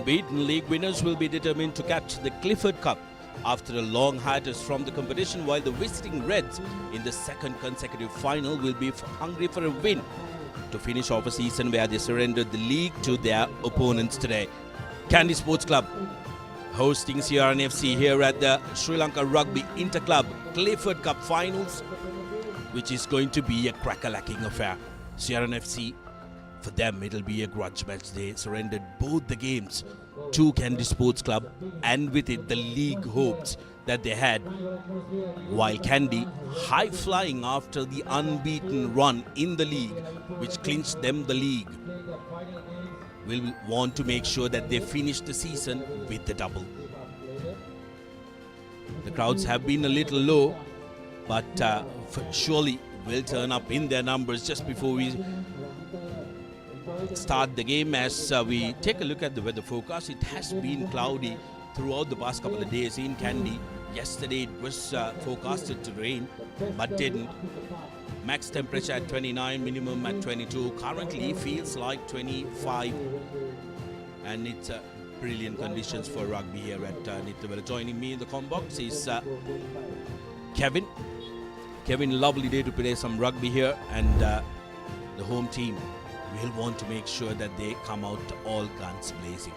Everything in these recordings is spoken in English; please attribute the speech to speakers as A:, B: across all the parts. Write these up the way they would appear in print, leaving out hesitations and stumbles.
A: Unbeaten league winners will be determined to catch the Clifford Cup after a long hiatus from the competition, while the visiting Reds in the second consecutive final will be hungry for a win to finish off a season where they surrendered the league to their opponents today. Kandy Sports Club hosting CRNFC here at the Sri Lanka Rugby Interclub Clifford Cup Finals, which is going to be a cracker-lacking affair. CRNFC, for them, it'll be a grudge match. They surrendered both the games to Kandy Sports Club, and with it, the league hopes that they had. While Kandy, high-flying after the unbeaten run in the league, which clinched them the league, will want to make sure that they finish the season with the double. The crowds have been a little low, but surely will turn up in their numbers just before we start the game. As we take a look at the weather forecast, it has been cloudy throughout the past couple of days in Kandy. Yesterday it was forecasted to rain, but didn't. Max temperature at 29, minimum at 22. Currently feels like 25, and it's brilliant conditions for rugby here at Nittawela. Joining me in the comm box is Kevin. Kevin, lovely day to play some rugby here, and the home team will want to make sure that they come out all guns blazing.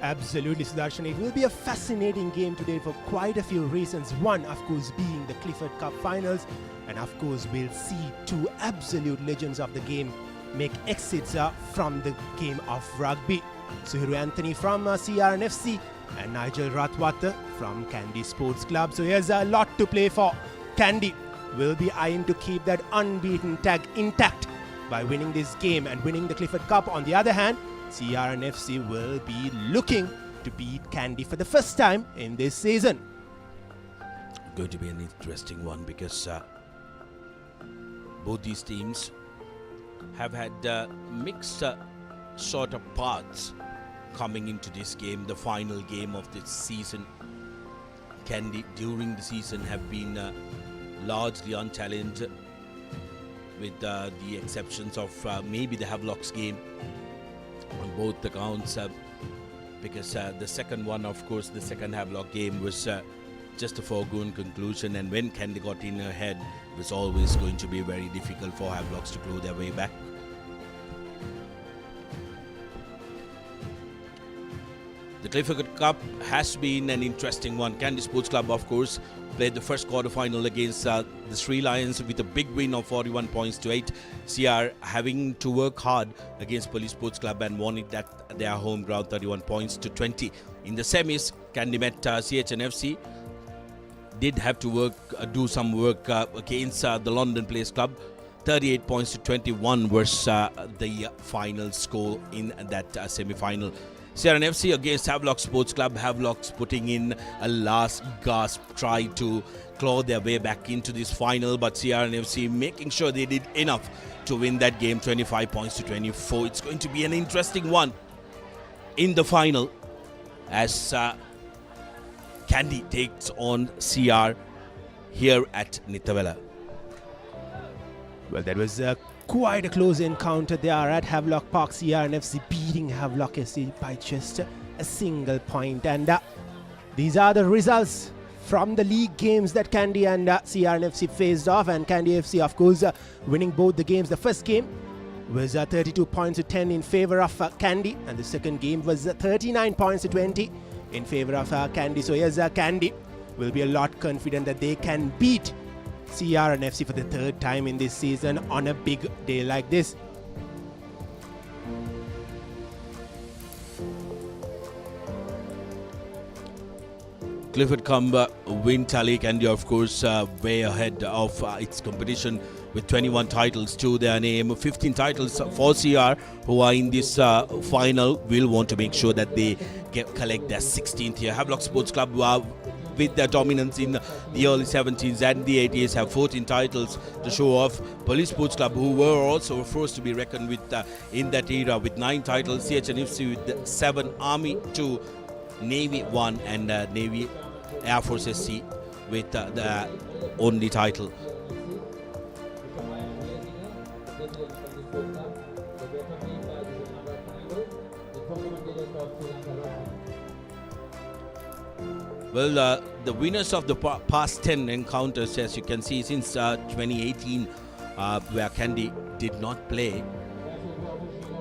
B: Absolutely, Sudarshan. It will be a fascinating game today for quite a few reasons. One, of course, being the Clifford Cup Finals. And of course, we'll see two absolute legends of the game make exits from the game of rugby. Suhiru Anthony from CRNFC and Nigel Rathwater from Kandy Sports Club. So here's a lot to play for. Kandy will be eyeing to keep that unbeaten tag intact by winning this game and winning the Clifford Cup. On the other hand, CRNFC will be looking to beat Kandy for the first time in this season.
A: Going to be an interesting one because both these teams have had mixed sort of paths coming into this game, the final game of this season. Kandy during the season have been largely unchallenged, with the exceptions of maybe the Havelocks game on both accounts, because the second one, of course, the second Havelock game was just a foregone conclusion, and when Kandy got in ahead, it was always going to be very difficult for Havelocks to claw their way back. The Clifford Cup has been an interesting one. Kandy Sports Club, of course, played the first quarter-final against the Sri Lions with a big win of 41 points to 8. CR having to work hard against Police Sports Club and won it at their home ground 31 points to 20. In the semis, Kandy met CHNFC. Did have to do some work against the London Place Club. 38 points to 21 was the final score in that semi-final. CRNFC against Havelock Sports Club. Havelocks putting in a last gasp try to claw their way back into this final, but CRNFC making sure they did enough to win that game 25 points to 24. It's going to be an interesting one in the final as Kandy takes on CR here at Nittawela.
B: Well, that was quite a close encounter there at Havelock Park. CRNFC beating Havelock FC by just a single point. And these are the results from the league games that Kandy and CRNFC faced off. And Kandy FC, of course, winning both the games. The first game was 32 points to 10 in favor of Kandy. And the second game was 39 points to 20 in favor of Kandy. So here's Kandy will be a lot confident that they can beat CRNFC for the third time in this season on a big day like this.
A: Clifford Cup win tally, Kandy, of course, way ahead of its competition with 21 titles to their name. 15 titles for CR, who are in this final, will want to make sure that they collect their 16th here. Havelock Sports Club, with their dominance in the early 70s and the 80s, have 14 titles to show off. Police Sports Club, who were also a force to be reckoned with in that era, with 9 titles. CHNFC with 7, Army 2, Navy 1, and Navy Air Force SC with the only title. Well, the winners of the past 10 encounters, as you can see, since 2018, where Kandy did not play,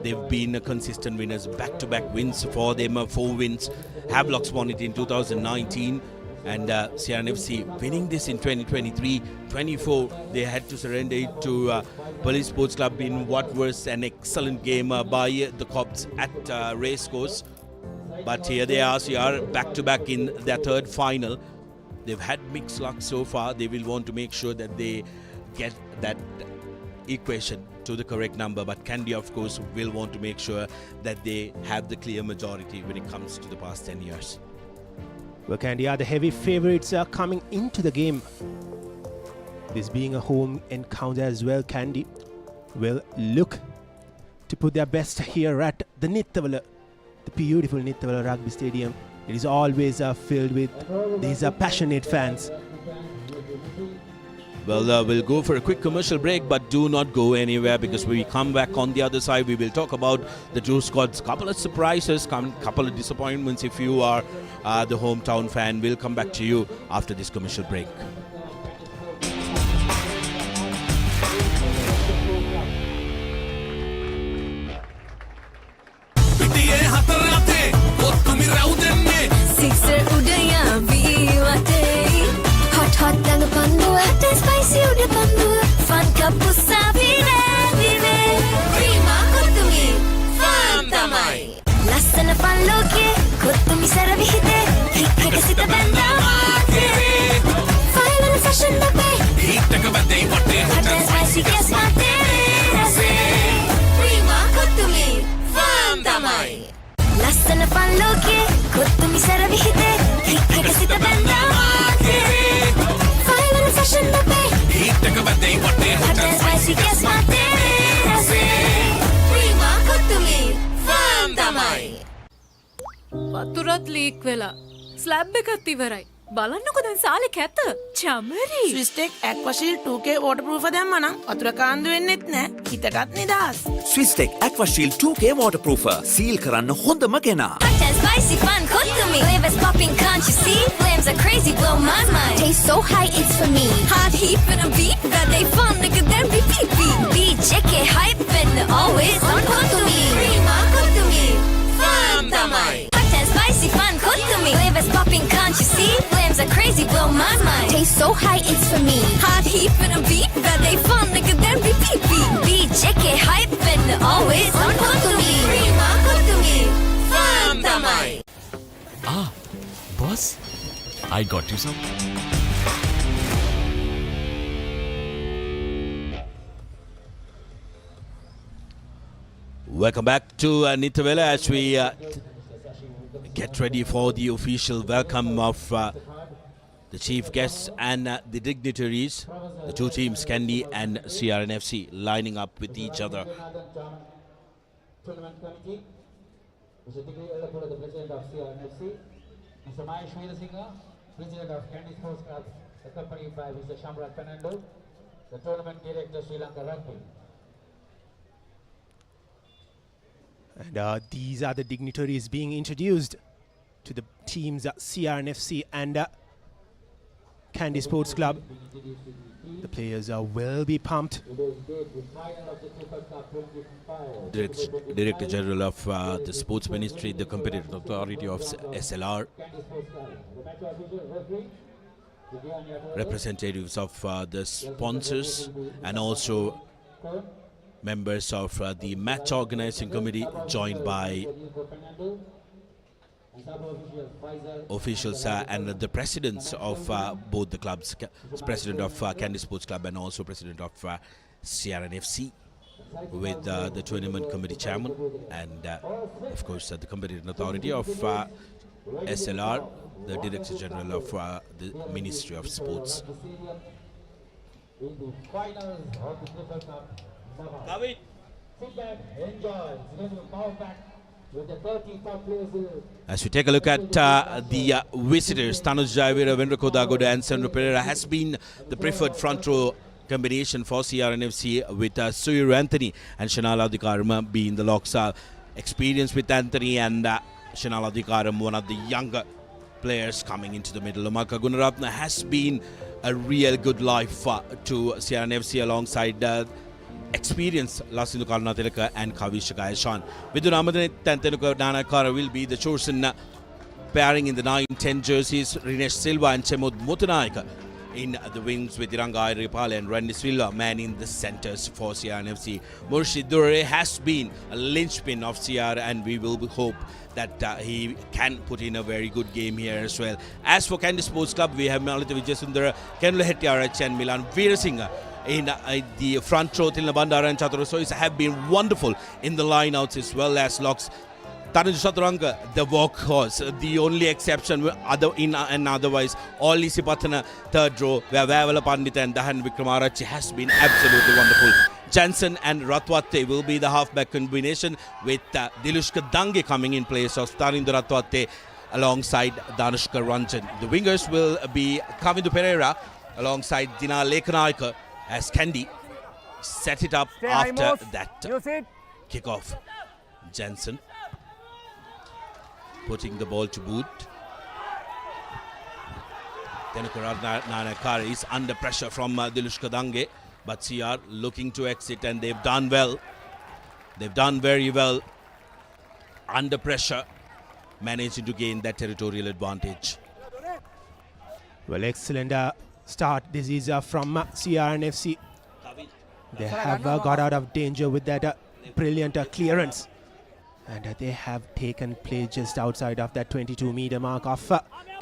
A: they've been consistent winners, back-to-back wins for them, 4 wins. Havelocks won it in 2019, and CRNFC winning this in 2023. 24, they had to surrender it to Police Sports Club in what was an excellent game by the Cops at Racecourse. But here they are, CR back-to-back in their 3rd final. They've had mixed luck so far. They will want to make sure that they get that equation to the correct number. But Kandy, of course, will want to make sure that they have the clear majority when it comes to the past 10 years.
B: Well, Kandy are the heavy favourites coming into the game. This being a home encounter as well, Kandy will look to put their best here at the Nittawela, the beautiful Nittawela Rugby Stadium. It is always filled with these passionate fans.
A: Well, we'll go for a quick commercial break, but do not go anywhere, because when we come back on the other side, we will talk about the two squads. Couple of surprises, couple of disappointments if you are the hometown fan. We'll come back to you after this commercial break.
C: Sixer udaya ViU App. Hot dang pandu, hot and spicy udah pandu. Fun kapusa vive. Prima kotumi, fun tamai. Lasana fun loke, kotumi saravi hite. Hikka sita banda mate. Fine and fashion dape. Hikka bande mate. Hot and spicy guess mate. Prima kotumi, fun tamai. Lasana fun loke, kotumi saravi hite. Hikka sita banda mate. Fine and fashion dape. Hikka bande mate. Hot and spicy guess mate. Prima kotumi, fun tamai.
D: වතුරත් leak වෙලා slab එකත් ඉවරයි. බලන්නකො දැන් සාලේ කැත. Chamari.
E: ස්විස්ටෙක් ඇක්වාෂීල්ඩ් 2K waterproof දැම්මා නම් වතුර කාන්දු වෙන්නෙත් නෑ. හිතටත් නිදහස්.
F: ස්විස්ටෙක් ඇක්වාෂීල්ඩ් 2K waterproofer සීල් කරන්න හොඳම කෙනා.
C: Hot and spicy fun kotumi. Flavors popping, can't you see? Flames are crazy, blow my mind. Taste so high, it's for me. Hot heat for the beat, that they fun, nigga, then repeat. BJK hype and always on kotumi. Prima kotumi, fun tamai. Hot and spicy fun kotumi. Flavors popping, can't you see? Flames are crazy, blow my mind. Taste so high, it's for me. Hot heat for the beat, that they fun, nigga, then repeat. BJK hype and always on kotumi. Prima kotumi, fun tamai.
F: Boss, I got you some.
A: Welcome back to Nittawela as we get ready for the official welcome of the chief guests and the dignitaries. The two teams, Kandy and CRNFC, lining up with each other.
G: Tournament Committee, Mr. Nittawela, the President of CRNFC, Mr. Mahesh Veerasinghe, President of Kandy Sports Club, accompanied by Mr. Shamrat Fernando, the Tournament Director, Sri Lanka Rugby.
B: And these are the dignitaries being introduced to the teams CRNFC and Kandy Sports Club. The players will be pumped.
A: Director General of the Sports Ministry, the Competitive Authority of SLR, representatives of the sponsors, and also members of the match organizing committee, joined by officials and the presidents of both the clubs, president of Kandy Sports Club and also president of CRNFC, with the tournament committee chairman and of course the competitive authority of SLR, the director general of the Ministry of Sports.
G: In the finals of the Clifford Cup, sit back, enjoy. It's going to power back with the 30 top players.
A: As we take a look at the visitors, Tanuj Jayavira, Vendrakoda Goda and Sandro Pereira has been the preferred front row combination for CRNFC, with Suyur Anthony and Shanala Adhikaram being the locks. Experience with Anthony and Shanala Adhikaram, one of the younger players coming into the middle. Umaka Gunaratna has been a real good life to Sierra FC alongside experienced Lasindu Karnatilaka and Kavisha Gaishan. Viduramadane Tantenuka Danakara will be the chosen pairing in the 9-10 jerseys. Rinesh Silva and Chemod Mutanaika in the wings with Irangai Ripale and Randy Silva man in the centers for Sierra FC. Murshid Dure has been a linchpin of Sierra, and we will hope that he can put in a very good game here as well. As for Kandy Sports Club, we have Malita Vijayasundara, Kenula Hettiarach and Milan Veerasinghe in the front row. Tilna Bandara and Chatura Soisa have been wonderful in the lineouts as well as locks. Taranju Chaturanga, the workhorse, the only exception and otherwise all Isipathana third row, where Vavala Pandit and Dahan Vikramarachi has been absolutely wonderful. Jansen and Ratwate will be the halfback combination with Dilushka Dange coming in place of Starinder Ratwate alongside Danushka Ranjan. The wingers will be Kavindu Pereira alongside Dina Lekanaika as Kandy set it up after that kickoff. Jansen putting the ball to boot. Nanakari is under pressure from Dilushka Dange, but CR looking to exit, and they've done well. They've done very well under pressure, managing to gain that territorial advantage.
B: Well, excellent start. This is from CRNFC. They have got out of danger with that brilliant clearance. And they have taken play just outside of that 22-meter mark of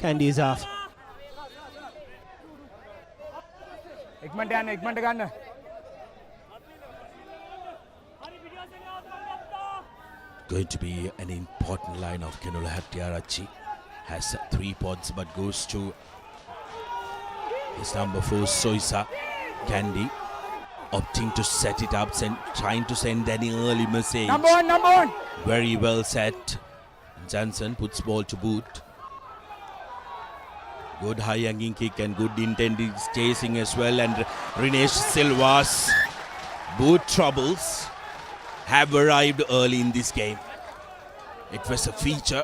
B: Kandy's half.
A: Going to be an important line of Kenula Hettiarach. Has 3 pods but goes to his number 4 Soisa. Kandy opting to set it up, trying to send any early message. Number one. Very well set. Jansen puts ball to boot. Good high hanging kick and good intended chasing as well. And Rinesh Silva's boot troubles have arrived early in this game. It was a feature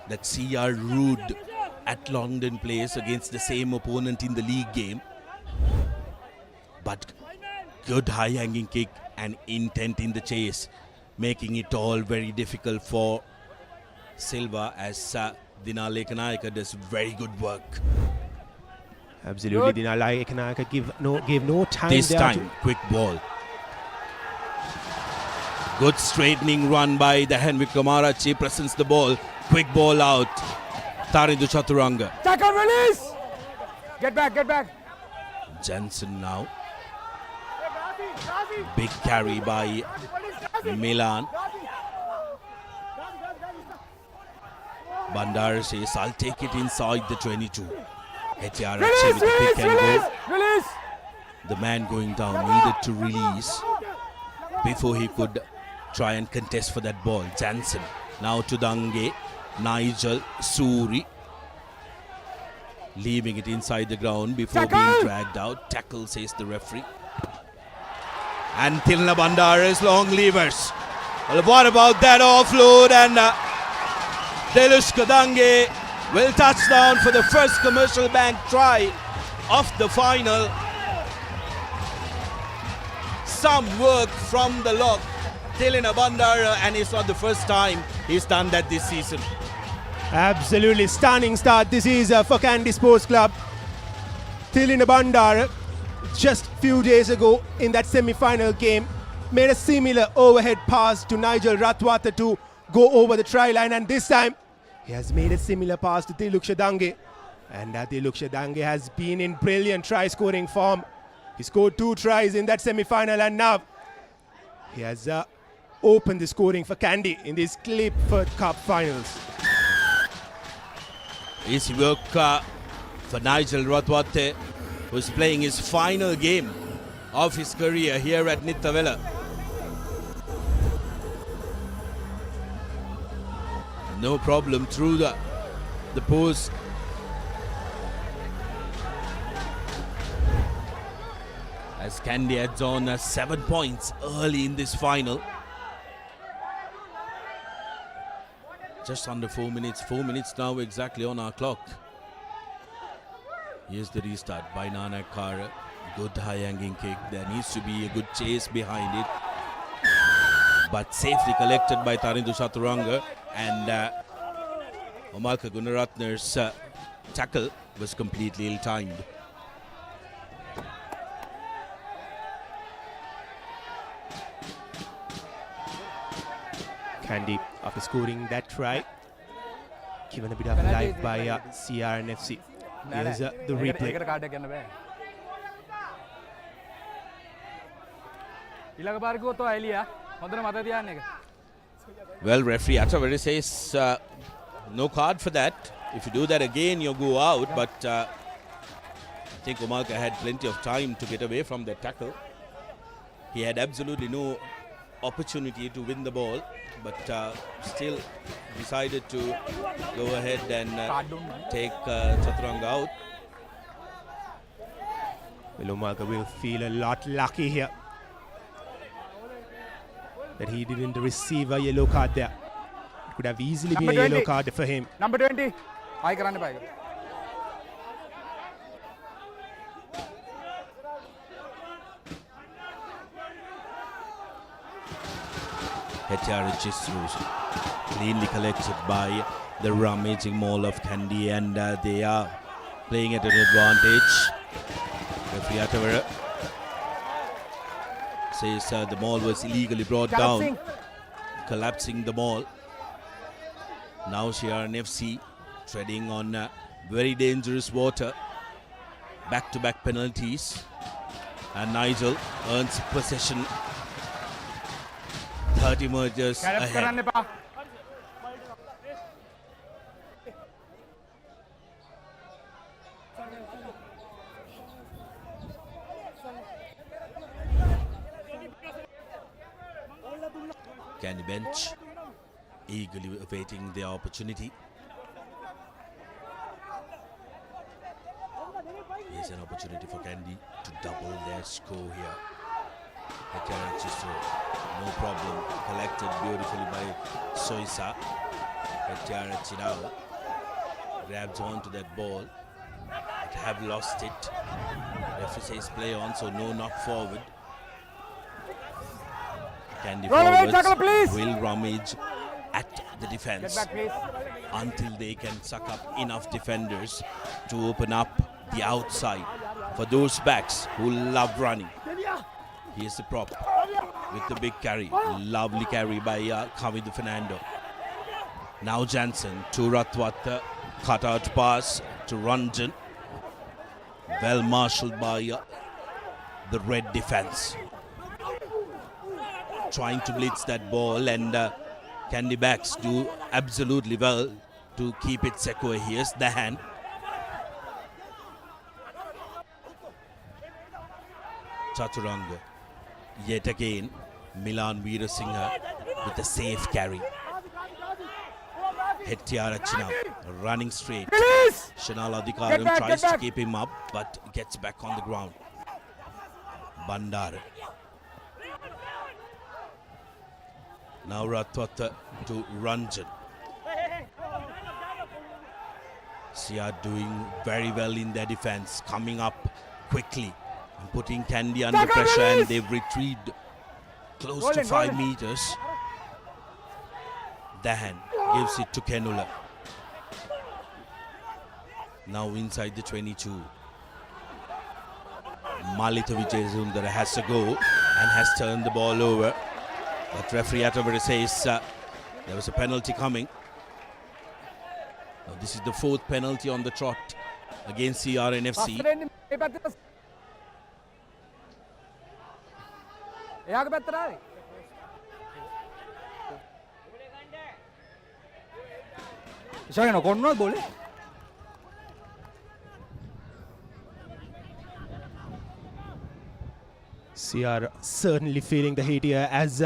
A: that CR rued at London Place against the same opponent in the league game. But good high hanging kick and intent in the chase, making it all very difficult for Silva as Dina Lekanaika does very good work.
B: Absolutely, Dina Lekanaika gave no time.
A: This time, quick ball. Good straightening run by the Henrik Kamarachi, presents the ball. Quick ball out. Tarindu Chaturanga.
H: Tackle release! Get back.
A: Jansen now. Big carry by Milan. Bandara says, I'll take it inside the 22. Hettiarach with the pick and go.
H: Release!
A: The man going down needed to release before he could try and contest for that ball. Jansen now to Dange. Nigel Suri leaving it inside the ground before being dragged out. Tackle, says the referee. And Tilna Bandara's long levers. Well, what about that offload? And Dilushka Dange will touch down for the first commercial bank try of the final. Some work from the lock. Tilna Bandara, and it's not the first time he's done that this season.
B: Absolutely stunning start. This is for Kandy Sports Club. Tilna Bandara, just few days ago in that semi-final game, made a similar overhead pass to Nigel Ratwata to go over the try line, and this time he has made a similar pass to Diluksha Dange, and Diluksha Dange has been in brilliant try scoring form. He scored 2 tries in that semi-final, and now he has opened the scoring for Kandy in these Clifford Cup finals.
A: Easy work for Nigel Ratwate, who's playing his final game of his career here at Nittawela. No problem through the post. As Kandy adds on 7 points early in this final. Just under 4 minutes. 4 minutes now exactly on our clock. Here's the restart by Nanakara. Good high-hanging kick. There needs to be a good chase behind it. But safely collected by Tarindu Chaturanga. And Omalka Gunaratner's tackle was completely ill-timed.
B: Kandy, after scoring that try, given a bit of life by CRNFC. Here's the replay.
A: Well, referee Nittawela says no card for that. If you do that again, you go out. But I think Omalka had plenty of time to get away from that tackle. He had absolutely no opportunity to win the ball, but still decided to go ahead and take Chaturanga out.
B: Well, Omalka will feel a lot lucky here that he didn't receive a yellow card there. It could have easily been a yellow card for him.
H: Number 20. I can run.
A: Hetiarich is cleanly collected by the rummaging maul of Kandy, and they are playing at an advantage. Referee Nittawela says the maul was illegally brought down, collapsing the maul. Now CRNFC treading on very dangerous water. Back-to-back penalties, and Nigel earns possession. 30 mergers ahead. Kandy bench eagerly awaiting the opportunity. Here's an opportunity for Kandy to double their score here. No problem, collected beautifully by Soisa. Hetiarich now grabs onto that ball, but have lost it. Referee says play on, so no knock forward. Kandy forwards will rummage at the defense until they can suck up enough defenders to open up the outside for those backs who love running. Here's the prop with the big carry. Lovely carry by Kavidu Fernando. Now Jansen to Ratwata. Cut out pass to Ranjan. Well marshalled by the red defense. Trying to blitz that ball, and Kandy backs do absolutely well to keep it secure. Here's the hand. Chaturanga. Yet again, Milan Veerasinghe with a safe carry. Hetiarich now running straight. Shanal Adhikaram tries to keep him up, but gets back on the ground. Bandar. Now Ratwata to Ranjan. Sia doing very well in their defense, coming up quickly and putting Kandy under pressure, and they've retrieved close to 5 meters. Dahan gives it to Kenula. Now inside the 22. Malita Vijayasundara has to go and has turned the ball over. But referee Nittawela says there was a penalty coming. Now this is the 4th penalty on the trot against CRNFC.
B: CR certainly feeling the heat here as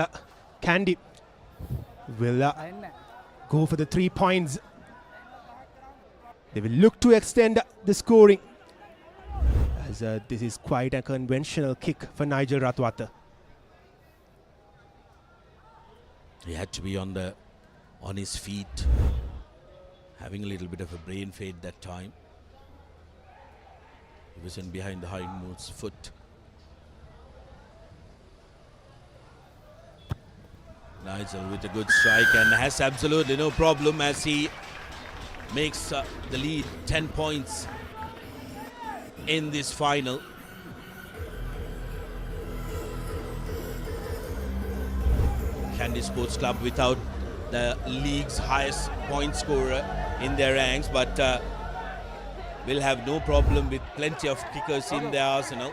B: Kandy will go for the 3 points. They will look to extend the scoring, as this is quite a conventional kick for Nigel Ratwata.
A: He had to be on his feet having a little bit of a brain fade that time. He was in behind the hindmost foot. Nigel with a good strike and has absolutely no problem as he makes the lead 10 points in this final. Kandy Sports Club without the league's highest point scorer in their ranks, but will have no problem with plenty of kickers in their arsenal.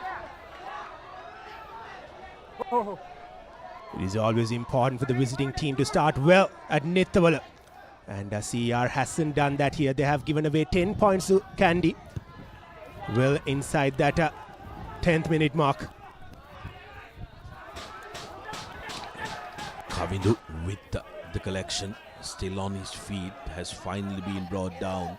B: It is always important for the visiting team to start well at Nittawela. And CR hasn't done that here. They have given away 10 points to Kandy. Well inside that 10th minute mark.
A: Kavindu with the collection, still on his feet, has finally been brought down.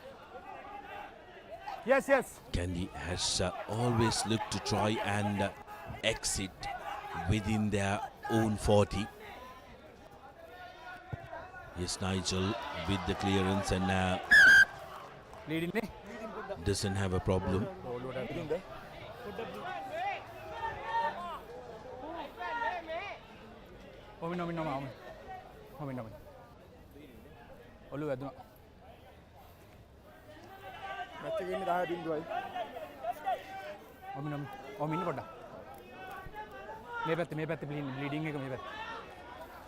H: Yes, yes.
A: Kandy has always looked to try and exit within their own 40. Yes, Nigel with the clearance and
H: Leading me.
A: doesn't have a problem.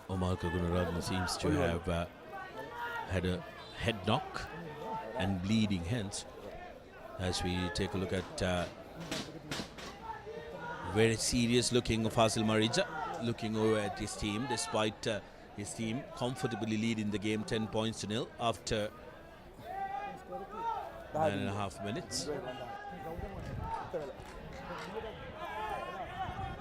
A: Omar Kagunaratne seems to have had a head knock and bleeding hence. As we take a look at very serious looking Fasil Marija looking over at his team, despite his team comfortably leading the game 10 points to nil after 9.5 minutes.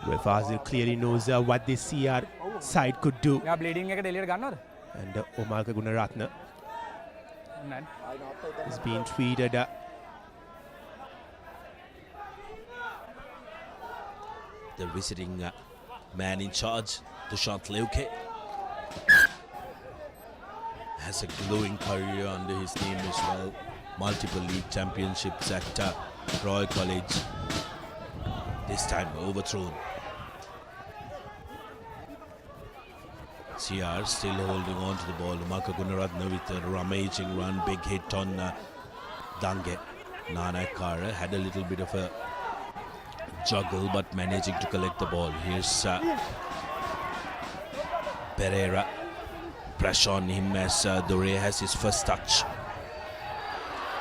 B: Well, Fazil clearly knows what the CR side could do.
H: Bleeding
B: And Omar Kagunaratne is being treated.
A: The visiting man in charge, Dushant Leuke, has a glowing career under his name as well. Multiple league championships at Royal College. This time overthrown. CR still holding on to the ball. Maka Gunaratne with a amazing run, big hit on Dange. Nanakara had a little bit of a juggle but managing to collect the ball. Here's Pereira. Pressure on him as Dore has his first touch.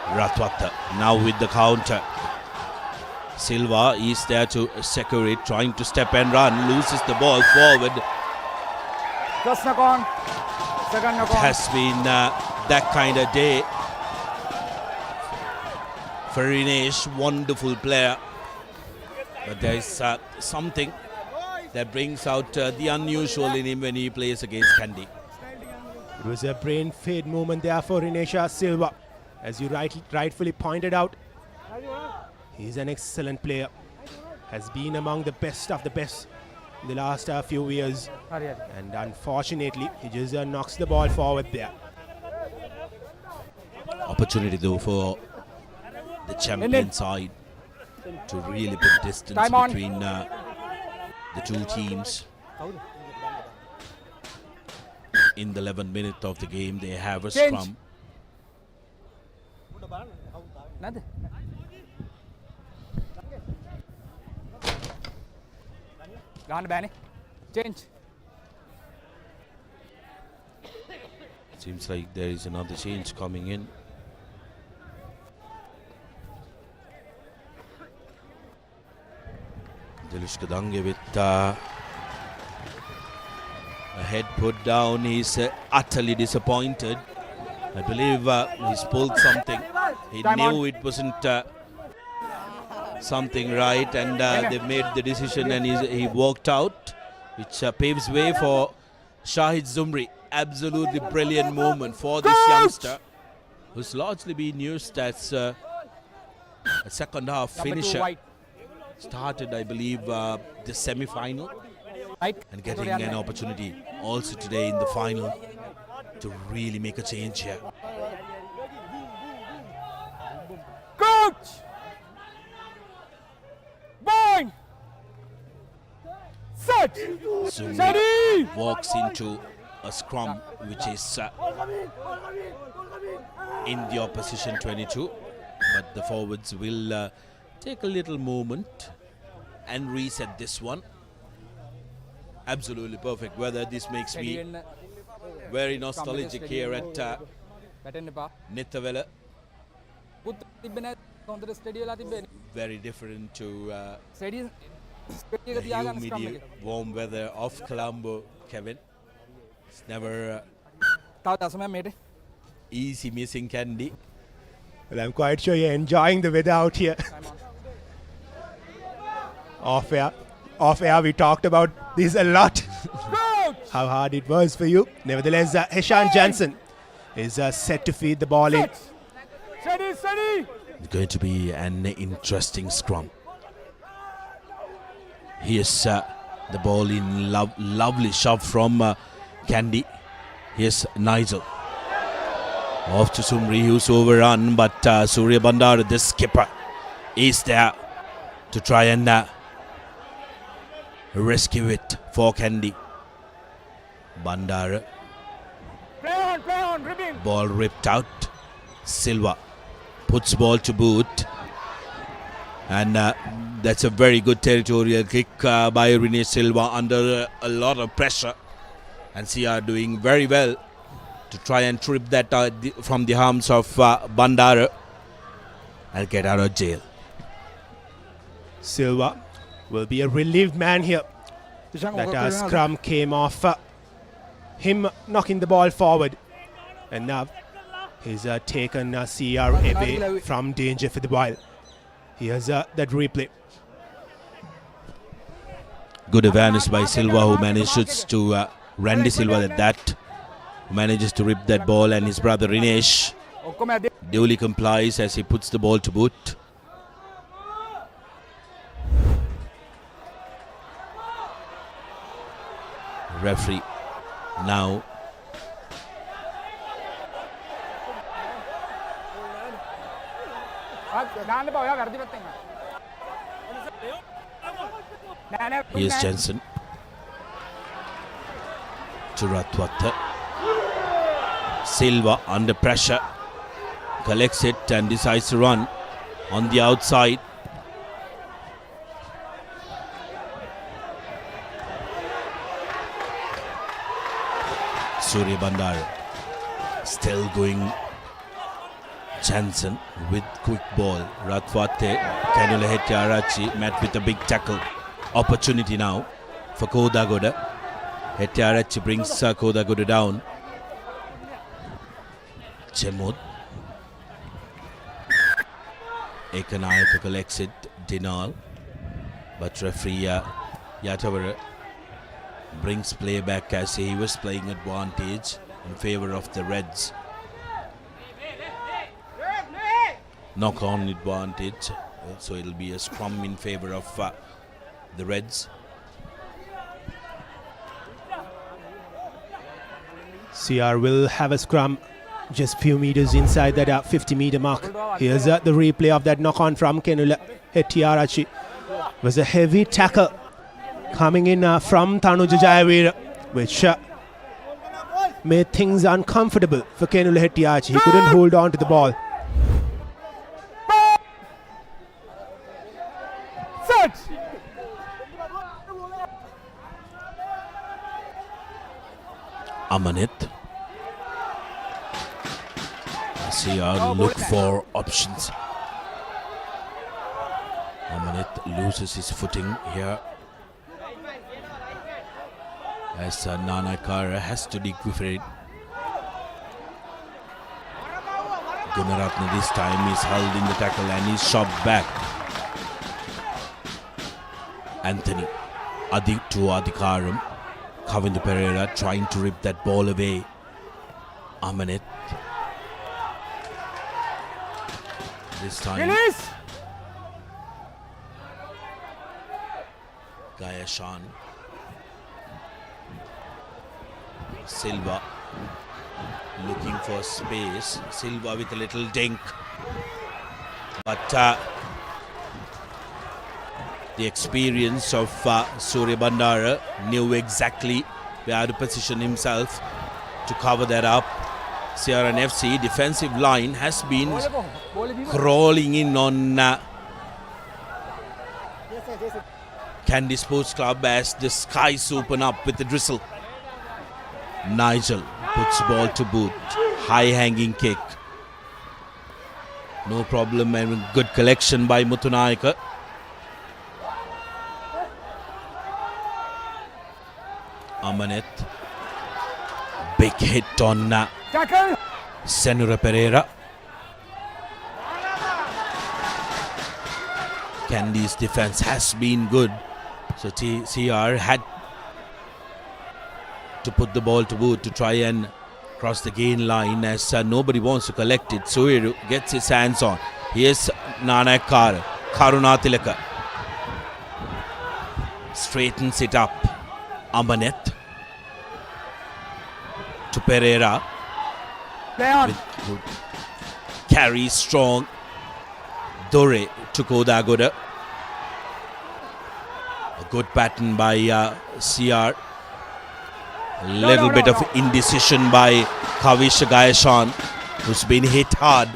A: Ratwata now with the counter. Silva is there to secure it, trying to step and run, loses the ball forward.
H: First knock on. Second knock
A: It
H: on.
A: has been that kind of day for Rinesh, wonderful player. But there is something that brings out the unusual in him when he plays against Kandy.
B: It was a brain fade moment there for Rinesha Silva. As you rightfully pointed out, he's an excellent player. Has been among the best of the best in the last few years. And unfortunately, he just knocks the ball forward there.
A: Opportunity though for the champion side to really put distance
H: Time on.
A: between the two teams. In the 11th minute of the game, they have a
H: Change.
A: scrum.
H: Change.
A: Seems like there is another change coming in. Dilush Kadange with a head put down. He's utterly disappointed. I believe he's pulled something. He
H: Time
A: knew
H: on.
A: it wasn't something right, and they made the decision, and he walked out, which paves way for Shahid Zumri. Absolutely brilliant moment for this youngster, who's largely been used as a second half
H: Number 2
A: finisher.
H: white.
A: Started, I believe, the semi-final
H: Right.
A: and getting an opportunity also today in the final to really make a change here.
H: Set.
A: Zumi walks into a scrum which is in the opposition 22, but the forwards will take a little moment and reset this one. Absolutely perfect weather. This makes me very nostalgic here at Nittawela. Very different to the humid, warm weather of Colombo, Kevin. It's never easy missing Kandy.
B: Well, I'm quite sure you're enjoying the weather out here. Off air, we talked about this a lot. How hard it was for you. Nevertheless, Heshan Jansen is set to feed the ball in.
A: It's going to be an interesting scrum. Here's the ball in, lovely shove from Kandy. Here's Nigel. Off to Sumri, who's overrun, but Surya Bandar, the skipper, is there to try and rescue it for Kandy. Bandar. Ball ripped out. Silva puts ball to boot. And that's a very good territorial kick by Rene Silva under a lot of pressure. And CR doing very well to try and trip that from the arms of Bandara and get out of jail.
B: Silva will be a relieved man here. That scrum came off him knocking the ball forward. And now he's taken CR away from danger for the while. Here's that replay.
A: Good awareness by Silva, who manages to Randy Silva that manages to rip that ball, and his brother Rinesh duly complies as he puts the ball to boot. Referee now here's Jensen to Ratwata. Silva under pressure collects it and decides to run on the outside. Surya Bandar still going. Jansen with quick ball. Ratwate, Kanula Hetiarachi met with a big tackle. Opportunity now for Kodagoda. Hetiarachi brings Kodagoda down. Chemod. Ekanayaka collects it. Dinal. But referee Yatavara brings play back as he was playing advantage in favor of the Reds. Knock on advantage, so it'll be a scrum in favor of the Reds.
B: CR will have a scrum just few meters inside that 50-meter mark. Here's the replay of that knock on from Kanula Hetiarachi. It was a heavy tackle coming in from Tanuja Jayavira, which made things uncomfortable for Kanula Hetiarachi. He couldn't hold on to the ball.
A: Amanit. CR look for options. Amanit loses his footing here as Nanakara has to recuperate. Gunaratne this time is held in the tackle and is shoved back. Anthony to Adhikaram. Kavindu Pereira trying to rip that ball away. Amanit. This time. Gaya Shan. Silva looking for space. Silva with a little dink. But The experience of Surya Bandara knew exactly where to position himself to cover that up. CRNFC defensive line has been crawling in on Kandy Sports Club as the skies open up with the drizzle. Nigel puts ball to boot. High hanging kick. No problem, and good collection by Muthunaika. Amanet. Big hit on Senura Pereira. Kandy's defense has been good. So CR had to put the ball to boot to try and cross the gain line as nobody wants to collect it. Suiru gets his hands on. Here's Nanakar. Karunatilaka straightens it up. Amanet to Pereira. Carry strong. Dore to Kodagoda. A good pattern by CR. A little bit of indecision by Kavish Gayashan, who's been hit hard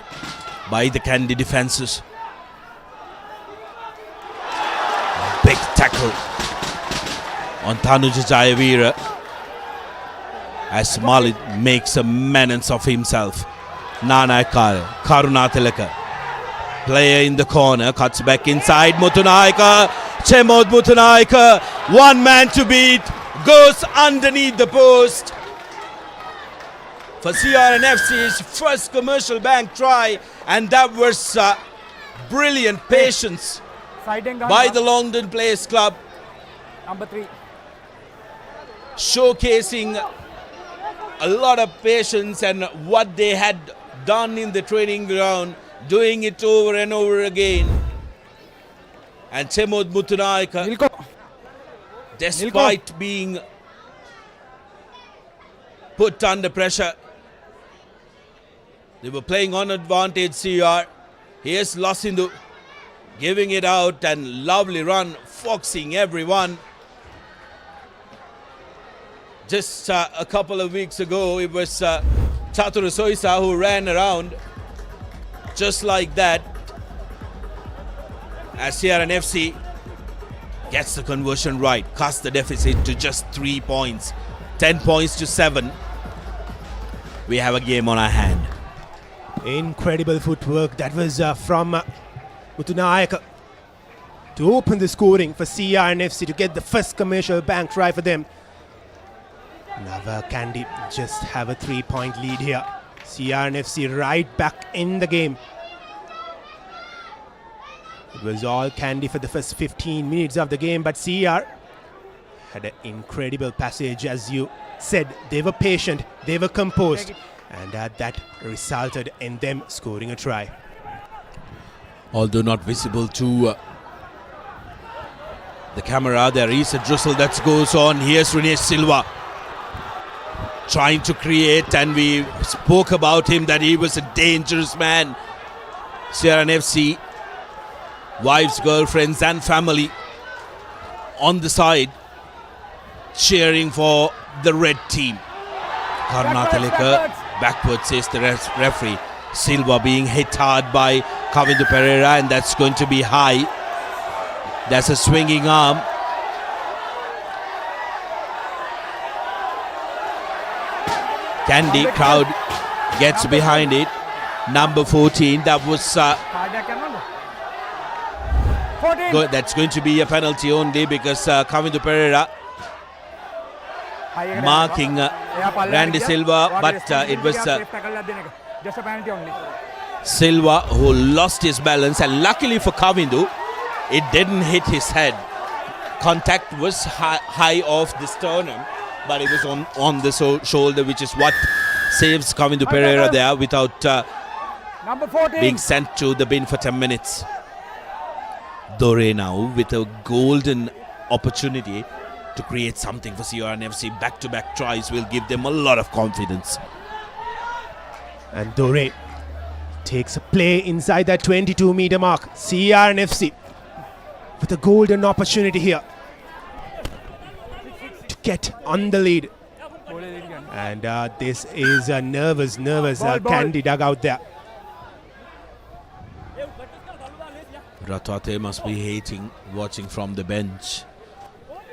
A: by the Kandy defenses. Big tackle on Tanuja Jayavira as Malik makes a menace of himself. Nanakar, Karunatilaka. Player in the corner, cuts back inside. Muthunaika, Chemod Muthunaika, one man to beat, goes underneath the post. For CRNFC's first commercial bank try, and that was brilliant patience by the Longdon Players Club.
H: Number 3.
A: Showcasing a lot of patience and what they had done in the training ground, doing it over and over again. And Chemod Muthunaika, despite being put under pressure, they were playing on advantage. CR. Here's Lasindu giving it out, and lovely run, foxing everyone. Just a couple of weeks ago, it was Chatura Soisa who ran around just like that. As CRNFC gets the conversion right, cuts the deficit to just 3 points, 10 points to 7. We have a game on our hand.
B: Incredible footwork that was from Muthunaika to open the scoring for CRNFC to get the first commercial bank try for them. Now Kandy just have a 3-point lead here. CRNFC right back in the game. It was all Kandy for the first 15 minutes of the game, but CR had an incredible passage. As you said, they were patient, they were composed, and that resulted in them scoring a try.
A: Although not visible to the camera, there is a drizzle that goes on. Here's Rene Silva trying to create, and we spoke about him that he was a dangerous man. CRNFC, wives, girlfriends and family on the side cheering for the red team. Karunatilaka backwards, says the referee. Silva being hit hard by Kavindu Pereira, and that's going to be high. That's a swinging arm. Kandy crowd gets behind it. Number 14, that was good. That's going to be a penalty only because Kavindu Pereira marking Randy Silva, but it was Silva who lost his balance, and luckily for Kavindu, it didn't hit his head. Contact was high off the sternum, but it was on the shoulder, which is what saves Kavindu Pereira there without being sent to the bin for 10 minutes. Dore now with a golden opportunity to create something for CRNFC. Back-to-back tries will give them a lot of confidence.
B: And Dore takes a play inside that 22-meter mark. CRNFC with with a golden opportunity here to get on the lead. And this is a nervous Kandy dugout there.
A: Ratwate must be hating watching from the bench.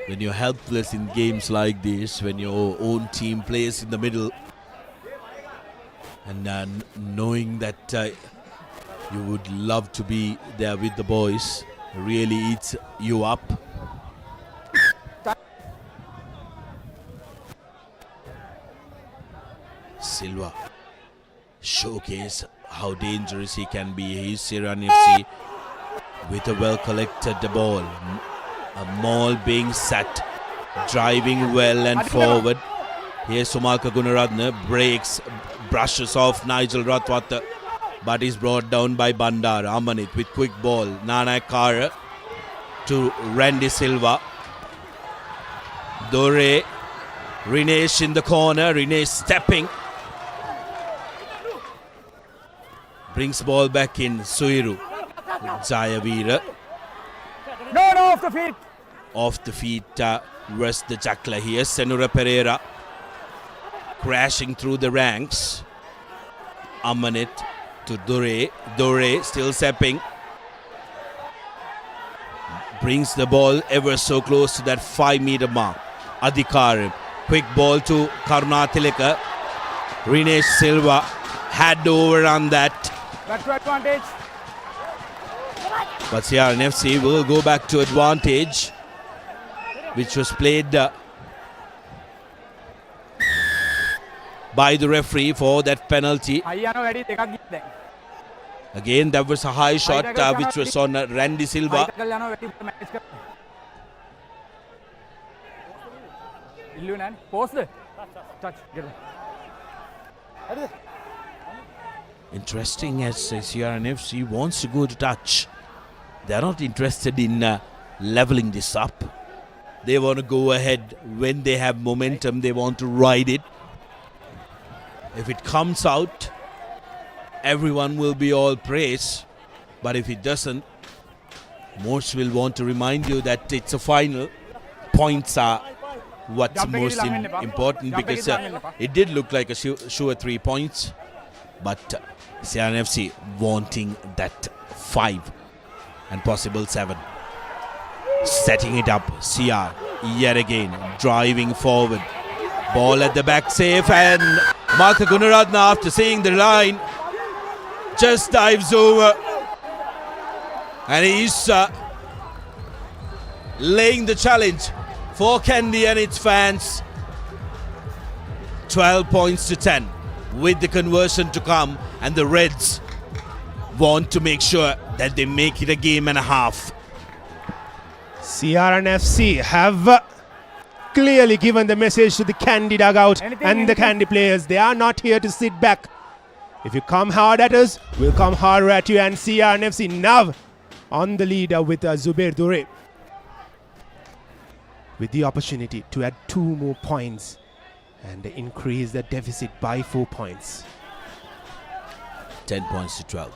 A: When you're helpless in games like this, when your own team plays in the middle, and knowing that you would love to be there with the boys, really eats you up. Silva showcase how dangerous he can be. He's Siran FC with a well-collected ball. A maul being set, driving well and forward. Here's Sumalka Gunaratne, breaks, brushes off Nigel Ratwata, but is brought down by Bandar. Amanit with quick ball. Nana Kara to Randy Silva. Dore, Rinesh in the corner. Rinesh stepping. Brings ball back in. Suiru. Jayavira.
H: No, off the feet.
A: Off the feet, rest the Chakla here. Senura Pereira crashing through the ranks. Amanit to Dore. Dore still stepping. Brings the ball ever so close to that 5-meter mark. Adhikaram. Quick ball to Karunatilaka. Rinesh Silva had to overrun that.
H: Back to advantage.
A: But Siaran FC will go back to advantage, which was played by the referee for that penalty. Again, that was a high shot which was on Randy Silva. Interesting, as Siaran FC wants to go to touch. They are not interested in leveling this up. They want to go ahead when they have momentum. They want to ride it. If it comes out, everyone will be all praise. But if it doesn't, most will want to remind you that it's a final. Points are what's most important, because it did look like a sure 3 points. But Siaran FC wanting that 5 and possible 7. Setting it up, CR yet again driving forward. Ball at the back, safe, and Martha Gunaratne, after seeing the line, just dives over, and he's laying the challenge for Kandy and its fans. 12 points to 10 with the conversion to come, and the Reds want to make sure that they make it a game and a half.
B: Siaran FC have clearly given the message to the Kandy dugout and the Kandy players. They are not here to sit back. If you come hard at us, we'll come harder at you. And Siaran FC now on the lead with Zubair Dore, with the opportunity to add 2 more points and increase the deficit by 4 points.
A: 10 points to 12.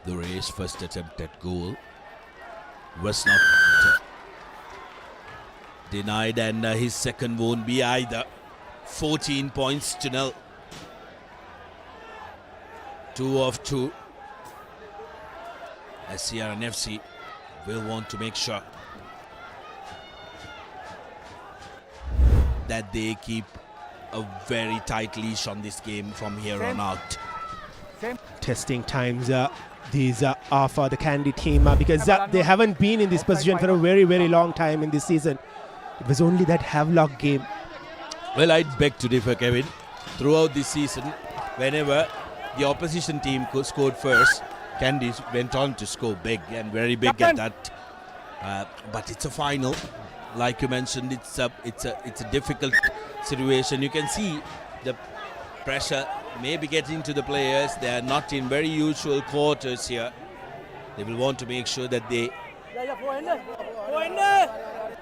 A: Dore's first attempt at goal was not denied, and his second won't be either. 14 points to 0. 2 of 2. As Siaran FC will want to make sure that they keep a very tight leash on this game from here on out.
B: Testing times these are for the Kandy team because they haven't been in this position for a very, very long time in this season. It was only that Havelock game.
A: Well, I'd beg to differ, Kevin. Throughout this season, whenever the opposition team scored first, Kandy went on to score big, and very big at that. But it's a final. Like you mentioned, it's a difficult situation. You can see the pressure maybe getting to the players. They are not in very usual quarters here. They will want to make sure that they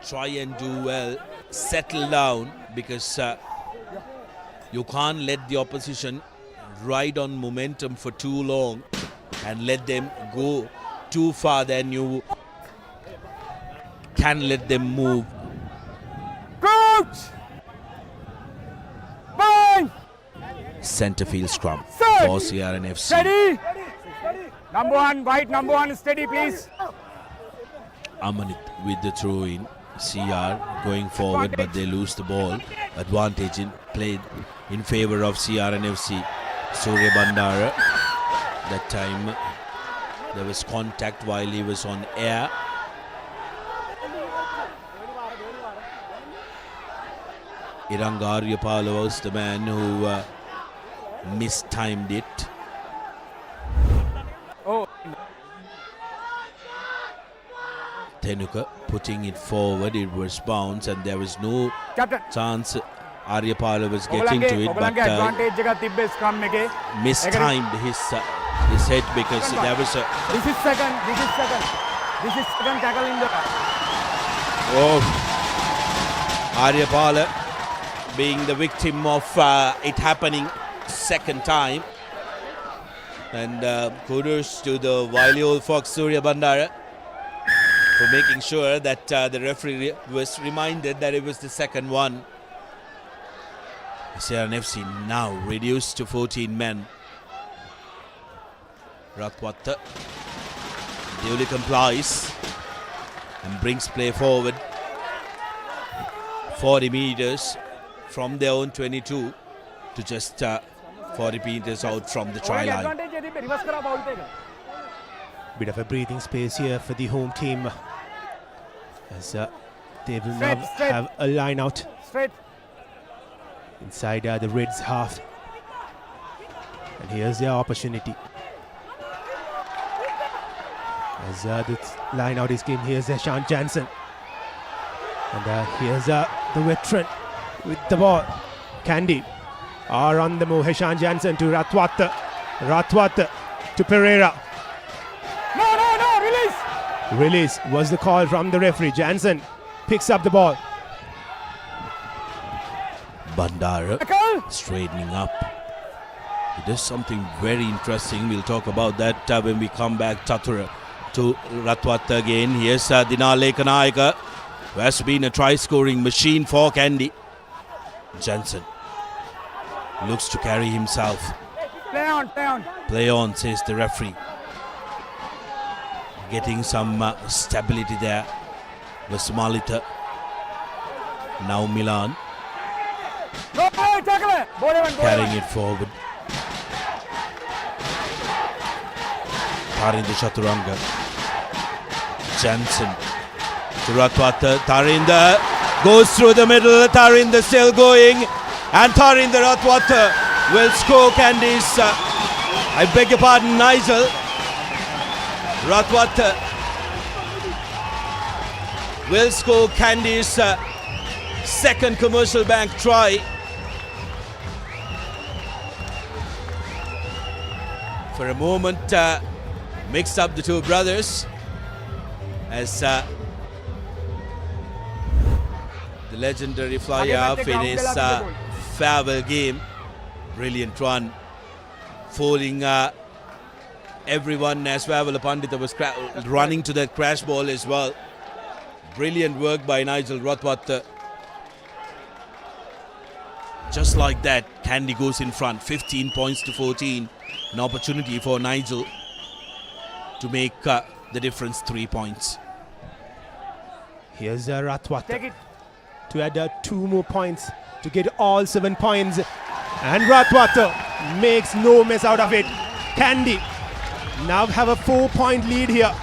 A: try and do well, settle down, because you can't let the opposition ride on momentum for too long and let them go too far. Then you can let them move.
H: Coach! Bang!
A: Centre field scrum
H: Set.
A: for CRNFC.
H: Steady! Number one, white, number one, steady, please.
A: Amanit with the throw in. CR going forward, but they lose the ball. Advantage in played in favour of CRNFC. Surya Bandara. That time there was contact while he was on air. Iranga Aryapala was the man who mistimed it.
H: Oh,
A: Tenuka putting it forward, it was bounce and there was no
H: Captain.
A: chance Aryapala was getting to it, but
H: advantage jagah tibbe scrum meke.
A: mistimed his head because there was a
H: This is second tackle in the...
A: Aryapala being the victim of it happening second time. And kudos to the wily old fox Surya Bandara for making sure that the referee was reminded that it was the second one. CRNFC now reduced to 14 men. Rathwatta duly complies and brings play forward 40 meters from their own 22 to just 40 meters out from the try line.
B: Bit of a breathing space here for the home team, as they will now have a line out
H: Straight.
B: inside the Reds half. And here's their opportunity. As the line out is given, here's Sean Jansen. And here's the veteran with the ball. Kandy are on the move. Heshan Jansen to Rathwatta. Rathwatta to Pereira.
H: No, release.
B: Release was the call from the referee. Jansen picks up the ball.
A: Bandara
H: Tackle.
A: straightening up. He does something very interesting. We'll talk about that when we come back. Tatura to Rathwatta again. Here's Dinale Kanayaka, who has been a try-scoring machine for Kandy. Jansen looks to carry himself.
H: Play on.
A: Play on, says the referee. Getting some stability there. Vasmalita. Now Milan
H: No, tackle it.
A: carrying it forward. Tarinder Chaturanga. Jansen to Rathwatta. Tarinder goes through the middle. Tarinder still going. And Tarinder Rathwatta will score Kandy's. I beg your pardon, Nigel. Rathwatta will score Kandy's second commercial bank try. For a moment, mixed up the two brothers as the legendary fly-off in his farewell game. Brilliant run, fooling everyone as Vavala Pandita was running to that crash ball as well. Brilliant work by Nigel Rathwatta. Just like that, Kandy goes in front, 15 points to 14. An opportunity for Nigel to make the difference 3 points.
B: Here's Rathwatta
H: Take it.
B: to add 2 more points to get all 7 points. And Rathwatta makes no mess out of it. Kandy now have a 4-point lead here.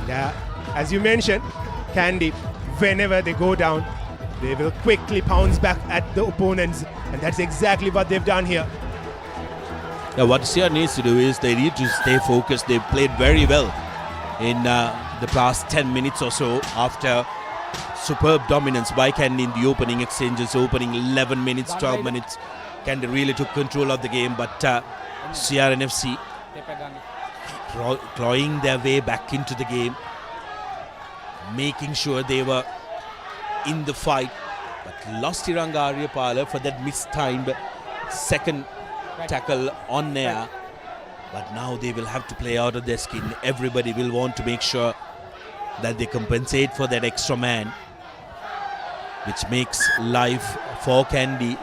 B: And, as you mentioned, Kandy, whenever they go down, they will quickly pounce back at the opponents. And that's exactly what they've done here.
A: Now what CR needs to do is they need to stay focused. They played very well in the past 10 minutes or so after superb dominance by Kandy in the opening exchanges, opening 11 minutes, 12 minutes. Kandy really took control of the game, but CRNFC clawing their way back into the game, making sure they were in the fight, but lost Iranga Aryapala for that mistimed second tackle on air. But now they will have to play out of their skin. Everybody will want to make sure that they compensate for that extra man, which makes life for Kandy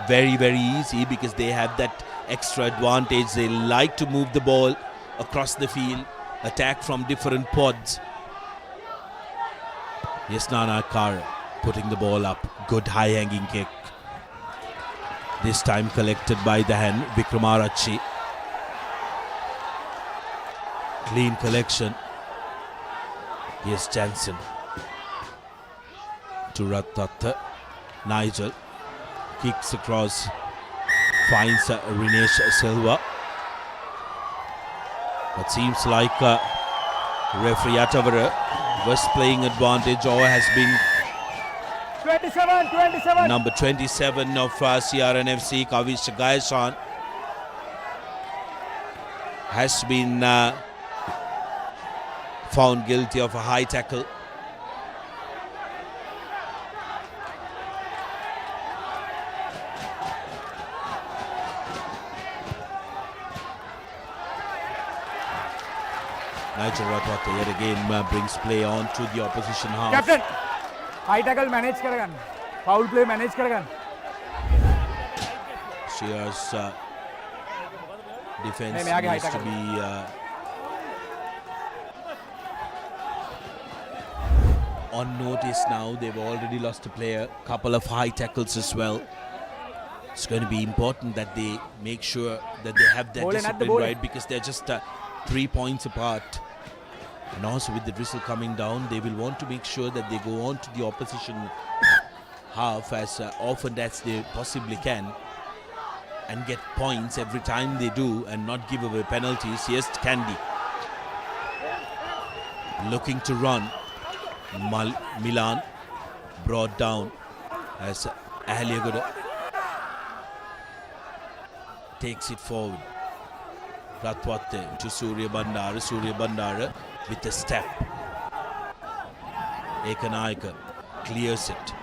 A: very, very easy because they have that extra advantage. They like to move the ball across the field, attack from different pods. Yes, Nittawela putting the ball up. Good high-hanging kick. This time collected by the hand, Vikramarachi. Clean collection. Yes, Jansen. To Ratata. Nigel. Kicks across. Finds Rinesh Silva. But seems like referee Nittawela was playing advantage or has been
H: 27.
A: number 27 of CRNFC, Kavish Gayasan, has been found guilty of a high tackle. Nigel Ratwata yet again brings play on to the opposition half.
H: Captain, high tackle manage करेगा, foul play manage करेगा.
A: Shear's defense
H: नहीं,
A: needs to be on notice now. They've already lost a player, couple of high tackles as well. It's going to be important that they make sure that they have that discipline right, because they're just 3 points apart. And also with the whistle coming down, they will want to make sure that they go on to the opposition half as often as they possibly can and get points every time they do and not give away penalties. Yes, Kandy looking to run. Milan brought down as Ahliagoda takes it forward. Ratwate to Surya Bandara with a step. Ekanayaka clears it.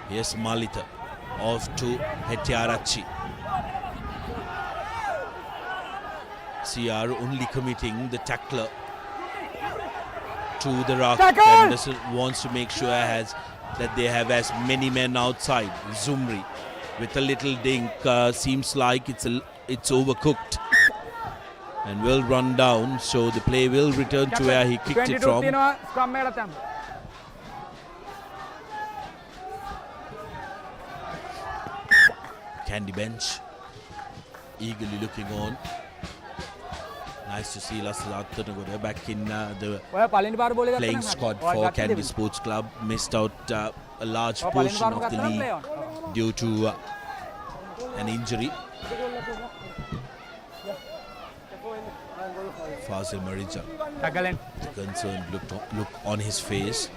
A: Yes, Malita off to Hetiarachi. CR only committing the tackler to the rock. Anderson wants to make sure that they have as many men outside. Zumri with a little dink, seems like it's overcooked and will run down, so the play will return to where he kicked it from. Kandy bench eagerly looking on. Nice to see Lasalathanagoda back in the playing squad for Kandy Sports Club. Missed out a large portion of the league due to an injury. Fazil Marija, the concerned look on his face,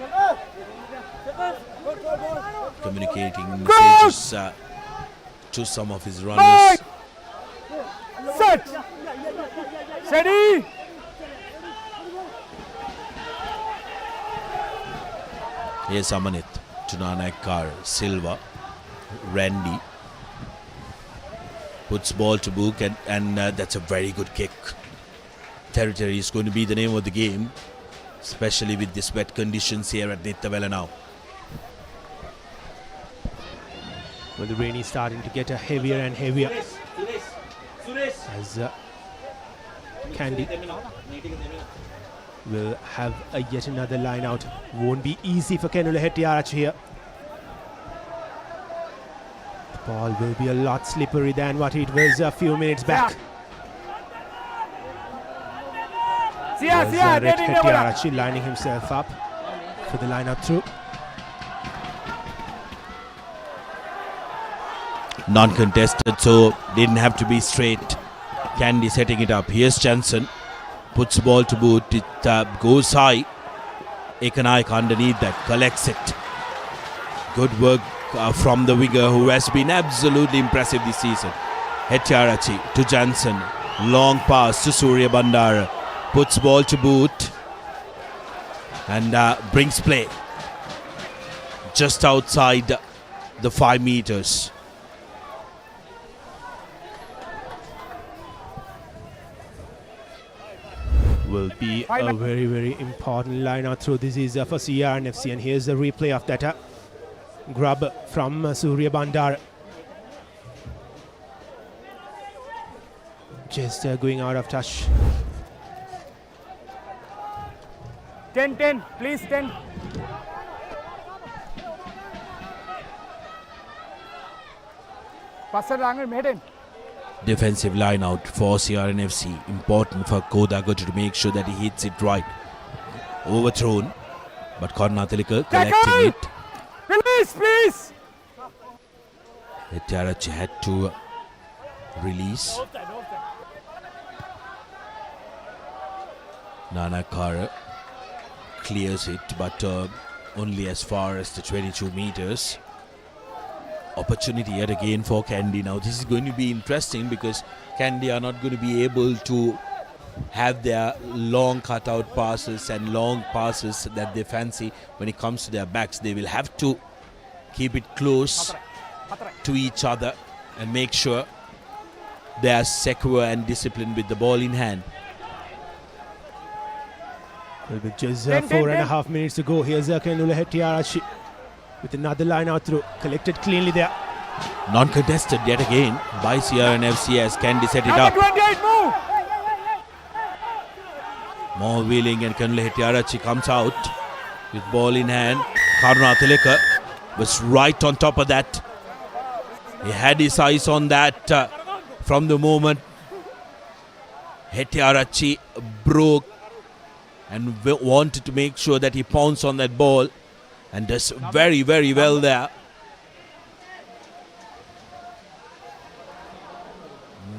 A: communicating messages to some of his runners.
H: Set. Steady.
A: Yes, Amanit to Nittawela, Silva, Randy puts ball to book, and that's a very good kick. Territory is going to be the name of the game, especially with this wet conditions here at Nittawela now.
B: Well, the rain is starting to get heavier and heavier as Kandy will have yet another line out. Won't be easy for Kenula Hetiarachi here. The ball will be a lot slippery than what it was a few minutes back. Hetiarachi lining himself up for the line up through.
A: Non-contested, so didn't have to be straight. Kandy setting it up. Here's Jansen, puts ball to boot. It goes high. Ekanayaka underneath that, collects it. Good work from the winger, who has been absolutely impressive this season. Hetiarachi to Jansen, long pass to Surya Bandara, puts ball to boot and brings play just outside the 5 meters.
B: will be a very, very important line out through. This is for CRNFC, and here's the replay of that grub from Surya Bandar. Just going out of touch.
H: 10, please 10. Passer Rangan made him.
A: Defensive line out for CRNFC. Important for Kodago to make sure that he hits it right. Overthrown, but Karnatalika collecting it.
H: Release, please.
A: Nittawela had to release. Nanakara clears it, but only as far as the 22 meters. Opportunity yet again for Kandy. Now this is going to be interesting because Kandy are not going to be able to have their long cutout passes and long passes that they fancy when it comes to their backs. They will have to keep it close to each other and make sure they are secure and disciplined with the ball in hand.
B: With just 4.5 minutes to go, here's Kandy Tiarachi with another line out through, collected cleanly there.
A: Non-contested yet again by CRNFC as Kandy set it up.
H: 28, move.
A: More wheeling and Kandy Tiarachi comes out with ball in hand. Karnatalika was right on top of that. He had his eyes on that from the moment Hetiarachi broke and wanted to make sure that he pounced on that ball. And does very, very well there.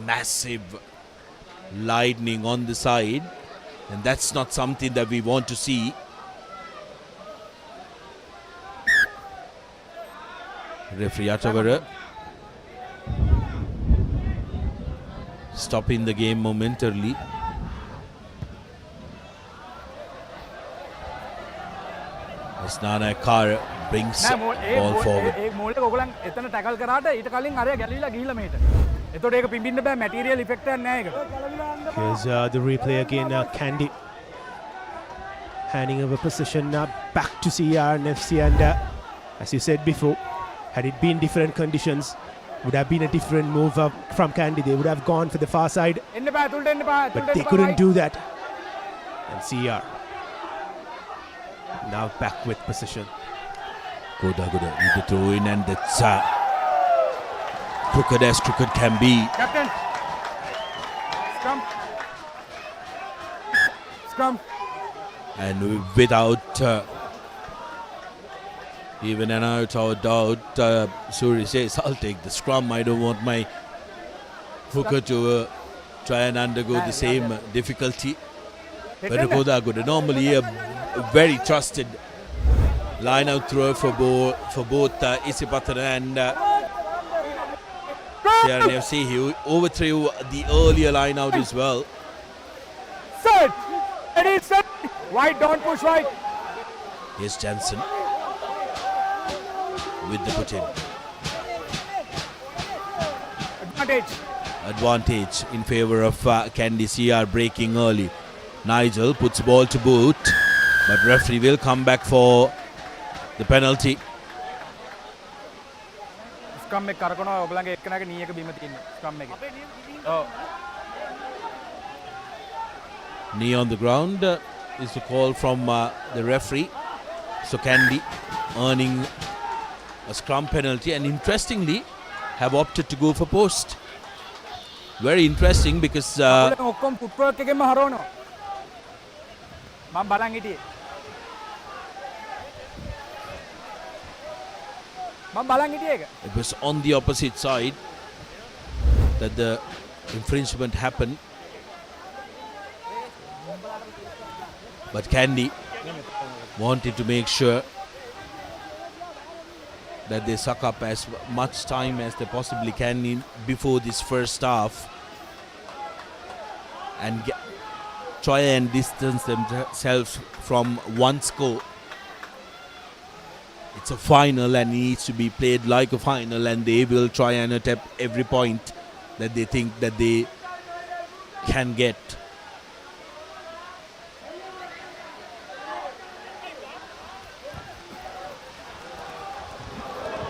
A: Massive lightning on the side. And that's not something that we want to see. Referee Nittawela stopping the game momentarily. Nanakara brings ball forward.
H: ඒ මූලක ඔයගොල්ලන් එතන tackle කරාට ඊට කලින් අරය ගැලවිලා ගිහිල්ලා මේට. එතකොට ඒක පිම්බින්න බෑ මැටීරියල් ඉෆෙක්ට් එකක් නෑ ඒක.
B: Here's the replay again. Kandy handing over position back to CRNFC, and as you said before, had it been different conditions, would have been a different move from Kandy. They would have gone for the far side,
H: එන්න බෑ තුල්ට එන්න බෑ.
B: but they couldn't do that. And CR now back with position.
A: Kodago with the throw in, and that's crooked as crooked can be.
H: Captain. Scrum.
A: And without even an out or doubt, Suri says, I'll take the scrum. I don't want my hooker to try and undergo the same difficulty. But Kodago, normally a very trusted line out thrower for both Isipatana and CRNFC. He overthrew the earlier line out as well.
H: Set. Ready, set. Wide, don't push wide.
A: Here's Jansen with the put in. Advantage in favor of Kandy. CR breaking early. Nigel puts ball to boot, but referee will come back for the penalty.
H: Scrum එක කරකනවා ඔයගලගේ එක්කනගේ knee එක බිම තියෙන්නේ scrum එකේ. ඔව්.
A: Knee on the ground is the call from the referee. So Kandy earning a scrum penalty, and interestingly have opted to go for post. Very interesting because
H: ඔක්කොම footwork එකෙන්ම හරවනවා. මම බලන් හිටියේ.
A: it was on the opposite side that the infringement happened. But Kandy wanted to make sure that they suck up as much time as they possibly can before this first half and try and distance themselves from one score. It's a final and it needs to be played like a final, and they will try and attempt every point that they think that they can get.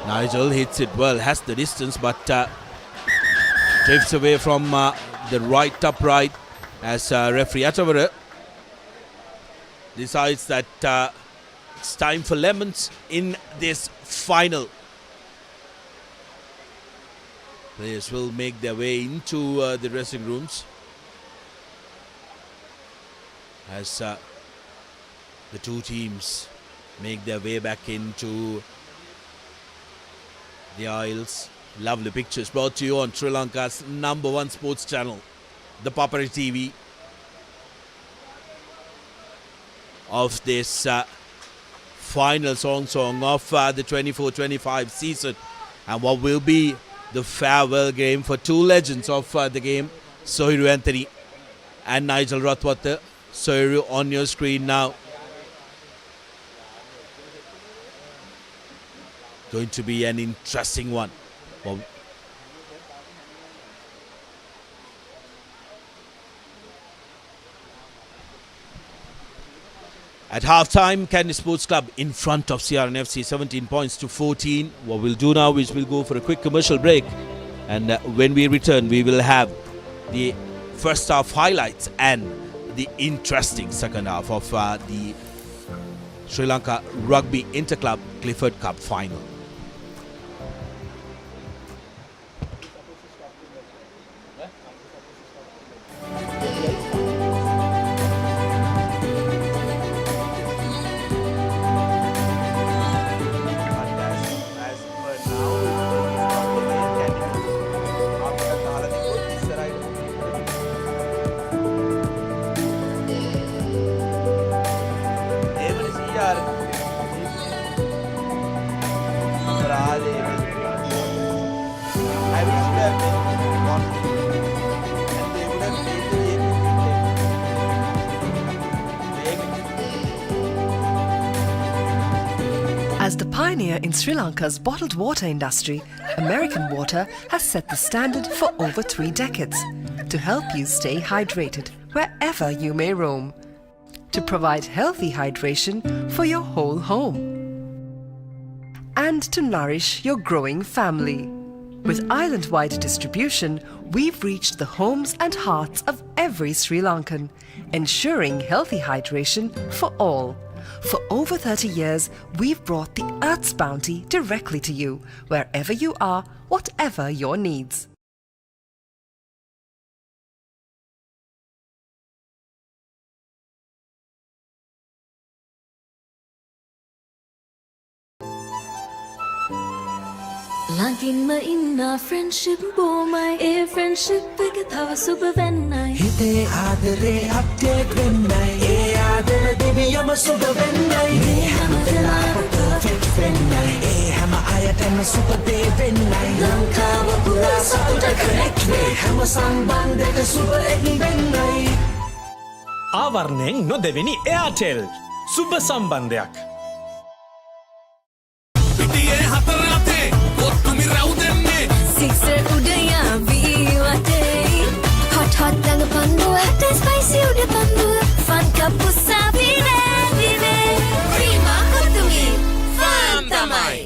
A: Nigel hits it well, has the distance, but drifts away from the right upright as referee Nittawela decides that it's time for lemons in this final. Players will make their way into the dressing rooms as the two teams make their way back into the aisles. Lovely pictures brought to you on Sri Lanka's #1 sports channel, the Papare TV, of this final song of the 24-25 season, and what will be the farewell game for two legends of the game, Sohiru Anthony and Nigel Rathwath. Sohiru on your screen now. Going to be an interesting one. Well, at halftime, Kandy Sports Club in front of CRNFC 17 points to 14. What we'll do now is we'll go for a quick commercial break, and when we return we will have the first half highlights and the interesting second half of the Sri Lanka Rugby Interclub Clifford Cup final.
I: As the pioneer in Sri Lanka's bottled water industry, American Water has set the standard for over 3 decades to help you stay hydrated wherever you may roam, to provide healthy hydration for your whole home, and to nourish your growing family. With island-wide distribution, we've reached the homes and hearts of every Sri Lankan, ensuring healthy hydration for all. For over 30 years, we've brought the Earth's bounty directly to you, wherever you are, whatever your needs.
C: Laginma inna friendship bomai e friendship එක තව සුබ වෙන්නයි
J: හිතේ ආදරේ update වෙන්නයි ඒ ආදර දෙවියම සුබ වෙන්නයි මේ හැම වෙලාවෙම perfect වෙන්නයි ඒ හැම අයටම සුබ දේ වෙන්නයි ලංකාව පුරා සතුට connect වේ හැම සම්බන්ධයක සුබ එක් වෙන්නයි
K: ආවරණයෙන් නොදෙවෙනි එයාටෙල් සුබ සම්බන්ධයක් පිටියේ හතර අතේ ඔත්තුමි රවුදෙන්නේ
C: Sixer udaya ViU App hot danga panduwa hot and spicy uda panduwa fun kappu savire vive prima kotumi fun tamai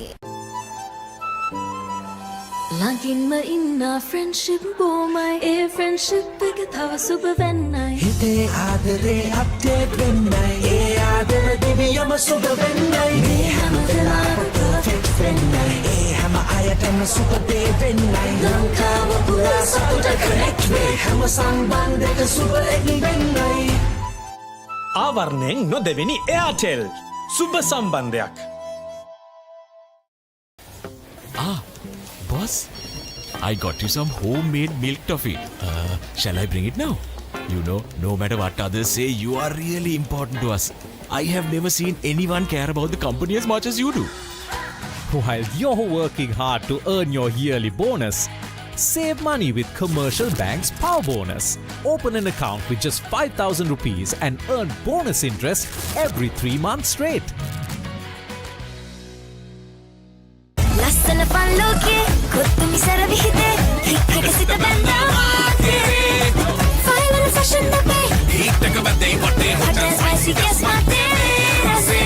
C: Laginma inna friendship bomai e friendship එක තව සුබ වෙන්නයි
J: හිතේ ආදරේ අප්ඩේට් වෙන්නයි ඒ ආදර දෙවියම සුබ වෙන්නයි මේ හැම වෙලාවෙම perfect වෙන්නයි ඒ හැම අයටම සුබ දේ වෙන්නයි ලංකාව පුරා සතුට connect වේ හැම සම්බන්ධයක සුබ එක් වෙන්නයි
K: ආවරණයෙන් නොදෙවෙනි එයාටෙල් සුබ සම්බන්ධයක්
F: Boss, I got you some homemade milk toffee. Shall I bring it now? You know, no matter what others say, you are really important to us. I have never seen anyone care about the company as much as you do.
L: While you're working hard to earn your yearly bonus, save money with Commercial Bank's Power Bonus. Open an account with just 5,000 rupees and earn bonus interest every 3 months straight.
C: Lassana palloke kottumi saravi hite hikkata sita banda fine and fashion nape hittaka badde watte hot and spicy guess mate rase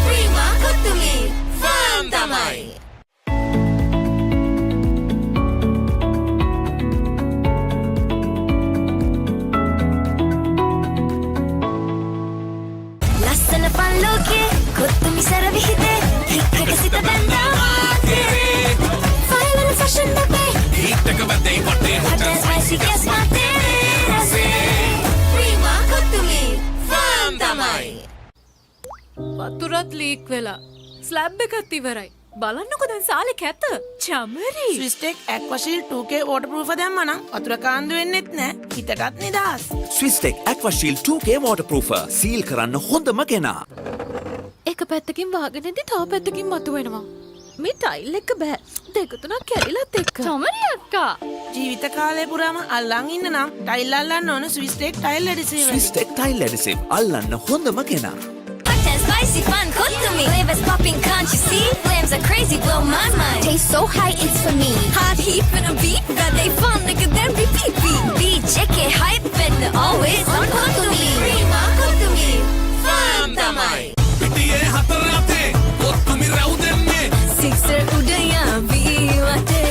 C: prima kottumi fun tamai ලස්සන පන් ලෝකේ කොත්තුමි සැර විහිදේ හික්කක සිත බැඳා file and fashion අපේ
K: ඊටක වැදේ වටේ
C: hot and spicy guess my rase Prima Kottumee ෆාම් තමයි
D: වතුරත් leak වෙලා ස්ලැබ් එකත් ඉවරයි. බලන්නකො දැන් සාලේ කැත. චමරි.
E: ස්විස්ටෙක් ඇක්වාශීල් 2K waterproof දැම්මනම් වතුර කාන්දු වෙන්නෙත් නෑ. හිතටත් නිදහස්.
M: ස්විස්ටෙක් ඇක්වාශීල් 2K waterproofer සීල් කරන්න හොඳම කෙනා.
D: එක පැත්තකින් වාගෙනදී තව පැත්තකින් මතුවෙනවා. මේ ටයිල් එක බෑ. දෙක තුනක් කැරිලත් එක්ක. චමරි අක්කා.
E: ජීවිත කාලය පුරාම අල්ලන් ඉන්න නම් ටයිල් අල්ලන්න ඕන ස්විස්ටෙක් ටයිල් ඇඩිසිව්.
M: ස්විස්ටෙක් ටයිල් ඇඩිසිව් අල්ලන්න හොඳම කෙනා.
C: Hot and spicy fun, cook to me. Flavors popping, can't you see? Flames are crazy, blow my mind. Taste so high, it's for me. Hot heat in a beat, that they fun, nigga, then repeat beat. BJK hype, and always on cook to me. Prima, cook to me. Fun tamai.
K: පිටියේ හතර අතේ කොත්තුමි රැව් දෙන්නේ
C: Sixer udaya viwate.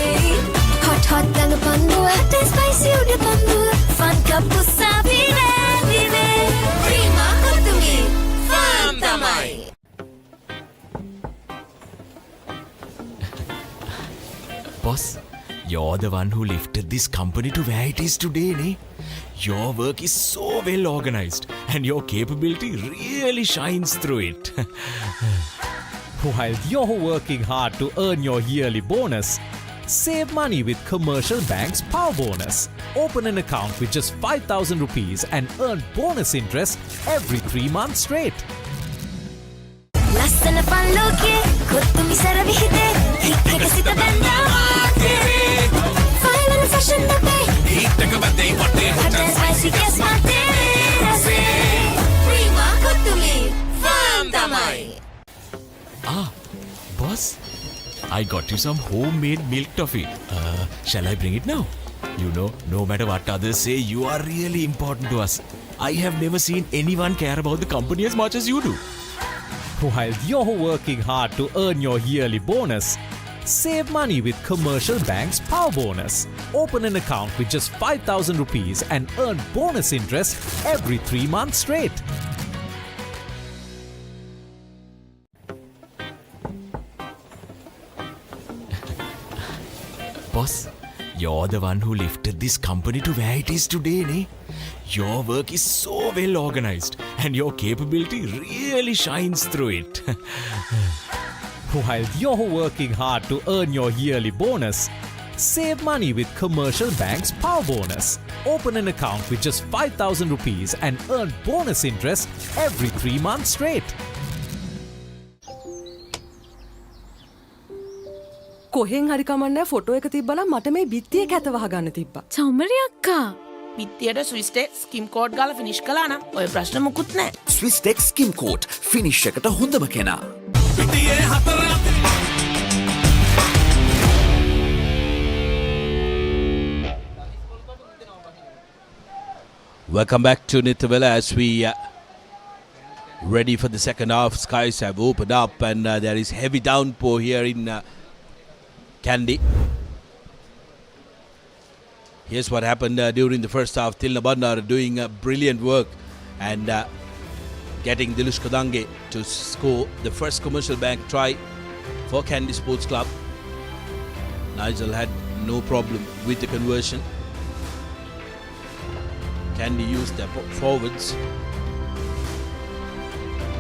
C: Hot hot dang pandu, hot and spicy uda pandu. Fun kapusa vive vive. Prima, cook to me. Fun tamai.
F: Boss, you're the one who lifted this company to where it is today, ne? Your work is so well organized and your capability really shines through it.
L: While you're working hard to earn your yearly bonus, save money with Commercial Bank's Power Bonus. Open an account with just 5,000 rupees and earn bonus interest every 3 months straight.
C: ලස්සන පන් ලෝකේ කොත්තුමි සැර විහිදේ හික්කක සිත බැඳා file and fashion අපේ
K: ඊටක වැදේ වටේ
C: hot and spicy guess my rase Prima Kottumee ෆාම් තමයි
F: Ah, boss, I got you some homemade milk toffee. Shall I bring it now? You know, no matter what others say, you are really important to us. I have never seen anyone care about the company as much as you do.
L: While you're working hard to earn your yearly bonus, save money with Commercial Bank's Power Bonus. Open an account with just 5,000 rupees and earn bonus interest every 3 months straight.
F: Boss, you're the one who lifted this company to where it is today, ne? Your work is so well organized and your capability really shines through it.
L: While you're working hard to earn your yearly bonus, save money with Commercial Bank's Power Bonus. Open an account with just 5,000 rupees and earn bonus interest every 3 months straight.
I: කොහෙන් හරි කමන්නේ photo එක තිබ්බනම් මට මේ බිත්තිය කැත වහගන්න තිබ්බා.
D: චමරි අක්කා.
E: පිටියට ස්විස්ටෙක් ස්කිම් කෝඩ් ගාලා ෆිනිෂ් කළා නම් ඔය ප්‍රශ්න මුකුත් නෑ.
M: ස්විස්ටෙක් ස්කිම් කෝට් ෆිනිෂ් එකට හොඳම කෙනා.
K: පිටියේ හතර අතේ
A: Welcome back to Nittawela as we ready for the second half. Skies have opened up and there is heavy downpour here in Kandy. Here's what happened during the first half. Tilna Bandar doing brilliant work and getting Dilush Kadange to score the first Commercial Bank try for Kandy Sports Club. Nigel had no problem with the conversion. Kandy used their forwards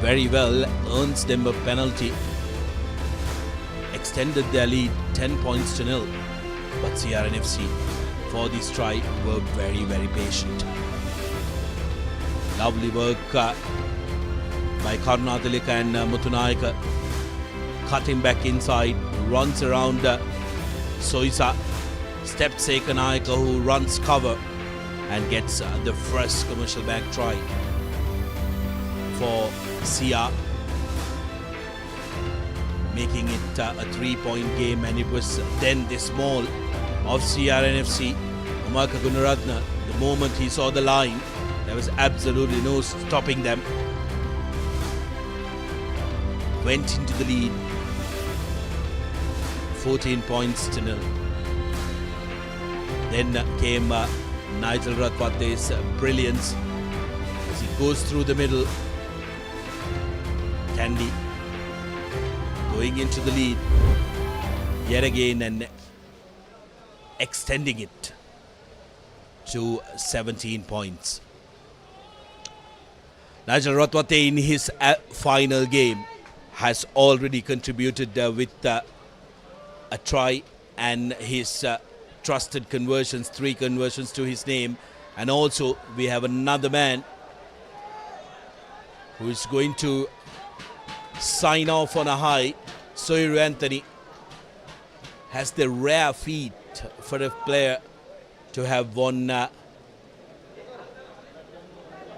A: very well, earns them a penalty, extended their lead 10 points to 0. But CRNFC for this try were very, very patient. Lovely work by Karnatilika and Mutunayaka. Cutting back inside, runs around Soisa, steps Sekanayaka who runs cover and gets the first Commercial Bank try for Sia, making it a 3-point game. And it was then this maul of CRNFC, Umaka Gunaratna, the moment he saw the line, there was absolutely no stopping them. Went into the lead, 14 points to 0. Then came Nigel Ratwate's brilliance as he goes through the middle, Kandy going into the lead yet again and extending it to 17 points. Nigel Ratwate in his final game has already contributed with a try and his trusted conversions, 3 conversions to his name. And also we have another man who is going to sign off on a high. Soiru Anthony has the rare feat for a player to have won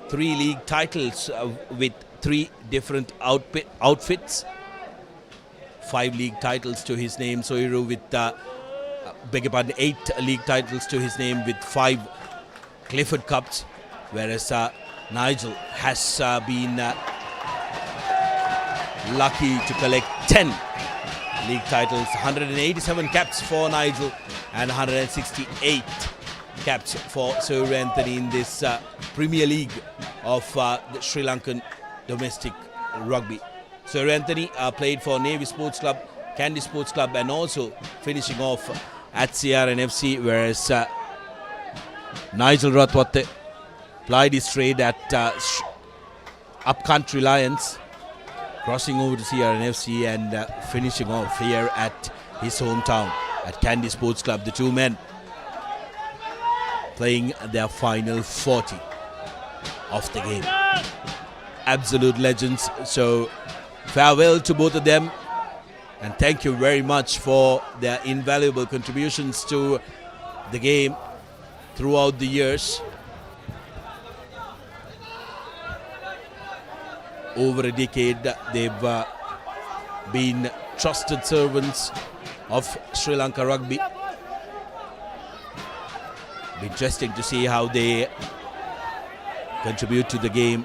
A: 3 league titles with 3 different outfits. 5 league titles to his name. Soiru with 8 league titles to his name with 5 Clifford Cups, whereas Nigel has been lucky to collect 10 league titles. 187 caps for Nigel and 168 caps for Soiru Anthony in this Premier League of the Sri Lankan domestic rugby. Soiru Anthony played for Navy Sports Club, Kandy Sports Club, and also finishing off at CRNFC, whereas Nigel Ratwate plied his trade at Upcountry Lions, crossing over to CRNFC and finishing off here at his hometown at Kandy Sports Club. The 2 men playing their final 40 of the game. Absolute legends. So farewell to both of them, and thank you very much for their invaluable contributions to the game throughout the years. Over a decade, they've been trusted servants of Sri Lanka rugby. Be interesting to see how they contribute to the game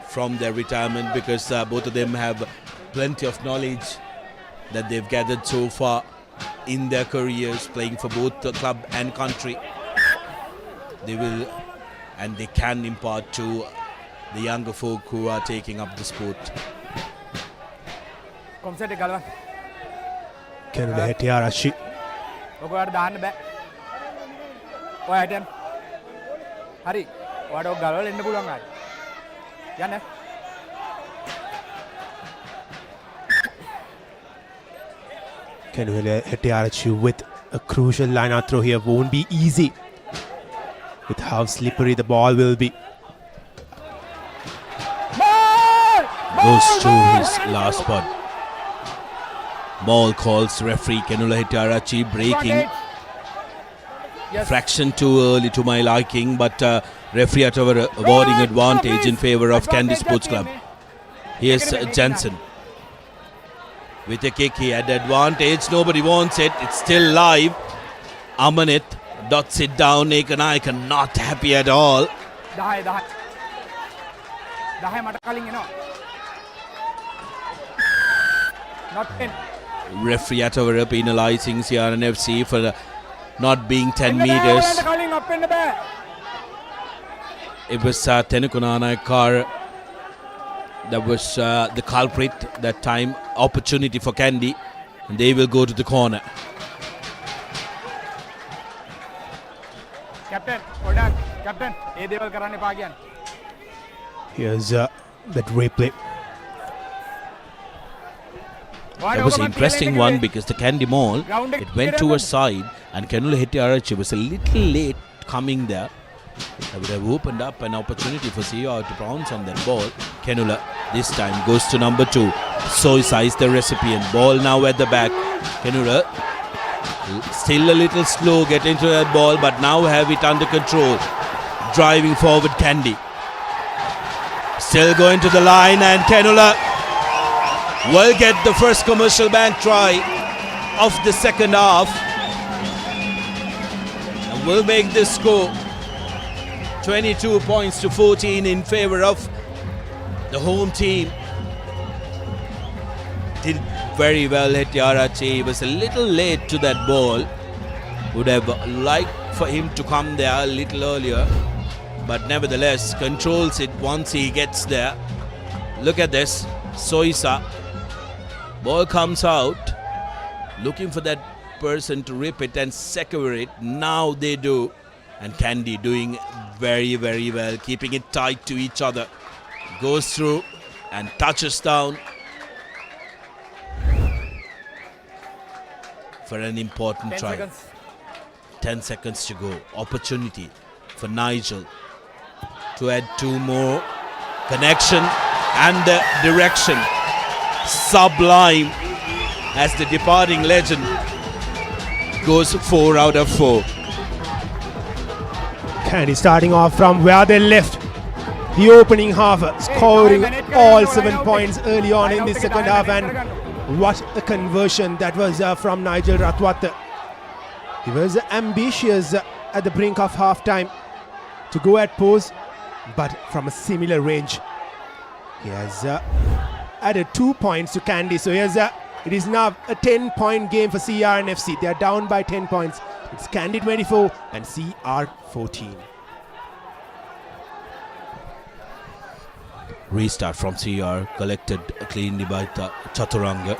A: from their retirement, because both of them have plenty of knowledge that they've gathered so far in their careers, playing for both the club and country. They will and they can impart to the younger folk who are taking up the sport.
B: Kandy Hetiarachi.
H: ඔයාට දාන්න බෑ. ඔය හිටියන්. හරි. ඔයාට ඔක් ගලවලා එන්න පුළුවන් ආයි. යන්න.
B: Kandy Hetiarachi with a crucial line out throw here won't be easy with how slippery the ball will be.
A: Goes to his last spot. Ball calls referee Kandy Hetiarachi breaking. Fraction too early to my liking, but referee at our awarding advantage in favor of Kandy Sports Club. Here's Jensen with a kick. He had advantage. Nobody wants it. It's still live. Amanit dots it down. Ekanayaka not happy at all.
H: 10 මට කලින් එනවා. Not 10.
A: Referee at our penalizing CRNFC for not being 10 meters. It was Tenukunana car that was the culprit that time. Opportunity for Kandy, and they will go to the corner.
H: Captain, Kodak, Captain, ඒ දේවල් කරන්න එපා කියන්නේ.
B: Here's that replay.
A: That was an interesting one because the Kandy Mall, it went to her side and Kandy Hetiarachi was a little late coming there. That would have opened up an opportunity for CR to pounce on that ball. Kandy this time goes to number 2. Soy size the recipient. Ball now at the back. Kandy still a little slow getting to that ball, but now have it under control. Driving forward Kandy. Still going to the line, and Kandy will get the first commercial bank try of the second half. And will make this score 22 points to 14 in favor of the home team. Did very well Hetiarachi. He was a little late to that ball. Would have liked for him to come there a little earlier, but nevertheless controls it once he gets there. Look at this. Soisa. Ball comes out. Looking for that person to rip it and secure it. Now they do. And Kandy doing very, very well. Keeping it tight to each other. Goes through and touches down. For an important
H: 10
A: try.
H: seconds.
A: 10 seconds to go. Opportunity for Nigel to add 2 more. Connection and direction. Sublime as the departing legend goes 4 out of 4.
B: Kandy starting off from where they left the opening half, scoring all 7 points early on in the second half, and what a conversion that was from Nigel Ratwat. He was ambitious at the brink of half-time to go at pose, but from a similar range. He has added 2 points to Kandy, so it is now a 10-point game for CR and FC. They are down by 10 points. It's Kandy 24 and CR 14.
A: Restart from CR, collected cleanly by Chaturanga.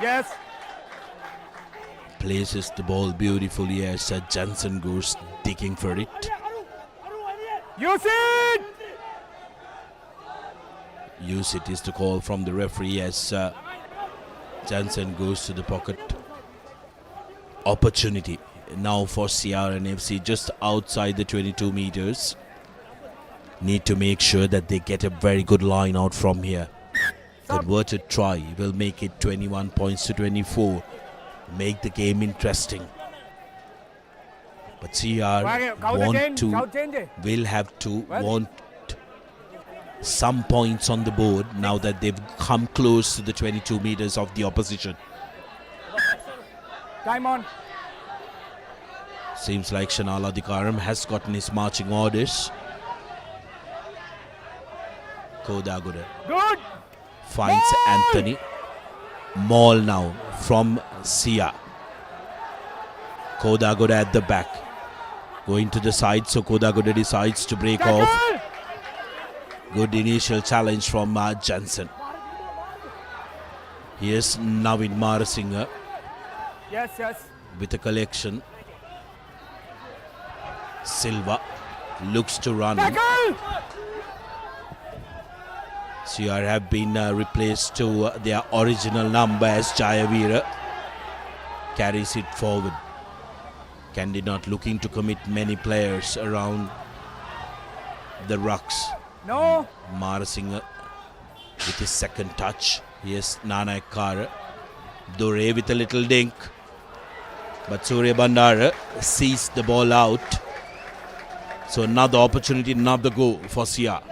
H: Yes.
A: Places the ball beautifully as Jansen goes digging for it.
H: Use it!
A: Use it is the call from the referee as Jansen goes to the pocket. Opportunity now for CR and FC just outside the 22 meters. Need to make sure that they get a very good line out from here. Converted try will make it 21 points to 24. Make the game interesting. But CR will have to want some points on the board now that they've come close to the 22 meters of the opposition.
H: Time on.
A: Seems like Shanal Adhikaram has gotten his marching orders. Kodaguda finds Anthony. Maul now from Sia. Kodaguda at the back. Going to the side, so Kodaguda decides to break off. Good initial challenge from Jansen. Here's Navin Marasinghe.
H: Yes, yes.
A: With a collection. Silva looks to run. CR have been replaced to their original number as Jayavira carries it forward. Kandy not looking to commit many players around the rucks.
H: No.
A: Marasinghe with his second touch. Yes, Nana Ekara. Dore with a little dink. But Surya Bandara sees the ball out. So another opportunity, another goal for CR.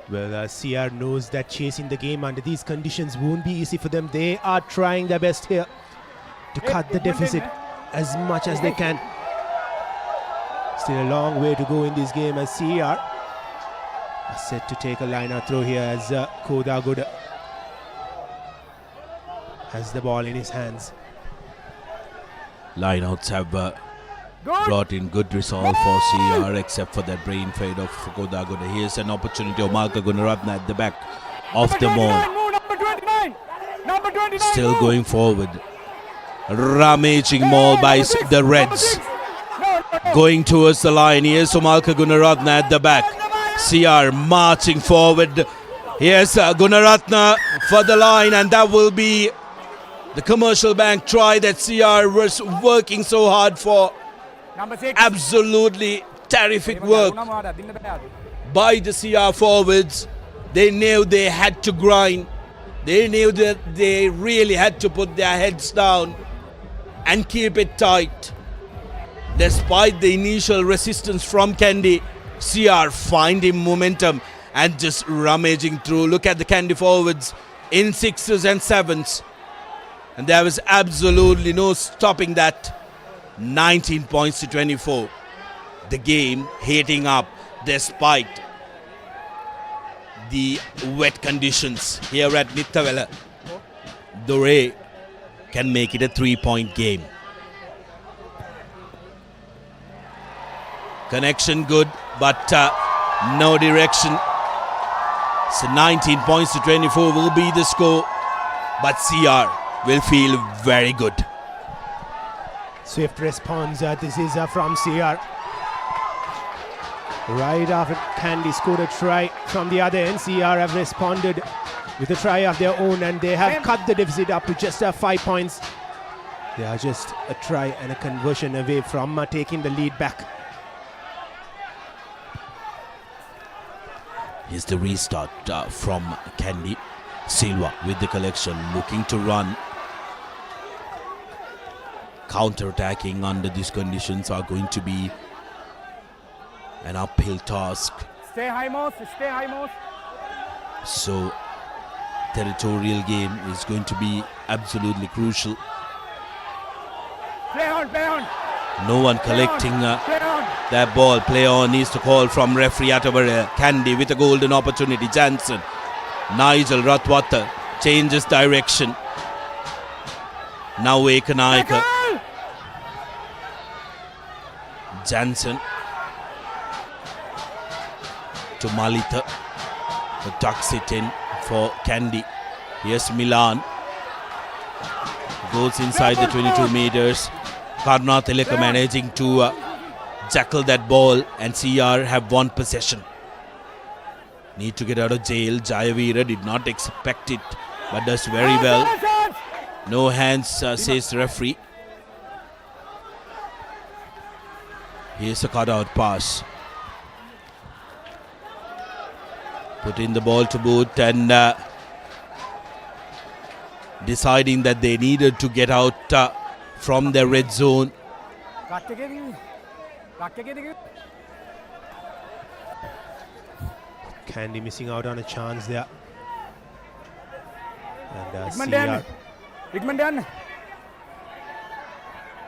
B: Well, CR knows that chasing the game under these conditions won't be easy for them. They are trying their best here to cut the deficit as much as they can. Still a long way to go in this game as CR are set to take a line-out throw here as Kodaguda has the ball in his hands.
A: Lineouts have brought in good resolve for CR except for that brain fade of Kodaguda. Here's an opportunity of Malka Gunaratne at the back of the maul.
H: Number 29.
A: Still going forward. Ramaging maul by the Reds. Going towards the line. Here's Malka Gunaratne at the back. CR marching forward. Here's Gunaratne for the line, and that will be the Commercial Bank try that CR was working so hard for.
H: Number 6.
A: Absolutely terrific work by the CR forwards. They knew they had to grind. They knew that they really had to put their heads down and keep it tight. Despite the initial resistance from Kandy, CR finding momentum and just rummaging through. Look at the Kandy forwards in 6s and 7s. And there was absolutely no stopping that. 19 points to 24. The game heating up despite the wet conditions here at Nittawela. Dore can make it a 3-point game. Connection good, but no direction. So 19 points to 24 will be the score, but CR will feel very good.
B: Swift response. This is from CR. Right after Kandy scored a try from the other end, CR have responded with a try of their own, and they have cut the deficit up to just 5 points. They are just a try and a conversion away from taking the lead back.
A: Here's the restart from Kandy. Silva with the collection, looking to run. Counter-attacking under these conditions are going to be an uphill task.
H: Stay high most, stay high most.
A: So territorial game is going to be absolutely crucial.
H: Play on, play on.
A: No one collecting that ball. Play on needs to call from referee Atavare. Kandy with a golden opportunity. Jansen. Nigel Ratwata changes direction. Now Ekanaika. Jansen to Malita, who tucks it in for Kandy. Here's Milan, goes inside the 22 meters. Karna Tilaka managing to jackal that ball, and CR have won possession. Need to get out of jail. Jayavira did not expect it, but does very well. No hands, says the referee. Here's a cut-out pass. Put in the ball to boot, and deciding that they needed to get out from the red zone.
B: Kandy missing out on a chance there. And CR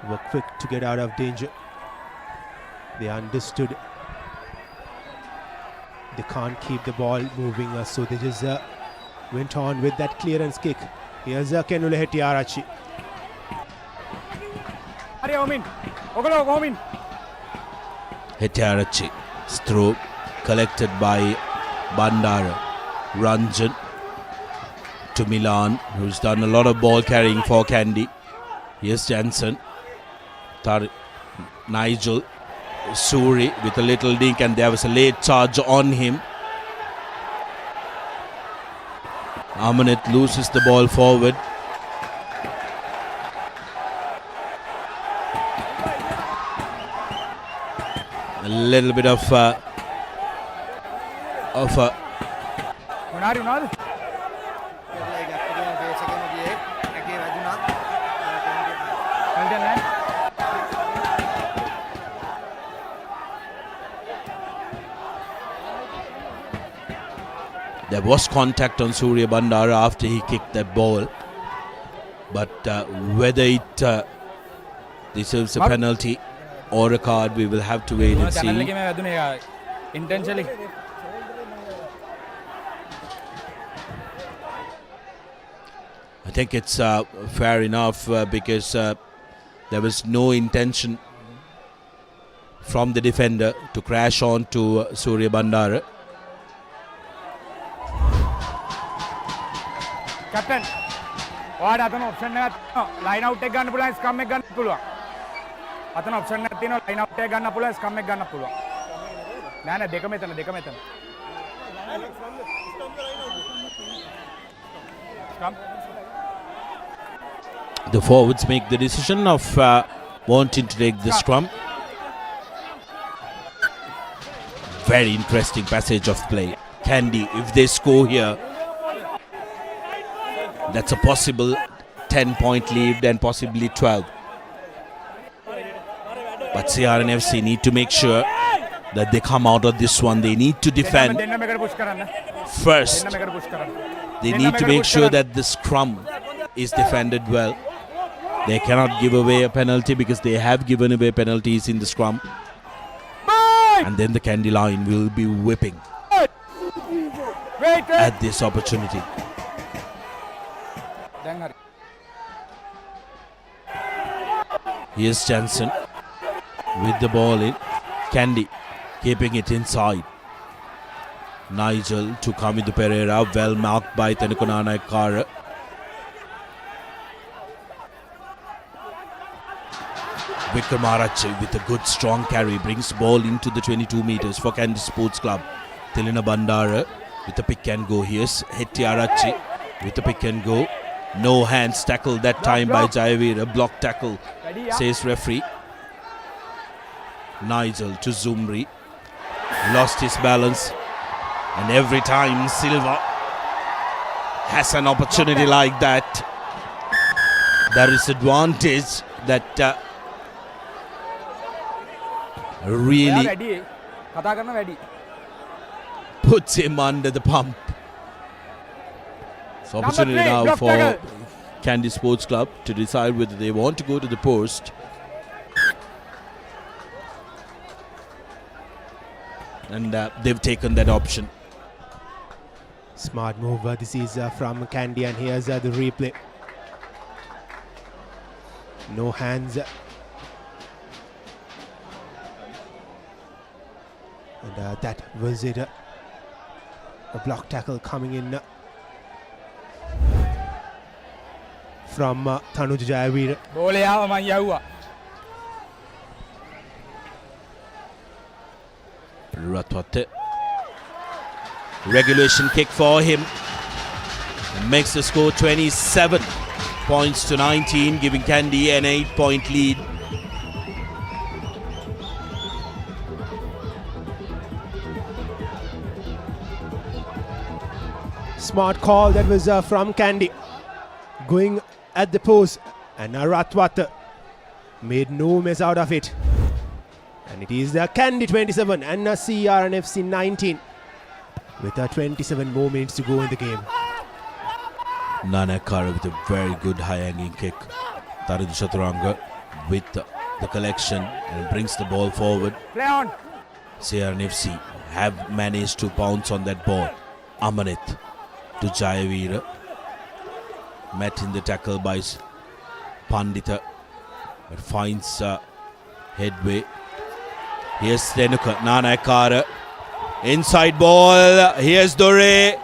B: were quick to get out of danger. They understood they can't keep the ball moving, so they just went on with that clearance kick. Here's Kenule Hetiarachi.
A: Hetiarachi's throw collected by Bandara. Ranjan to Milan, who's done a lot of ball carrying for Kandy. Here's Jansen. Nigel. Suri with a little dink, and there was a late charge on him. Amanat loses the ball forward. A little bit of a there was contact on Surya Bandara after he kicked that ball, but whether it deserves a penalty or a card, we will have to wait and see.
H: Intentionally.
A: I think it's fair enough because there was no intention from the defender to crash on to Surya Bandara.
H: Captain, what are the options? Line out take gun pull, scum make gun pull. Athan option nathina line out take gun pull, scum make gun pull. Nana dekametana. Scum.
A: The forwards make the decision of wanting to take the scrum. Very interesting passage of play. Kandy, if they score here, that's a possible 10-point lead and possibly 12. But CRNFC need to make sure that they come out of this one. They need to defend first. They need to make sure that the scrum is defended well. They cannot give away a penalty because they have given away penalties in the scrum. And then the Kandy line will be whipping at this opportunity. Here's Jansen with the ball in. Kandy keeping it inside. Nigel to Kamidhu Pereira, well marked by Tenukonana Kara. Vikramarachi with a good strong carry brings ball into the 22 meters for Kandy Sports Club. Tilina Bandara with a pick and go. Here's Hettiarachi with a pick and go. No hands tackle that time by Jayavira. Block tackle, says referee. Nigel to Zumri. Lost his balance. And every time Silva has an opportunity like that, there is advantage that really puts him under the pump. So opportunity now for Kandy Sports Club to decide whether they want to go to the post. And they've taken that option.
B: Smart move. This is from Kandy, and here's the replay. No hands. And that was it. A block tackle coming in from Tanuj Jayavira.
A: Ratwate. Regulation kick for him. Makes the score 27 points to 19, giving Kandy an 8-point lead.
B: Smart call that was from Kandy. Going at the post, and Ratwate made no mess out of it. And it is Kandy 27 and CRNFC 19 with 27 more minutes to go in the game.
A: Nana Kara with a very good high-hanging kick. Tarid Chaturanga with the collection and brings the ball forward.
H: Play on.
A: CRNFC have managed to pounce on that ball. Amanit to Jayavira. Met in the tackle by Pandita, but finds headway. Here's Tenuka, Nana Kara. Inside ball. Here's Dore.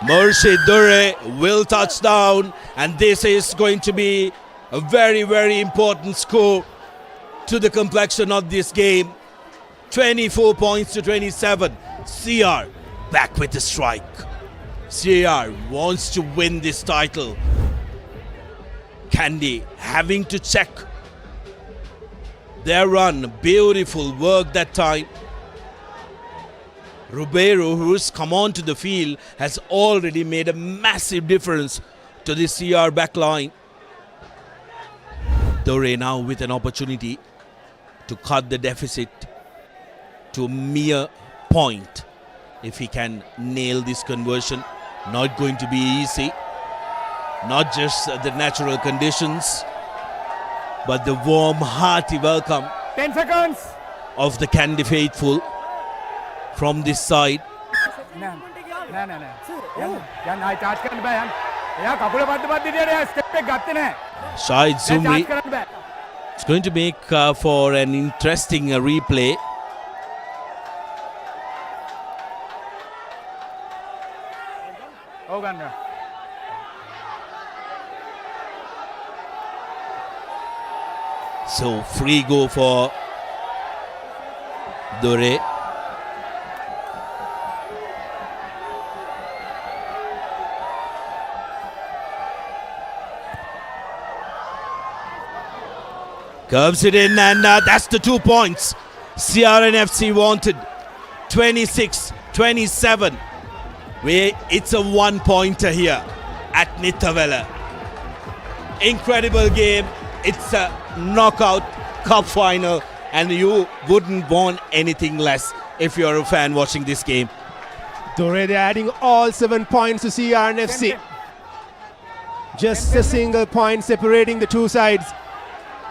A: Murshid Dore will touch down. And this is going to be a very, very important score to the complexion of this game. 24 points to 27. CR back with the strike. CR wants to win this title. Kandy having to check their run. Beautiful work that time. Ribeiro, who's come onto the field, has already made a massive difference to the CR backline. Dore now with an opportunity to cut the deficit to a mere point. If he can nail this conversion, not going to be easy. Not just the natural conditions, but the warm, hearty welcome
H: 10 seconds
A: of the Kandy faithful from this side. Shahid Zumri is going to make for an interesting replay. So free go for Dore. Curves it in, and that's the 2 points CRNFC wanted. 26-27. It's a one-pointer here at Nittawela. Incredible game. It's a knockout cup final, and you wouldn't want anything less if you're a fan watching this game.
B: Dore, they're adding all 7 points to CRNFC. Just a single point separating the two sides.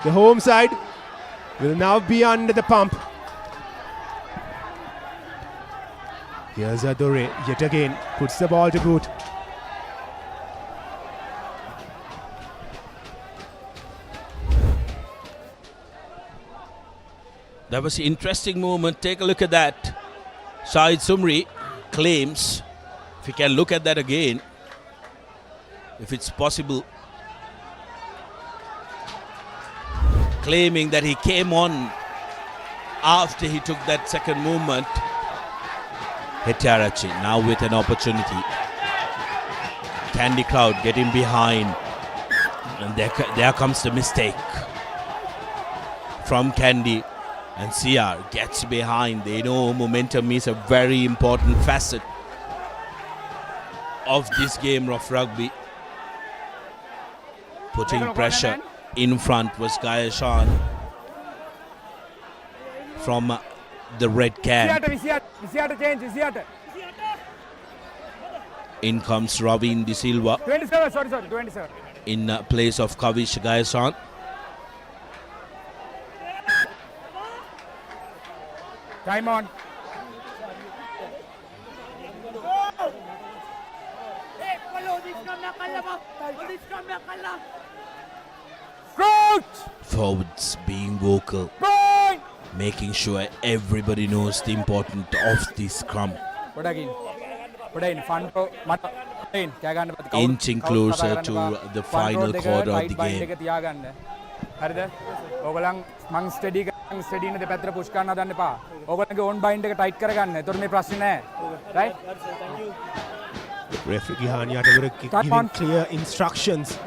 B: The home side will now be under the pump. Here's Dore yet again, puts the ball to boot.
A: That was an interesting movement. Take a look at that. Shahid Zumri claims, if you can look at that again, if it's possible, claiming that he came on after he took that second movement. Nittawela now with an opportunity. Kandy crowd getting behind, and there comes the mistake from Kandy, and CR gets behind. They know momentum is a very important facet of this game of rugby. Putting pressure in front was Gayashan from the red can. In comes Ravin De Silva
H: 27.
A: in place of Kavish Gayashan.
H: Time on.
A: Forwards being vocal, making sure everybody knows the importance of this scrum. Inching closer to the final quarter of the game.
B: Referee Gihan giving clear instructions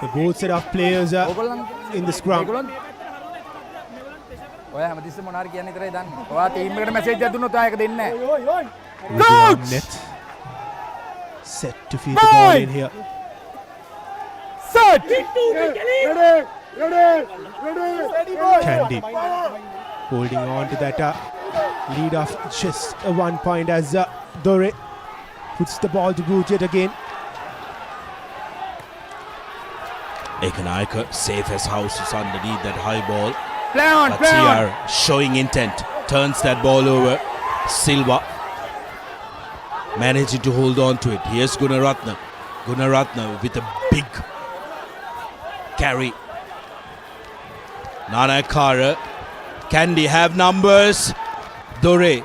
B: for both set of players in the scrum. Net set to feed the ball in here. Kandy holding on to that lead of just 1 point as Dore puts the ball to boot yet again.
A: Ekanaika safe as houses underneath that high ball.
H: But
A: TR showing intent, turns that ball over. Silva managing to hold on to it. Here's Gunaratna. Gunaratna with a big carry. Nanakara. Kandy have numbers. Dore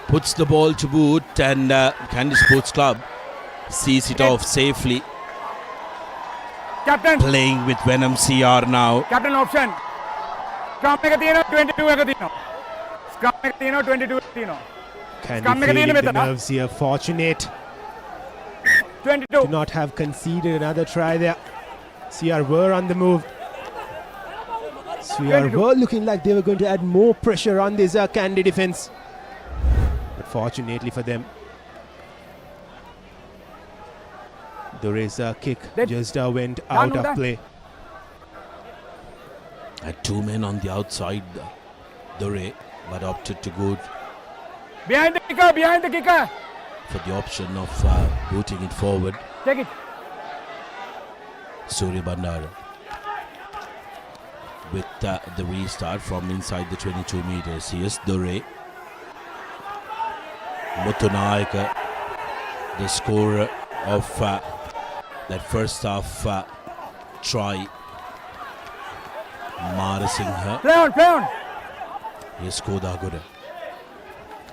A: puts the ball to boot, and Kandy Sports Club sees it off safely.
H: Captain.
A: Playing with Venom CR now.
H: Captain option. Scrum 22.
B: Kandy feeling the nerves here. Fortunate
H: 22.
B: to not have conceded another try there. CR were on the move. CR were looking like they were going to add more pressure on this Kandy defense. But fortunately for them, Dore's kick just went out of play.
A: Had two men on the outside, Dore, but opted to go
H: Behind the kicker.
A: for the option of booting it forward.
H: Take it.
A: Surya Bandara with the restart from inside the 22 meters. Here's Dore. Mutunaika, the scorer of that first half try. Mara Singha.
H: Play on.
A: Here's Kodagura.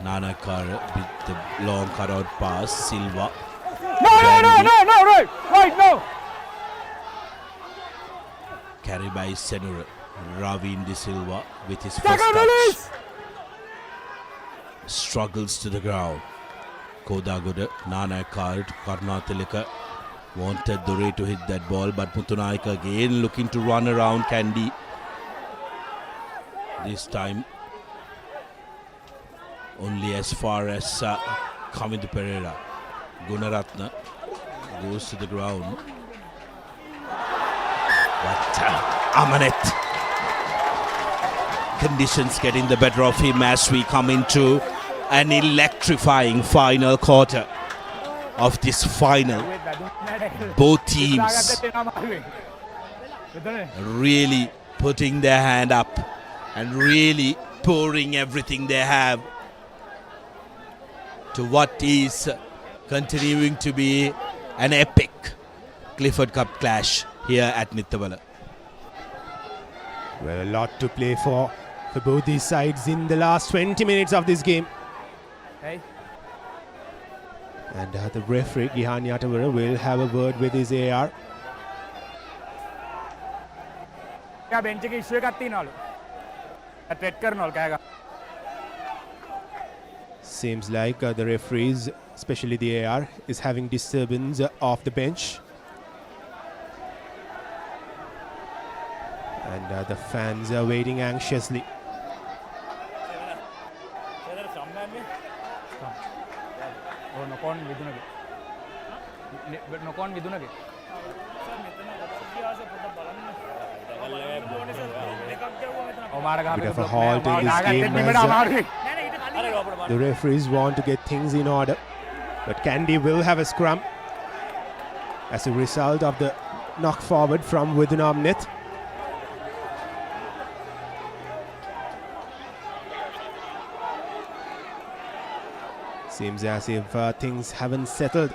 A: Nanakara with the long cutout pass. Silva.
H: No, right, no.
A: Carried by Senura. Ravin De Silva with his first touch. Struggles to the ground. Kodagura, Nanakara, Karnatilika wanted Dore to hit that ball, but Mutunaika again looking to run around Kandy. This time only as far as Kamindu Pereira. Gunaratna goes to the ground. But Amanet, conditions getting the better of him as we come into an electrifying final quarter of this final. Both teams really putting their hand up and really pouring everything they have to what is continuing to be an epic Clifford Cup clash here at Nittawela.
B: Well, a lot to play for for both these sides in the last 20 minutes of this game.
H: Hey.
B: And the referee, Nittawela, will have a word with his AR.
H: क्या bench के issue करती ना लो trade करना क्या है
B: Seems like the referees, especially the AR, is having disturbance off the bench. And the fans are waiting anxiously. Bit of a halt in this game as the referees want to get things in order. But Kandy will have a scrum as a result of the knock forward from within arm net. Seems as if things haven't settled.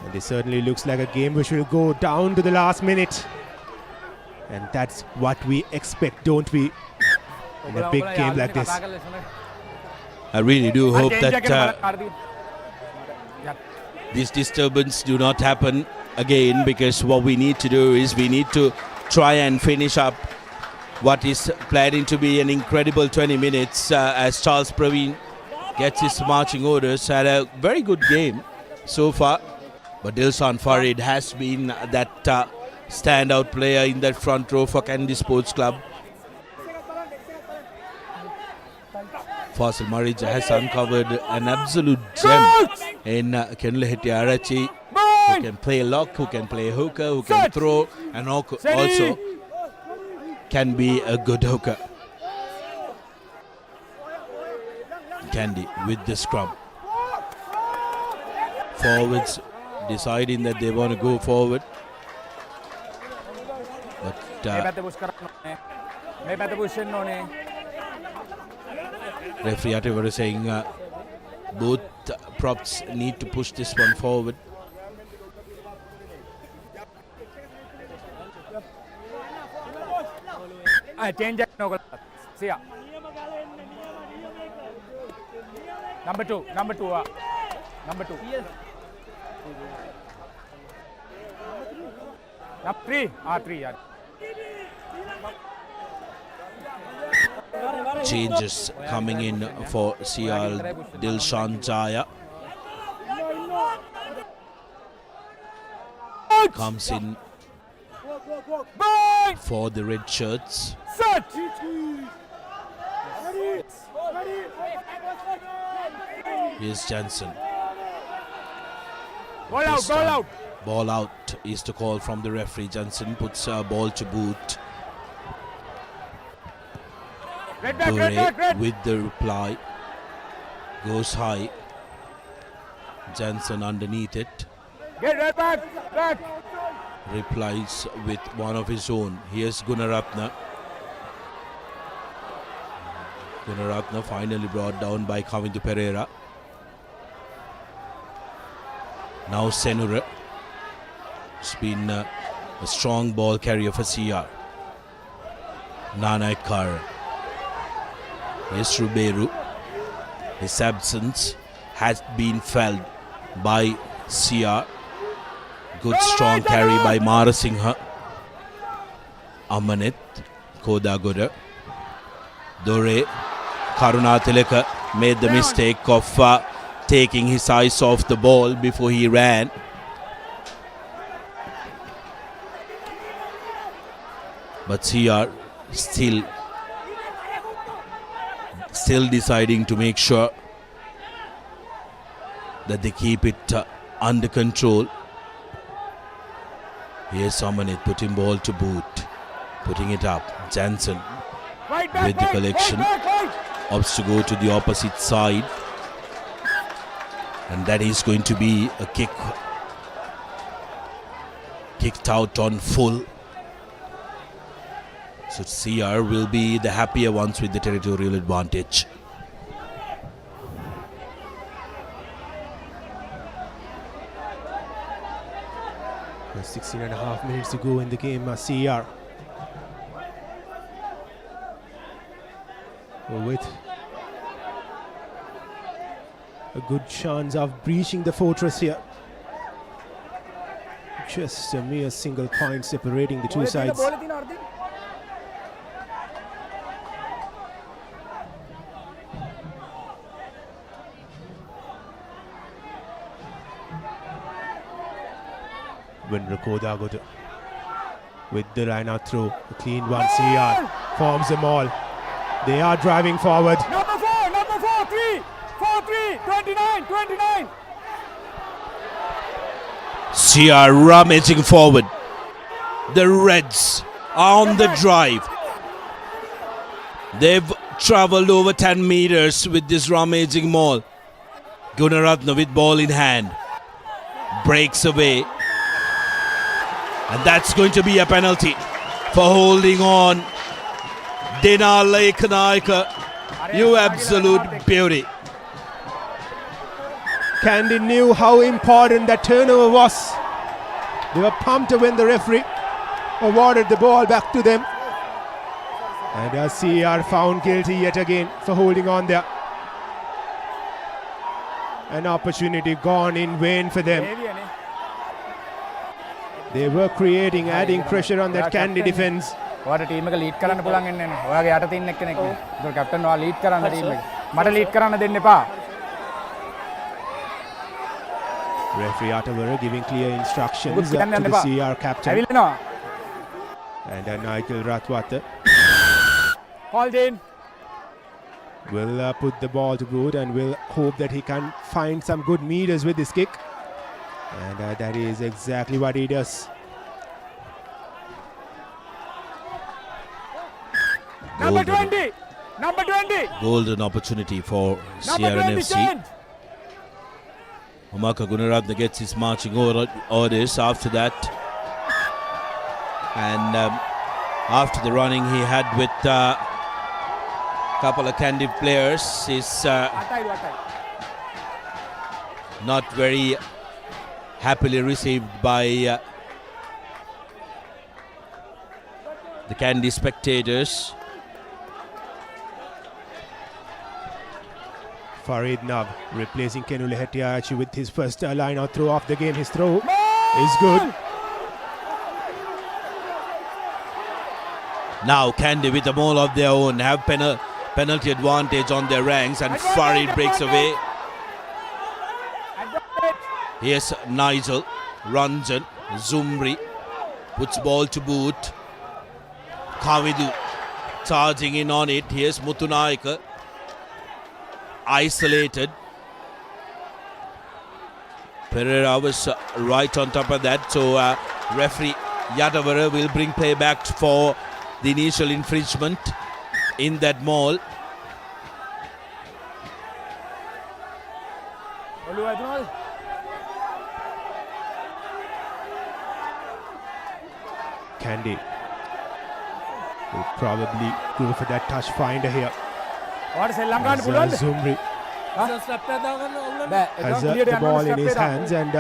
B: And it certainly looks like a game which will go down to the last minute. And that's what we expect, don't we? In a big game like this.
A: I really do hope that this disturbance do not happen again, because what we need to do is we need to try and finish up what is planning to be an incredible 20 minutes as Charles Praveen gets his marching orders. Had a very good game so far, but Dilshan Farid has been that standout player in that front row for Kandy Sports Club. Fasil Marija has uncovered an absolute gem in Kenle Hetiarachi, who can play lock, who can play hooker, who can throw, and also can be a good hooker. Kandy with the scrum. Forwards deciding that they want to go forward. But referee Nittawela saying both props need to push this one forward.
H: Change no. See ya. Number two. Number 2. Number 3. 3. Yeah.
A: Changes coming in for CR Dilshan Jaya. Comes in for the red shirts. Here's Jansen. Ball out is the call from the referee. Jansen puts a ball to boot. Dore with the reply. Goes high. Jansen underneath it.
H: Get back.
A: Replies with one of his own. Here's Gunaratna. Gunaratna finally brought down by Kavindu Pereira. Now Senura. It's been a strong ball carrier for CR. Nanaikar. Here's Ruberu. His absence has been felt by CR. Good strong carry by Marasingha. Amanit. Kodagoda. Dore. Karunatilaka made the mistake of taking his eyes off the ball before he ran. But CR still deciding to make sure that they keep it under control. Here's Amanit putting ball to boot, putting it up. Jansen with the collection, opts to go to the opposite side, and that is going to be a kick, kicked out on full. So CR will be the happier ones with the territorial advantage.
B: There's 16 and a half minutes to go in the game. CR with a good chance of breaching the fortress here. Just a mere single point separating the two sides. When Rakoda with the line out through, a clean one. CR forms them all. They are driving forward.
H: Number 4, 3, 29, 29.
A: CR rummaging forward. The Reds are on the drive. They've travelled over 10 meters with this rummaging maul. Gunaratne with ball in hand. Breaks away. And that's going to be a penalty for holding on. Dinar Lekanaika, you absolute beauty.
B: Kandy knew how important that turnover was. They were pumped when the referee awarded the ball back to them. And CR found guilty yet again for holding on there. An opportunity gone in vain for them. They were creating, adding pressure on that Kandy defense.
H: ඔයාට team එක lead කරන්න පුළුවන් වෙන්නේ නැහැ. ඔයාගේ යට තියෙන එක්කෙනෙක් නේ. ඒක කැප්ටන් ඔයා ලීඩ් කරන්න ටීම් එක. මට ලීඩ් කරන්න දෙන්න එපා.
B: Referee Nittawela giving clear instructions to the CR captain. And Nigel Ratwata
H: called in.
B: Will put the ball to good and will hope that he can find some good meters with this kick. And that is exactly what he does.
H: Number 20. Number 20.
A: Golden opportunity for CRNFC. Umaka Gunaratne gets his marching orders after that. And after the running he had with a couple of Kandy players is not very happily received by the Kandy spectators.
B: Farid Nav replacing Kenule Hetiachi with his first line out throw off the game. His throw is good.
A: Now Kandy with a maul of their own have penalty advantage on their ranks, and Farid breaks away. Here's Nigel, Ranjan, Zumri puts ball to boot. Kavidu charging in on it. Here's Mutunaika, isolated. Pereira was right on top of that, so referee Nittawela will bring play back for the initial infringement in that maul.
B: Kandy will probably go for that touch finder here. Zumri has the ball in his hands and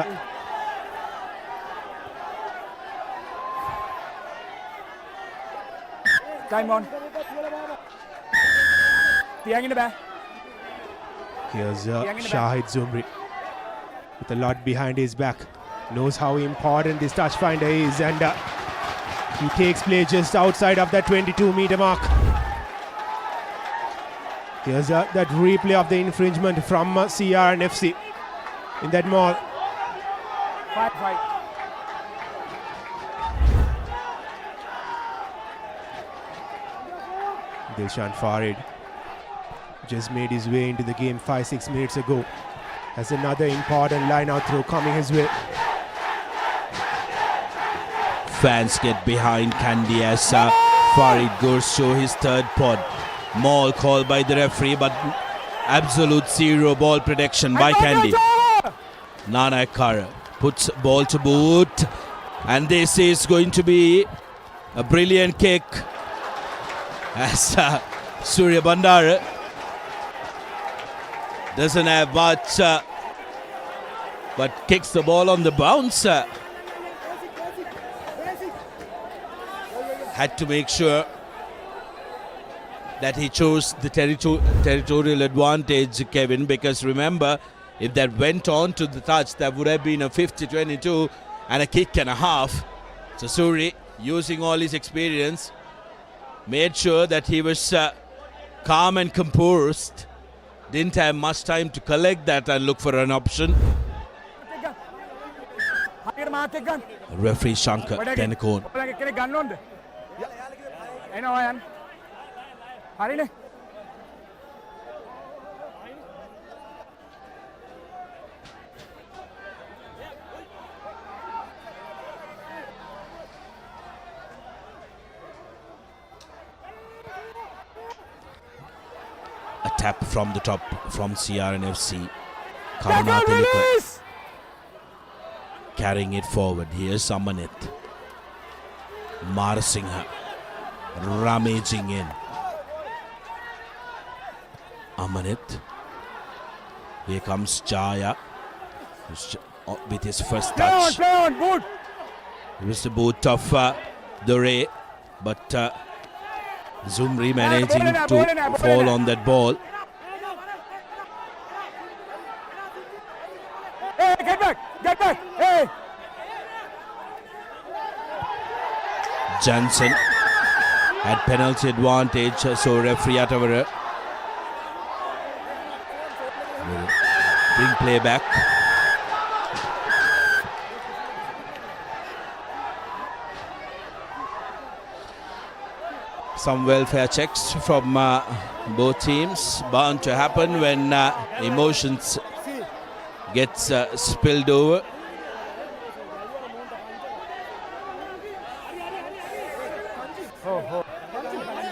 H: time on.
B: Here's Shahid Zumri with a lot behind his back. Knows how important this touch finder is, and he takes play just outside of that 22-meter mark. Here's that replay of the infringement from CRNFC in that maul.
H: Fight.
B: Dilshan Farid just made his way into the game 5-6 minutes ago. Has another important line out throw coming his way.
A: Fans get behind Kandy as Farid goes to his third pod. Maul called by the referee, but absolute zero ball protection by Kandy. Nana Kara puts ball to boot, and this is going to be a brilliant kick as Surya Bandara doesn't have much, but kicks the ball on the bounce. Had to make sure that he chose the territorial advantage, Kevin, because remember, if that went on to the touch, that would have been a 50-22 and a kick and a half. So Suri, using all his experience, made sure that he was calm and composed. Didn't have much time to collect that and look for an option. Referee Shankar Tenakon. A tap from the top from CRNFC. Karuna Tilika carrying it forward. Here's Amanit. Marasingha rummaging in. Amanit. Here comes Jaya with his first touch. It was the boot of Dore, but Zumri managing to fall on that ball.
H: Hey, get back, hey!
A: Johnson had penalty advantage, so referee Nittawela will bring play back. Some welfare checks from both teams bound to happen when emotions gets spilled over.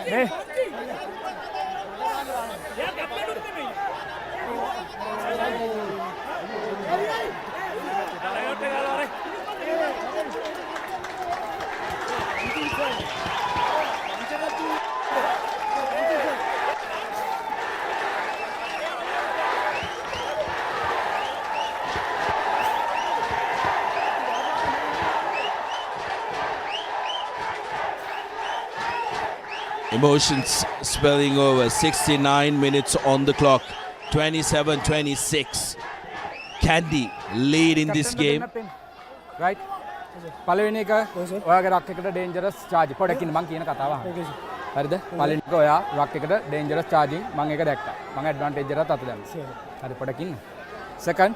H: Hey.
A: Emotions spilling over. 69 minutes on the clock. 27-26. Kandy lead in this game.
H: Right? පළවෙනි එක ඔයාගේ රක් එකට dangerous charge පොඩකින් මං කියන කතාව අහන්න. හරිද? පළවෙනි එක ඔයා රක් එකට ඩේන්ජරස් චාර්ජින් මං ඒක දැක්කා. මං ඇඩ්වාන්ටේජ් එකකට අත දැම්මා. හරි පොඩකින්. සෙකන්ඩ්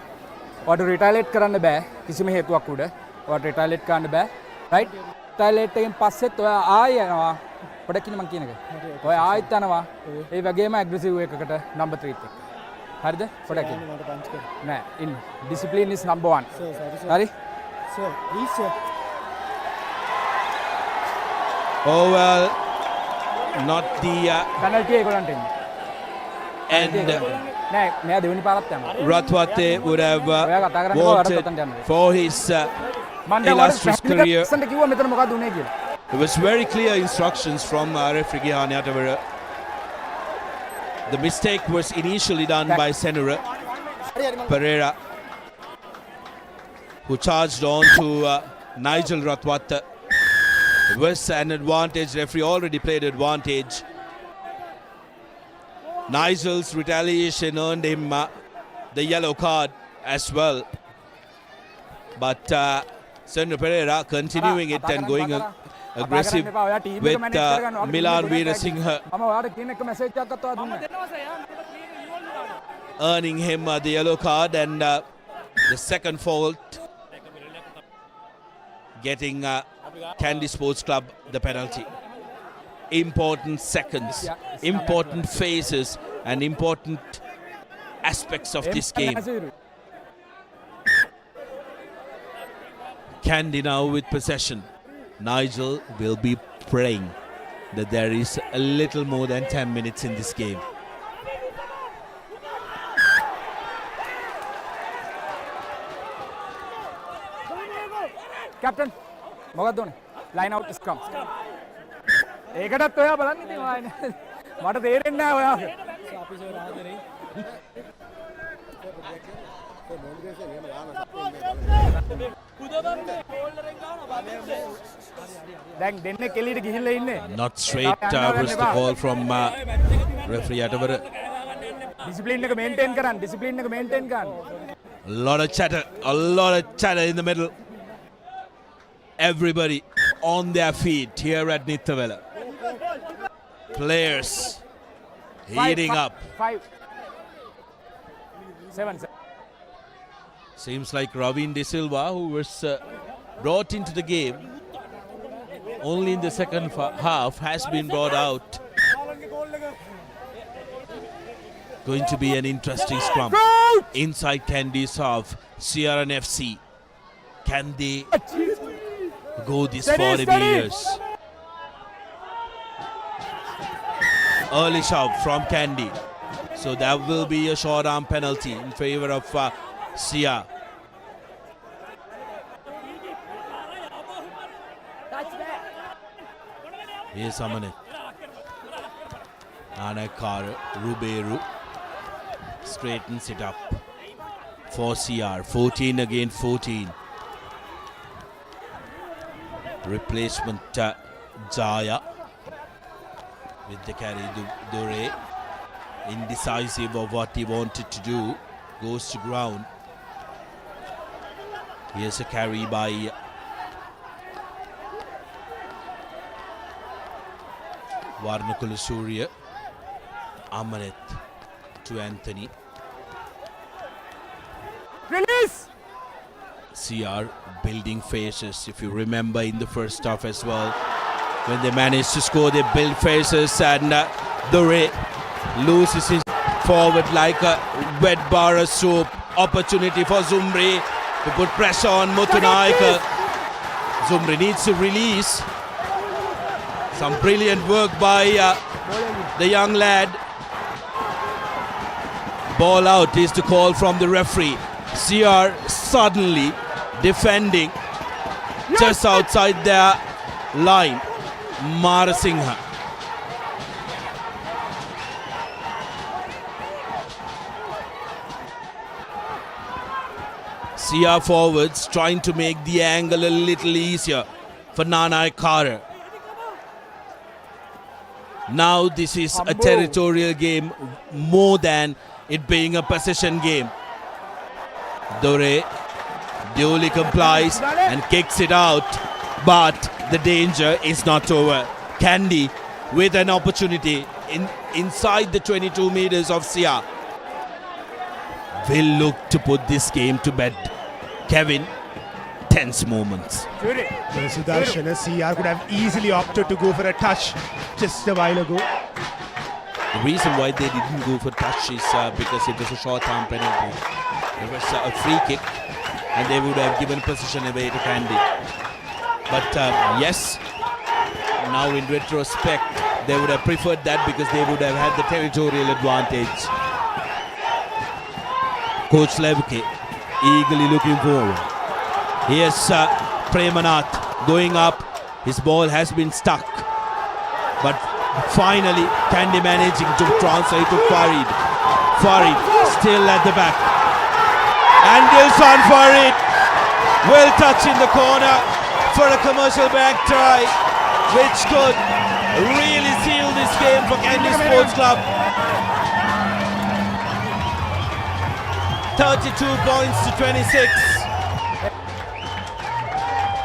H: ඔයාට රිටයිලේට් කරන්න බෑ කිසිම හේතුවක් උඩ. ඔයාට රිටයිලේට් කරන්න බෑ. රයිට්? රිටයිලේට් එකෙන් පස්සෙත් ඔයා ආයෙ යනවා. පොඩකින් මං කියන එක. ඔයා ආයෙත් යනවා. ඒ වගේම ඇග්‍රෙසිව් එකකට නම්බර් 3 එක. හරිද? පොඩකින්. නෑ. ඉන්න. Discipline is number 1. හරි?
B: Sir, please, sir.
A: Oh well, not the
H: penalty ඒගොල්ලන්ට එන්නේ.
A: And
H: නෑ මෙයා දෙවෙනි පාරත් යනවා.
A: Ratwate would have wanted for his illustrious career.
H: මන්ට කිව්වා මෙතන මොකක්ද උනේ කියලා.
A: It was very clear instructions from referee Nittawela. The mistake was initially done by Senura Pereira, who charged on to Nigel Ratwata. It was an advantage. Referee already played advantage. Nigel's retaliation earned him the yellow card as well. But Senura Pereira continuing it and going aggressive with Milan Veerasinghe, earning him the yellow card and the second fault, getting Kandy Sports Club the penalty. Important seconds, important phases and important aspects of this game. Kandy now with possession. Nigel will be praying that there is a little more than 10 minutes in this game.
H: Captain, මොකක්ද උනේ? Line out scrum. ඒකටත් ඔයා බලන්න ඉතින් ආයෙ. මට තේරෙන්නේ නැහැ ඔයාගේ. දැන් දෙන්නේ කෙලියට ගිහිල්ලා ඉන්නේ.
A: Not straight was the call from referee Atavara.
H: Discipline එක මේන්ටේන් කරන්න. ඩිසිප්ලින් එක මේන්ටේන් කරන්න.
A: A lot of chatter in the middle. Everybody on their feet here at Nittawela. Players heating up.
H: 5 7
A: Seems like Ravin De Silva, who was brought into the game only in the second half, has been brought out. Going to be an interesting scrum inside Kandy's half. CRN FC. Can they go this far in years? Early shove from Kandy. So that will be a short arm penalty in favor of Sia. Here's Amanet. Anakara Ruberu straightens it up for CR. 14 against 14. Replacement Jaya with the carry. Dore, indecisive of what he wanted to do, goes to ground. Here's a carry by Varnakula Surya. Amanet to Anthony.
H: Release!
A: CR building faces. If you remember in the first half as well, when they managed to score, they build faces, and Dore loses his forward like a wet bar of soap. Opportunity for Zumri to put pressure on Mutunaika. Zumri needs to release. Some brilliant work by the young lad. Ball out is the call from the referee. CR suddenly defending just outside their line. Marasingha. CR forwards trying to make the angle a little easier for Nanai Kara. Now this is a territorial game more than it being a possession game. Dore duly complies and kicks it out, but the danger is not over. Kandy with an opportunity inside the 22 meters of Sia will look to put this game to bed. Kevin, tense moments.
B: Sudarshan, CR could have easily opted to go for a touch just a while ago.
A: The reason why they didn't go for touch is because it was a short arm penalty. It was a free kick and they would have given position away to Kandy. But yes, now in retrospect, they would have preferred that because they would have had the territorial advantage. Coach Levke eagerly looking forward. Here's Premanath going up. His ball has been stuck. But finally, Kandy managing to transfer it to Farid. Farid still at the back. And Dilson Farid will touch in the corner for a commercial bank try, which could really seal this game for Kandy Sports Club. 32 points to 26.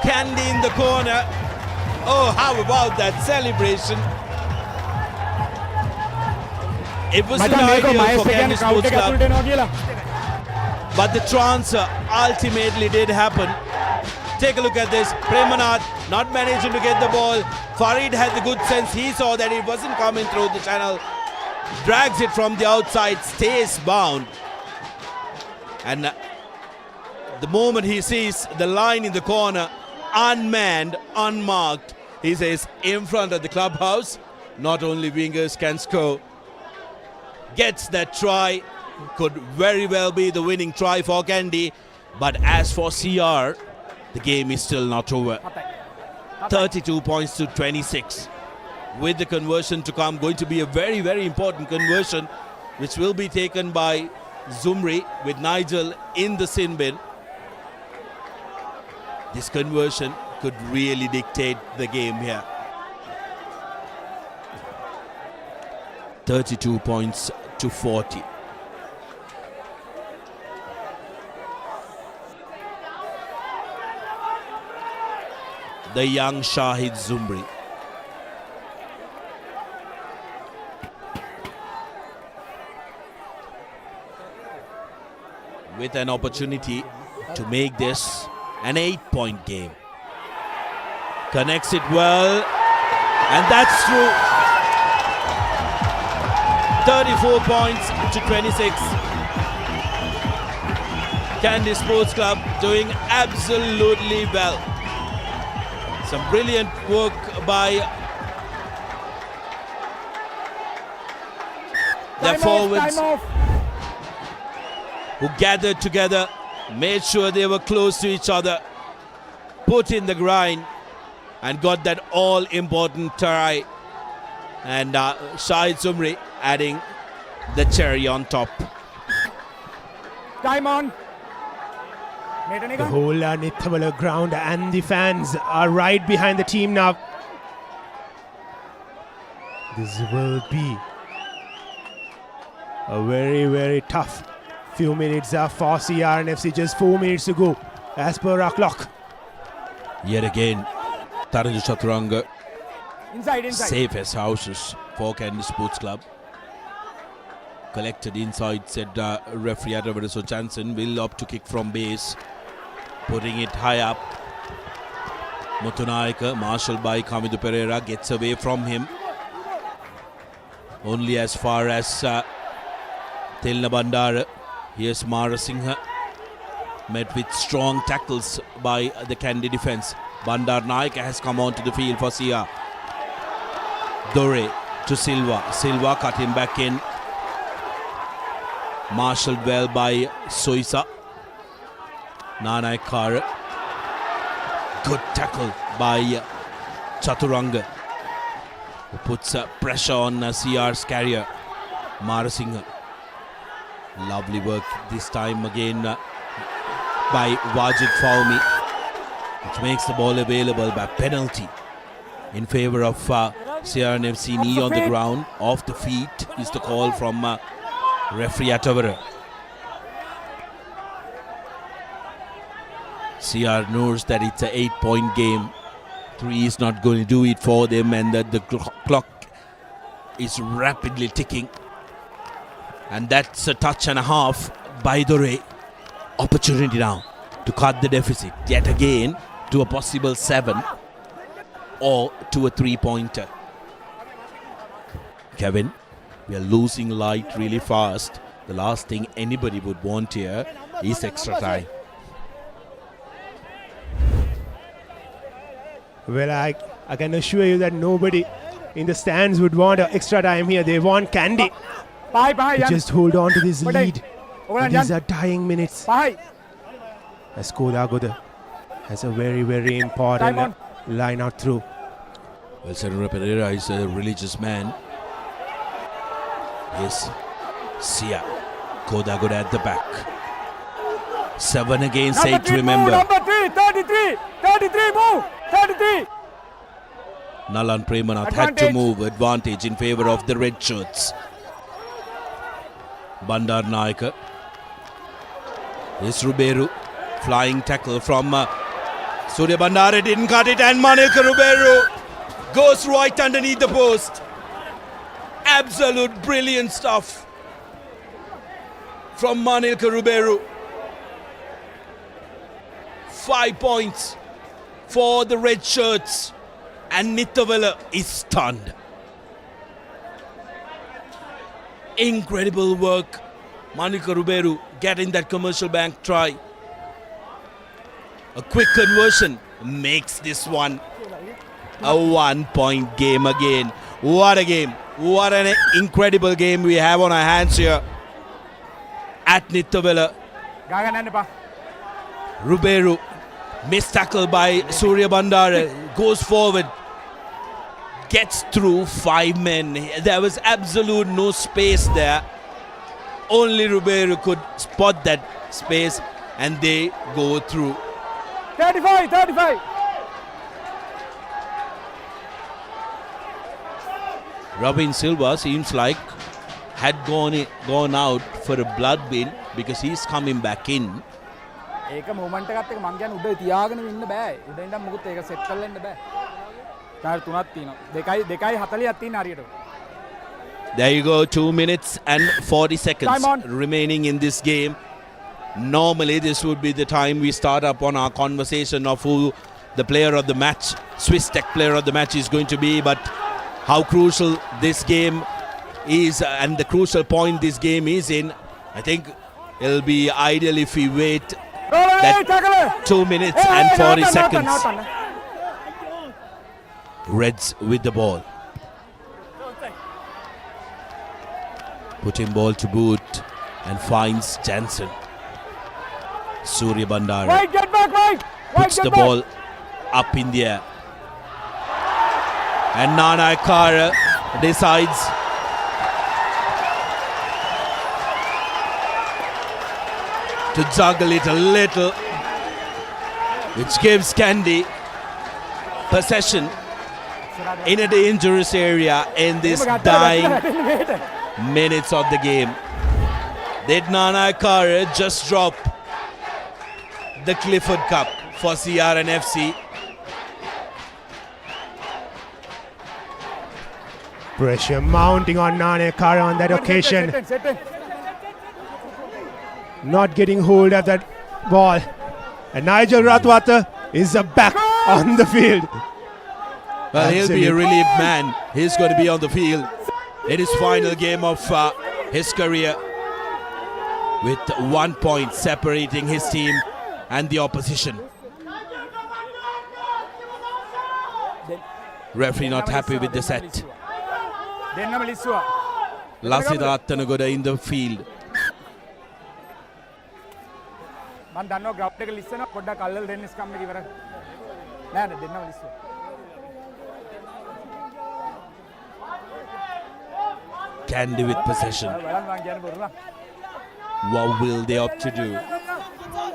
A: Kandy in the corner. Oh, how about that celebration? It was an ideal for Kandy Sports Club, but the transfer ultimately did happen. Take a look at this. Premanath not managing to get the ball. Farid had the good sense. He saw that it wasn't coming through the channel. Drags it from the outside, stays bound. And the moment he sees the line in the corner, unmanned, unmarked, he says in front of the clubhouse, not only wingers can score. Gets that try, could very well be the winning try for Kandy. But as for CR, the game is still not over. 32 points to 26. with the conversion to come. Going to be a very, very important conversion, which will be taken by Zumri with Nigel in the sin bin. This conversion could really dictate the game here. 32 points to 40. The young Shahid Zumri. With an opportunity to make this an 8-point game. Connects it well, and that's through. 34 points to 26. Kandy Sports Club doing absolutely well. Some brilliant work by their forwards, who gathered together, made sure they were close to each other, put in the grind, and got that all-important try. And Shahid Zumri adding the cherry on top.
H: Time on.
B: The whole Nittawela ground and the fans are right behind the team now. This will be a very, very tough few minutes for CRNFC. Just 4 minutes to go as per our clock.
A: Yet again, Taranju Chaturanga
H: Inside.
A: safe as houses for Kandy Sports Club. Collected inside, said referee Adavada. So Jansen will opt to kick from base, putting it high up. Mutunaika, marshalled by Kamidu Pereira, gets away from him. Only as far as Telna Bandara. Here's Mara Singha, met with strong tackles by the Kandy defense. Bandar Naika has come onto the field for Sia. Dore to Silva. Silva cut him back in. Marshalled well by Soisa. Nanaikar. Good tackle by Chaturanga, who puts pressure on CR's carrier, Marasinghe. Lovely work this time again by Wajid Fawmi, which makes the ball available by penalty in favor of CRNFC. Knee on the ground, off the feet is the call from referee Atavara. CR knows that it's an 8-point game. 3 is not going to do it for them, and that the clock is rapidly ticking. And that's a touch and a half by Dore. Opportunity now to cut the deficit yet again to a possible 7 or to a 3-pointer. Kevin, we are losing light really fast. The last thing anybody would want here is extra time.
B: Well, I can assure you that nobody in the stands would want extra time here. They want Kandy to just hold on to this lead. And these are dying minutes. As Kodagoda has a very, very important line out through.
A: Well, Senora Pereira is a religious man. Yes, Sia. Kodagoda at the back. 7 against 8, remember.
H: Number 3, 33, move. 33.
A: Nalan Premanath had to move. Advantage in favor of the red shirts. Bandar Naika. Here's Ruberu. Flying tackle from Surya Bandare. Didn't cut it, and Manilka Ruberu goes right underneath the post. Absolute brilliant stuff from Manilka Ruberu. 5 points for the red shirts, and Nittawela is stunned. Incredible work. Manilka Ruberu getting that commercial bank try. A quick conversion makes this one a 1-point game again. What a game. What an incredible game we have on our hands here at Nittawela. Ruberu, missed tackle by Surya Bandare, goes forward, gets through 5 men. There was absolute no space there. Only Ribeiro could spot that space and they go through.
H: 35.
A: Robin Silva seems like had gone out for a blood bin because he's coming back in.
H: ඒක moment එකත් එක මං කියන්නේ උඩ තියාගෙන ඉන්න බෑ. උඩ ඉඳන් මොකුත් ඒක සෙට් කරලා ඉන්න බෑ. කාර් තුනක් තියෙනවා. 2:40ක් තියෙන හරියට.
A: There you go, 2 minutes and 40 seconds remaining in this game. Normally this would be the time we start up on our conversation of who the player of the match, Swiss Tech player of the match is going to be, but how crucial this game is and the crucial point this game is in, I think it'll be ideal if we wait that 2 minutes and 40 seconds. Reds with the ball. Putting ball to boot and finds Jansen. Surya Bandara puts the ball up in the air. And Nana Kara decides to juggle it a little, which gives Kandy possession in a dangerous area in this dying minutes of the game. Did Nana Kara just drop the Clifford Cup for CRNFC?
B: Pressure mounting on Nane Kara on that occasion. Not getting hold of that ball. And Nigel Ratwater is back on the field.
A: Well, he'll be a relieved man. He's going to be on the field in his final game of his career, with 1 point separating his team and the opposition. Referee not happy with the set. Lasida Attanagoda in the field.
H: මම දන්නවා ground එක ලිස්සනවා පොඩ්ඩක් අල්ලලා දෙන්න ස්කම් එක ඉවර නෑ නෑ දෙන්නම ලිස්සුවා
A: Kandy with possession. What will they opt to do?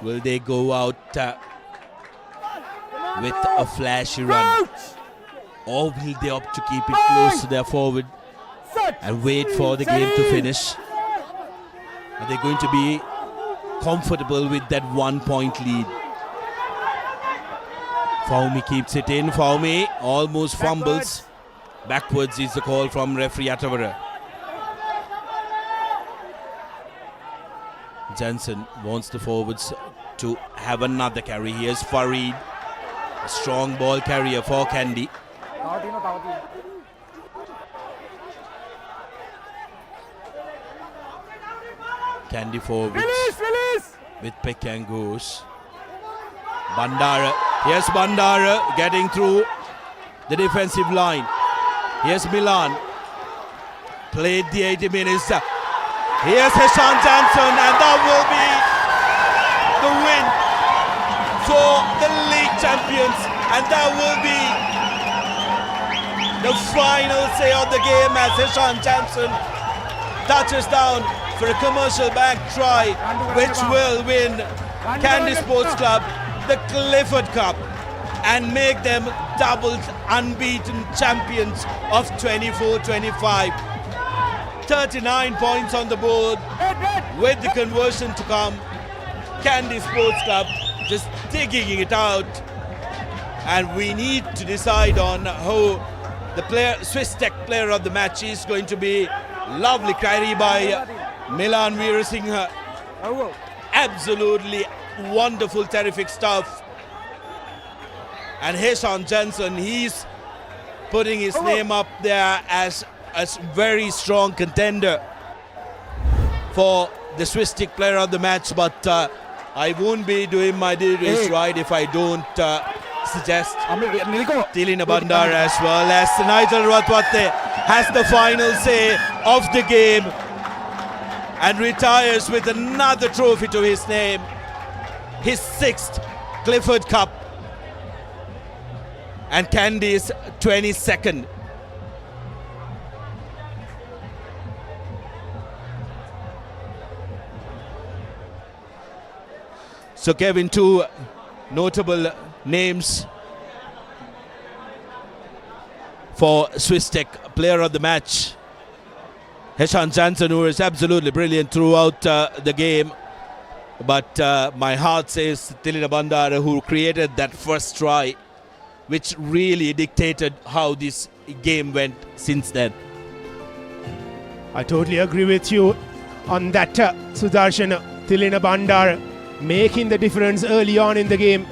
A: Will they go out with a flashy run? Or will they opt to keep it close to their forward and wait for the game to finish? Are they going to be comfortable with that 1 point lead? Faumi keeps it in. Faumi almost fumbles. Backwards is the call from referee Nittawela. Jansen wants the forwards to have another carry. Here's Farid, a strong ball carrier for Kandy. Kandy forwards with pick and goes. Bandara. Here's Bandara getting through the defensive line. Here's Milan. Played the 80 minutes. Here's Heshan Jansen, and that will be the win for the league champions. And that will be the final say of the game as Heshan Jansen touches down for a commercial bank try, which will win Kandy Sports Club the Clifford Cup and make them double unbeaten champions of 24-25. 39 points on the board with the conversion to come. Kandy Sports Club just digging it out, and we need to decide on who the Swiss Tech player of the match is going to be. Lovely carry by Milan Veerasinghe. Absolutely wonderful, terrific stuff. And Heshan Jansen, he's putting his name up there as a very strong contender for the Swiss Tech player of the match, but I won't be doing my duties right if I don't suggest Tilina Bandar as well, as Nigel Ratwate has the final say of the game and retires with another trophy to his name, his 6th Clifford Cup and Kandy's 22nd So Kevin, two notable names for Swiss Tech Player of the Match. Heshan Janssen, who is absolutely brilliant throughout the game. But my heart says Tilina Bandara, who created that first try, which really dictated how this game went since then.
B: I totally agree with you on that, Sudarshan. Tilina Bandara making the difference early on in the game,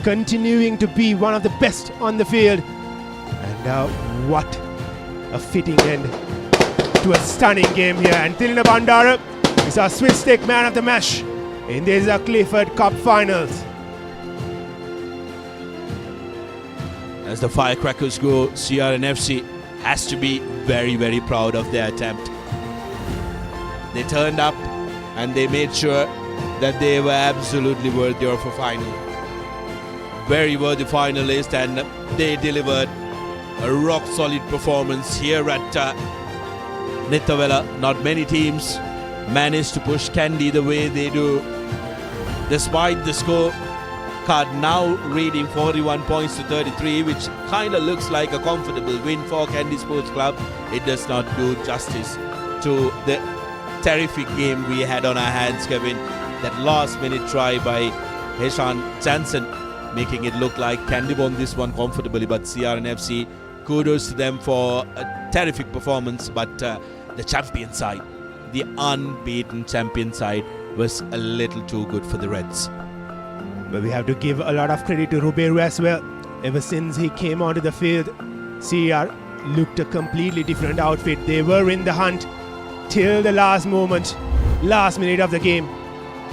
B: continuing to be one of the best on the field. And what a fitting end to a stunning game here. And Tilina Bandara is our Swiss Tech Man of the Match in this Clifford Cup Finals.
A: As the firecrackers go, CRNFC has to be very, very proud of their attempt. They turned up and they made sure that they were absolutely worthy of a final. Very worthy finalist, and they delivered a rock-solid performance here at Nittawela. Not many teams managed to push Kandy the way they do, despite the score card now reading 41 points to 33, which kind of looks like a comfortable win for Kandy Sports Club. It does not do justice to the terrific game we had on our hands, Kevin. That last-minute try by Heshan Janssen, making it look like Kandy won this one comfortably, but CRNFC, kudos to them for a terrific performance. But the champion side, the unbeaten champion side, was a little too good for the Reds.
B: But we have to give a lot of credit to Ruberu as well. Ever since he came onto the field, CR looked a completely different outfit. They were in the hunt till the last moment, last minute of the game.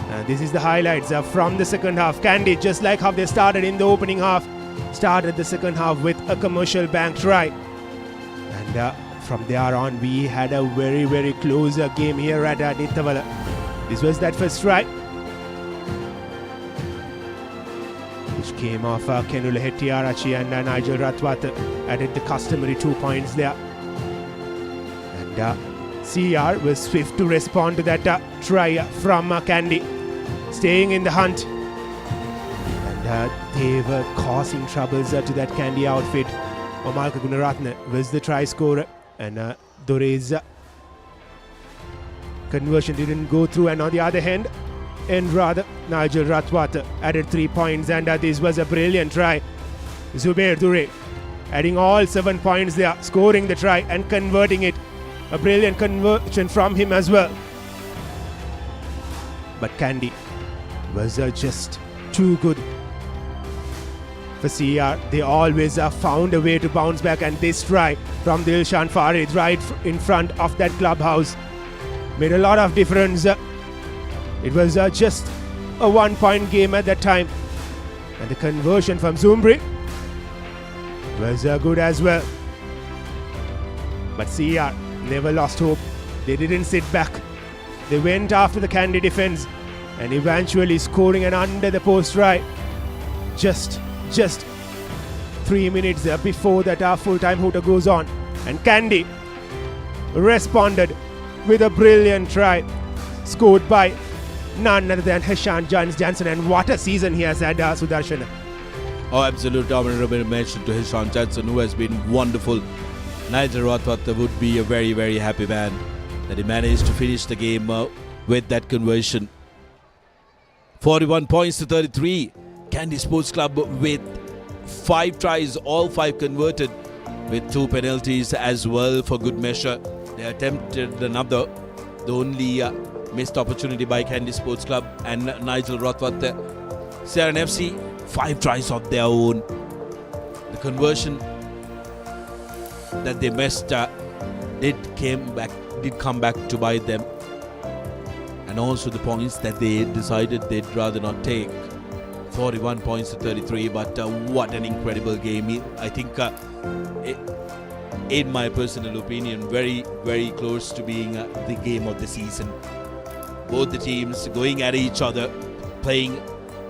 B: And this is the highlights from the second half. Kandy, just like how they started in the opening half, started the second half with a commercial bank try. And from there on, we had a very, very close game here at Nittawela. This was that first try, which came off Kenula Hettiarachi, and Nigel Ratwat added the customary 2 points there. And CR was swift to respond to that try from Kandy, staying in the hunt. And they were causing troubles to that Kandy outfit. Omalka Gunaratne was the try scorer, and Dore's conversion didn't go through. And on the other hand, Nigel Ratwat added 3 points, and this was a brilliant try. Zubair Dure adding all 7 points there, scoring the try and converting it. A brilliant conversion from him as well. But Kandy was just too good for CR. They always found a way to bounce back, and this try from Dilshan Farid right in front of that clubhouse made a lot of difference. It was just a 1 point game at that time. And the conversion from Zumbri was good as well. But CR never lost hope. They didn't sit back. They went after the Kandy defense and eventually scoring an under the post try. Just 3 minutes before that full-time hooter goes on. And Kandy responded with a brilliant try, scored by none other than Heshan Janssen. And what a season he has had, Sudarshan.
A: Oh, absolute honorable mention to Heshan Janssen, who has been wonderful. Nigel Ratwat would be a very, very happy man that he managed to finish the game with that conversion. 41 points to 33. Kandy Sports Club with 5 tries, all 5 converted, with 2 penalties as well for good measure. They attempted another, the only missed opportunity by Kandy Sports Club and Nigel Ratwat. CRNFC, 5 tries of their own. The conversion that they missed did come back to bite them, and also the points that they decided they'd rather not take. 41 points to 33, but what an incredible game. I think in my personal opinion, very, very close to being the game of the season. Both the teams going at each other, playing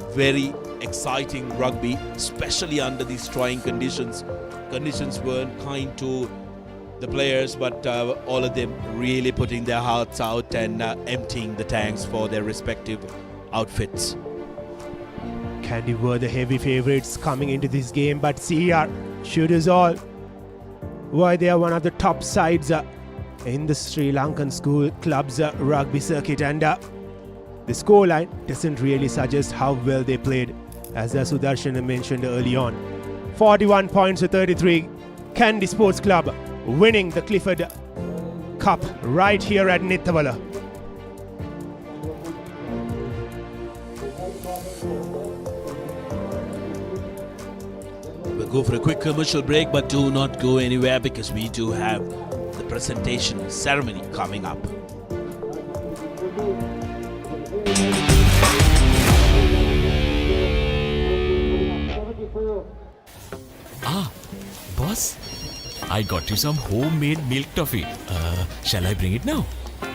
A: very exciting rugby, especially under these trying conditions. Conditions weren't kind to the players, but all of them really putting their hearts out and emptying the tanks for their respective outfits.
B: Kandy were the heavy favorites coming into this game, but CR should us all. Why they are one of the top sides in the Sri Lankan school club's rugby circuit, and the scoreline doesn't really suggest how well they played, as Sudarshan mentioned early on. 41 points to 33. Kandy Sports Club winning the Clifford Cup right here at Nittawela.
A: We'll go for a quick commercial break, but do not go anywhere because we do have the presentation ceremony coming up.
F: Boss, I got you some homemade milk toffee. Shall I bring it now?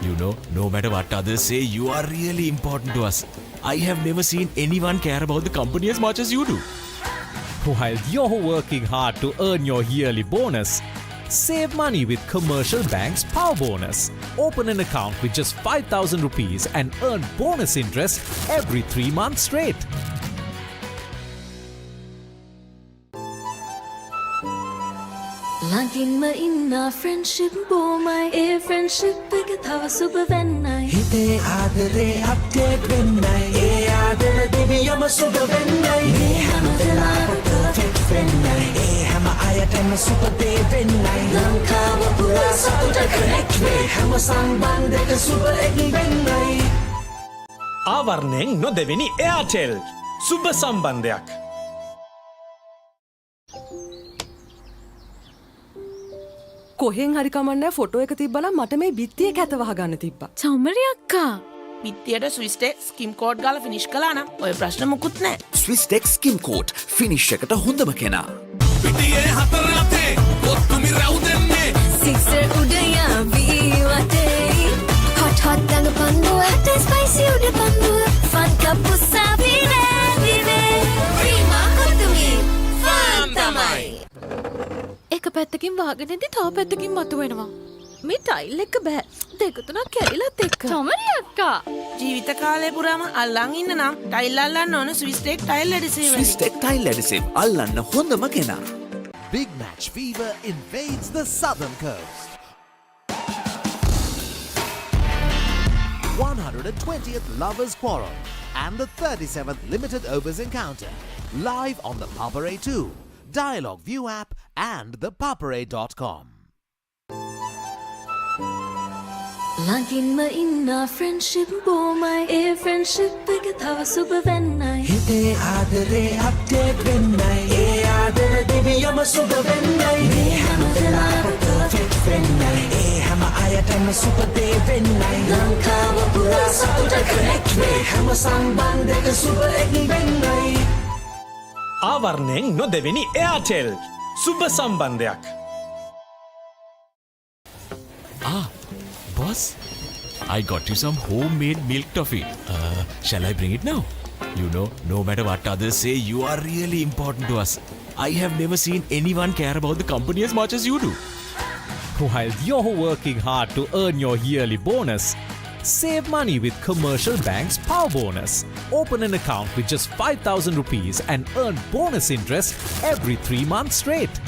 F: You know, no matter what others say, you are really important to us. I have never seen anyone care about the company as much as you do.
L: While you're working hard to earn your yearly bonus, save money with Commercial Bank's Power Bonus. Open an account with just 5,000 rupees and earn bonus interest every 3 months straight.
C: Langin ma inna friendship bo my a friendship එක තව සුබ වෙන්නයි
J: හිතේ ආදරේ update වෙන්නයි ඒ ආදර දෙවියම සුබ වෙන්නයි මේ හැම වෙලාවෙම perfect වෙන්නයි ඒ හැම අයටම සුබ දේ වෙන්නයි ලංකාව පුරා සතුට connect වේ හැම සම්බන්ධයක සුබ එක් වෙන්නයි
N: ආවරණයෙන් නොදෙවෙනි එයාටෙල් සුබ සම්බන්ධයක්
I: කොහෙන් හරි කමන්නේ ෆොටෝ එක තිබ්බනම් මට මේ බිත්තිය කැත වහගන්න තිබ්බා.
D: චෞමරි අක්කා.
E: බිත්තියට ස්විස් ටෙක් ස්කිම් කෝඩ් ගාලා ෆිනිෂ් කළා නම් ඔය ප්‍රශ්න මුකුත් නැහැ.
M: ස්විස් ටෙක් ස්කිම් කෝඩ් ෆිනිෂ් එකට හොඳම කෙනා.
K: පිටියේ හතර අතේ ඔත්තුමි රැවුදෙන්නේ
C: සික්සර් උඩයා වී වටේ hot hot දඟ පන්දුව hot spicy උඩ පන්දුව fun කප්පු සාවිනේ විවේ ප්‍රීමා කොතුමි fun තමයි.
D: එක පැත්තකින් වාගෙන ඉඳි තව පැත්තකින් මතුවෙනවා. මේ ටයිල් එක බෑ. දෙක තුනක් කැඩිලත් එක්ක. චෞමරි අක්කා.
E: ජීවිත කාලය පුරාම අල්ලන් ඉන්න නම් ටයිල් අල්ලන්න ඕන Swiss tech tile adhesive.
M: Swiss tech tile adhesive අල්ලන්න හොඳම කෙනා.
O: Big match fever invades the southern coast. 120th Lovers Quarrel and the 37th Limited Overs Encounter. Live on the Papare 2, Dialog ViU App and ThePapare.com.
C: Langin ma inna friendship bo my a friendship එක තව සුබ වෙන්නයි
J: හිතේ ආදරේ update වෙන්නයි ඒ ආදර දෙවියම සුබ වෙන්නයි මේ හැම වෙලාවෙම perfect වෙන්නයි ඒ හැම අයටම සුබ දේ වෙන්නයි ලංකාව පුරා සතුට connect වේ හැම සම්බන්ධයක සුබ එක් වෙන්නයි
N: ආවරණයෙන් නොදෙවෙනි එයාටෙල් සුබ සම්බන්ධයක්
F: Boss, I got you some homemade milk toffee. Shall I bring it now? You know, no matter what others say, you are really important to us. I have never seen anyone care about the company as much as you do.
L: While you're working hard to earn your yearly bonus, save money with Commercial Bank's Power Bonus. Open an account with just 5,000 rupees and earn bonus interest every 3 months straight.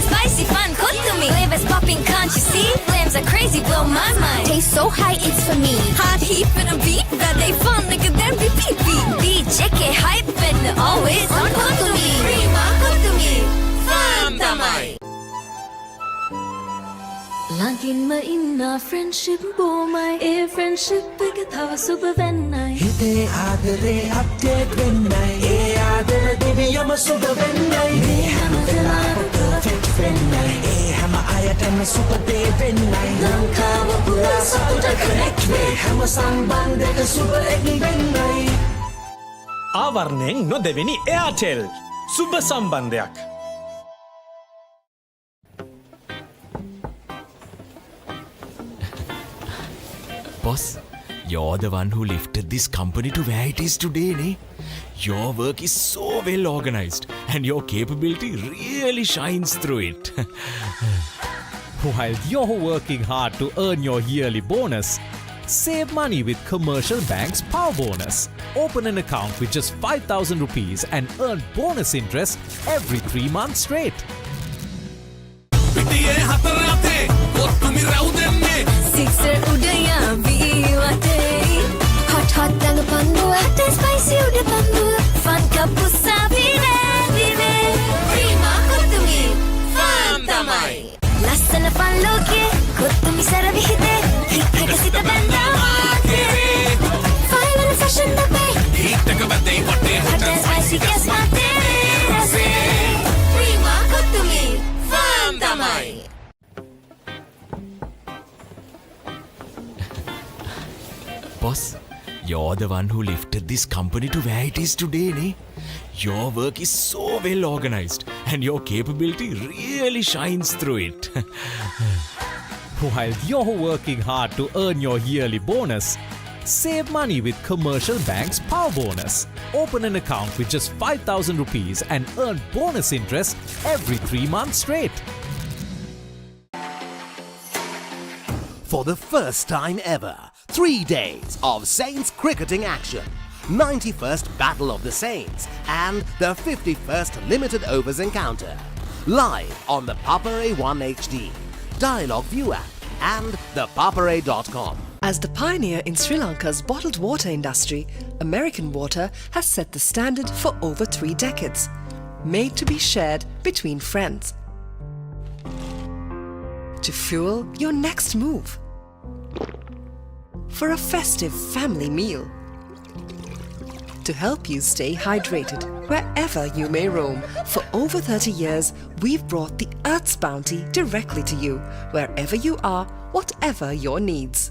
C: Spicy fun, cook to me. Flavors popping, can't you see? Flames are crazy, blow my mind. Taste so high, it's for me. Hot heat and a beat that they fun, nigga, then be pee-pee. BJK hype and always on cook to me. Prima cook to me. Fun tamai. Langin ma inna friendship bo my a friendship එක තව සුබ වෙන්නයි
J: හිතේ ආදරේ update වෙන්නයි ඒ ආදර දෙවියම සුබ වෙන්නයි මේ හැම වෙලාවෙම perfect වෙන්නයි ඒ හැම අයටම සුබ දේ වෙන්නයි ලංකාව පුරා සතුට connect වේ හැම සම්බන්ධයක සුබ එක් වෙන්නයි
N: ආවරණයෙන් නොදෙවෙනි එයාටෙල් සුබ සම්බන්ධයක්
F: Boss, you're the one who lifted this company to where it is today, ne? Your work is so well organized and your capability really shines through it.
L: While you're working hard to earn your yearly bonus, Save money with Commercial Bank's Power Bonus. Open an account with just 5,000 rupees and earn bonus interest every 3 months straight.
K: පිටියේ හතර අතේ ඔත්තුමි රැවුදෙන්නේ
C: Sixer udaya ViU App. Hot hot dang panduwa, hot and spicy uda panduwa. Fun kapusa vive vive. Prima kottumi, fun tamai. Lassana fun loke, kottumi sara vihite. Hikka sita banda makere. Fine and fashion the way.
K: හිටක වැදේ වටේ
C: Hot and spicy guess my rase. Prima kottumi, fun tamai.
F: Boss, you're the one who lifted this company to where it is today, ne? Your work is so well organized and your capability really shines through it.
L: While you're working hard to earn your yearly bonus, save money with Commercial Bank's Power Bonus. Open an account with just 5,000 rupees and earn bonus interest every 3 months straight.
O: For the first time ever, 3 days of Saints cricketing action. 91st Battle of the Saints and the 51st Limited Overs Encounter. Live on the Papare 1 HD, Dialog ViU App and ThePapare.com.
I: As the pioneer in Sri Lanka's bottled water industry, American Water has set the standard for over 3 decades. Made to be shared between friends. To fuel your next move. For a festive family meal. To help you stay hydrated wherever you may roam. For over 30 years, we've brought the Earth's bounty directly to you, wherever you are, whatever your needs.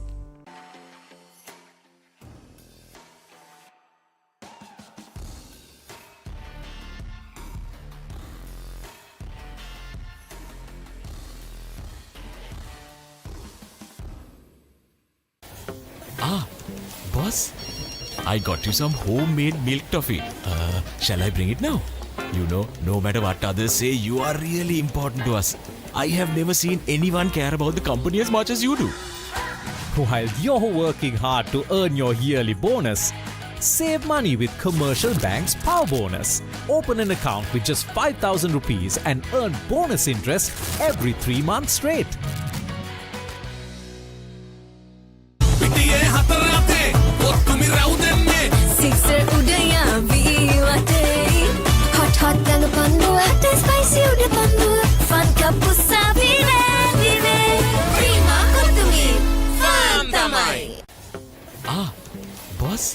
F: Boss, I got you some homemade milk toffee. Shall I bring it now? You know, no matter what others say, you are really important to us. I have never seen anyone care about the company as much as you do.
L: While you're working hard to earn your yearly bonus, save money with Commercial Bank's Power Bonus. Open an account with just 5,000 rupees and earn bonus interest every 3 months straight.
K: පිටියේ හතර අතේ ඔත්තුමි රැවුදෙන්නේ
C: Sixer udaya ViU App. Hot hot dang panduwa, hot and spicy uda panduwa. Fun kapusa vive vive. Prima kottumi, fun tamai.
F: Boss,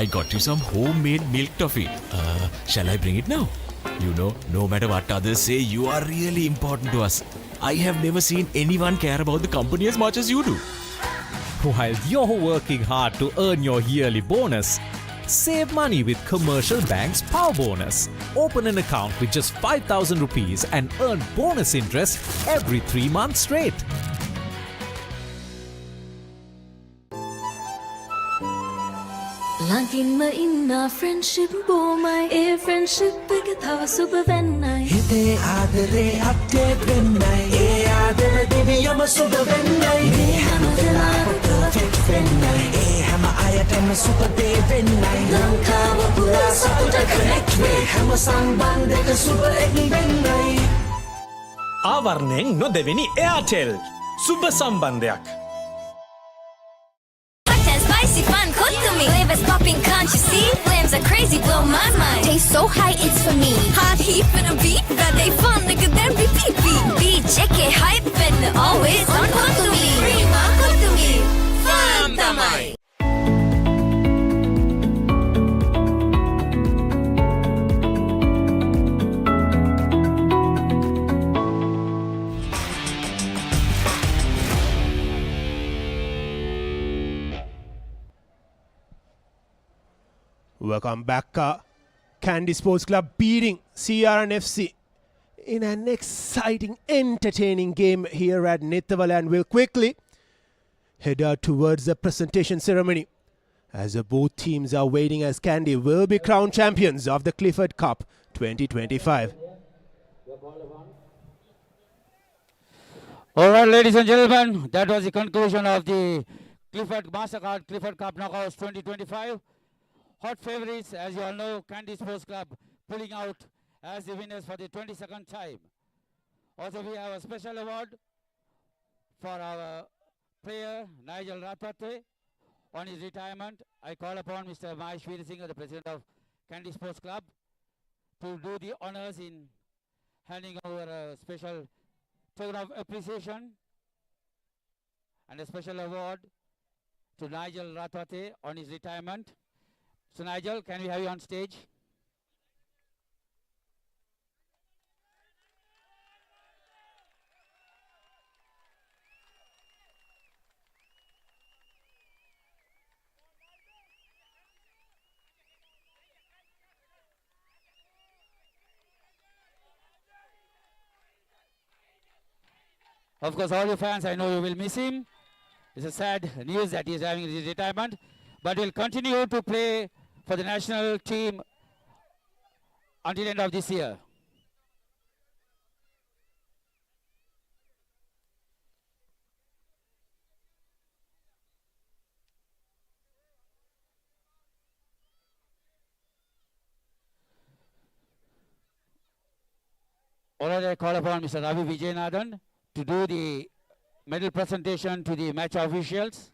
F: I got you some homemade milk toffee. Shall I bring it now? You know, no matter what others say, you are really important to us. I have never seen anyone care about the company as much as you do.
L: While you're working hard to earn your yearly bonus, save money with Commercial Bank's Power Bonus. Open an account with just 5,000 rupees and earn bonus interest every 3 months straight.
D: ළඟින්ම ඉන්න friendship බොමයි ඒ friendship එක තව සුබ වෙන්නයි
J: හිතේ ආදරේ update වෙන්නයි ඒ ආදර දෙවියම සුබ වෙන්නයි මේ හැම වෙලාවෙම perfect වෙන්නයි ඒ හැම අයටම සුබ දේ වෙන්නයි ලංකාව පුරා සතුට connect වේ හැම සම්බන්ධයක සුබ එක් වෙන්නයි
N: ආවරණයෙන් නොදෙවෙනි එයාටෙල් සුබ සම්බන්ධයක්
C: Hot and spicy fun cooked to me. Flavors popping, can't you see? Flames are crazy, blow my mind. Taste so high, it's for me. Hot heat for the beat, that they fun, nigga, then repeat beat. Beat, check it, hype, and always on cooked to me. Prima cooked to me. Fun tamai.
B: Welcome back. Kandy Sports Club beating CRNFC in an exciting, entertaining game here at Nittawela, and we'll quickly head out towards the presentation ceremony as both teams are waiting as Kandy will be crowned champions of the Clifford Cup 2025.
P: All right, ladies and gentlemen, that was the conclusion of the Clifford Mastercard Clifford Cup Knockouts 2025. Hot favorites, as you all know, Kandy Sports Club pulling out as the winners for the 22nd time. Also, we have a special award for our player Nigel Rathwate on his retirement. I call upon Mr. Mahesh Veerasinghe, the president of Kandy Sports Club, to do the honors in handing over a special token of appreciation and a special award to Nigel Rathwate on his retirement. So Nigel, can we have you on stage? Of course, all your fans, I know you will miss him. It's a sad news that he is having his retirement, but will continue to play for the national team until the end of this year. Already I call upon Mr. Ravi Vijayanathan to do the medal presentation to the match officials.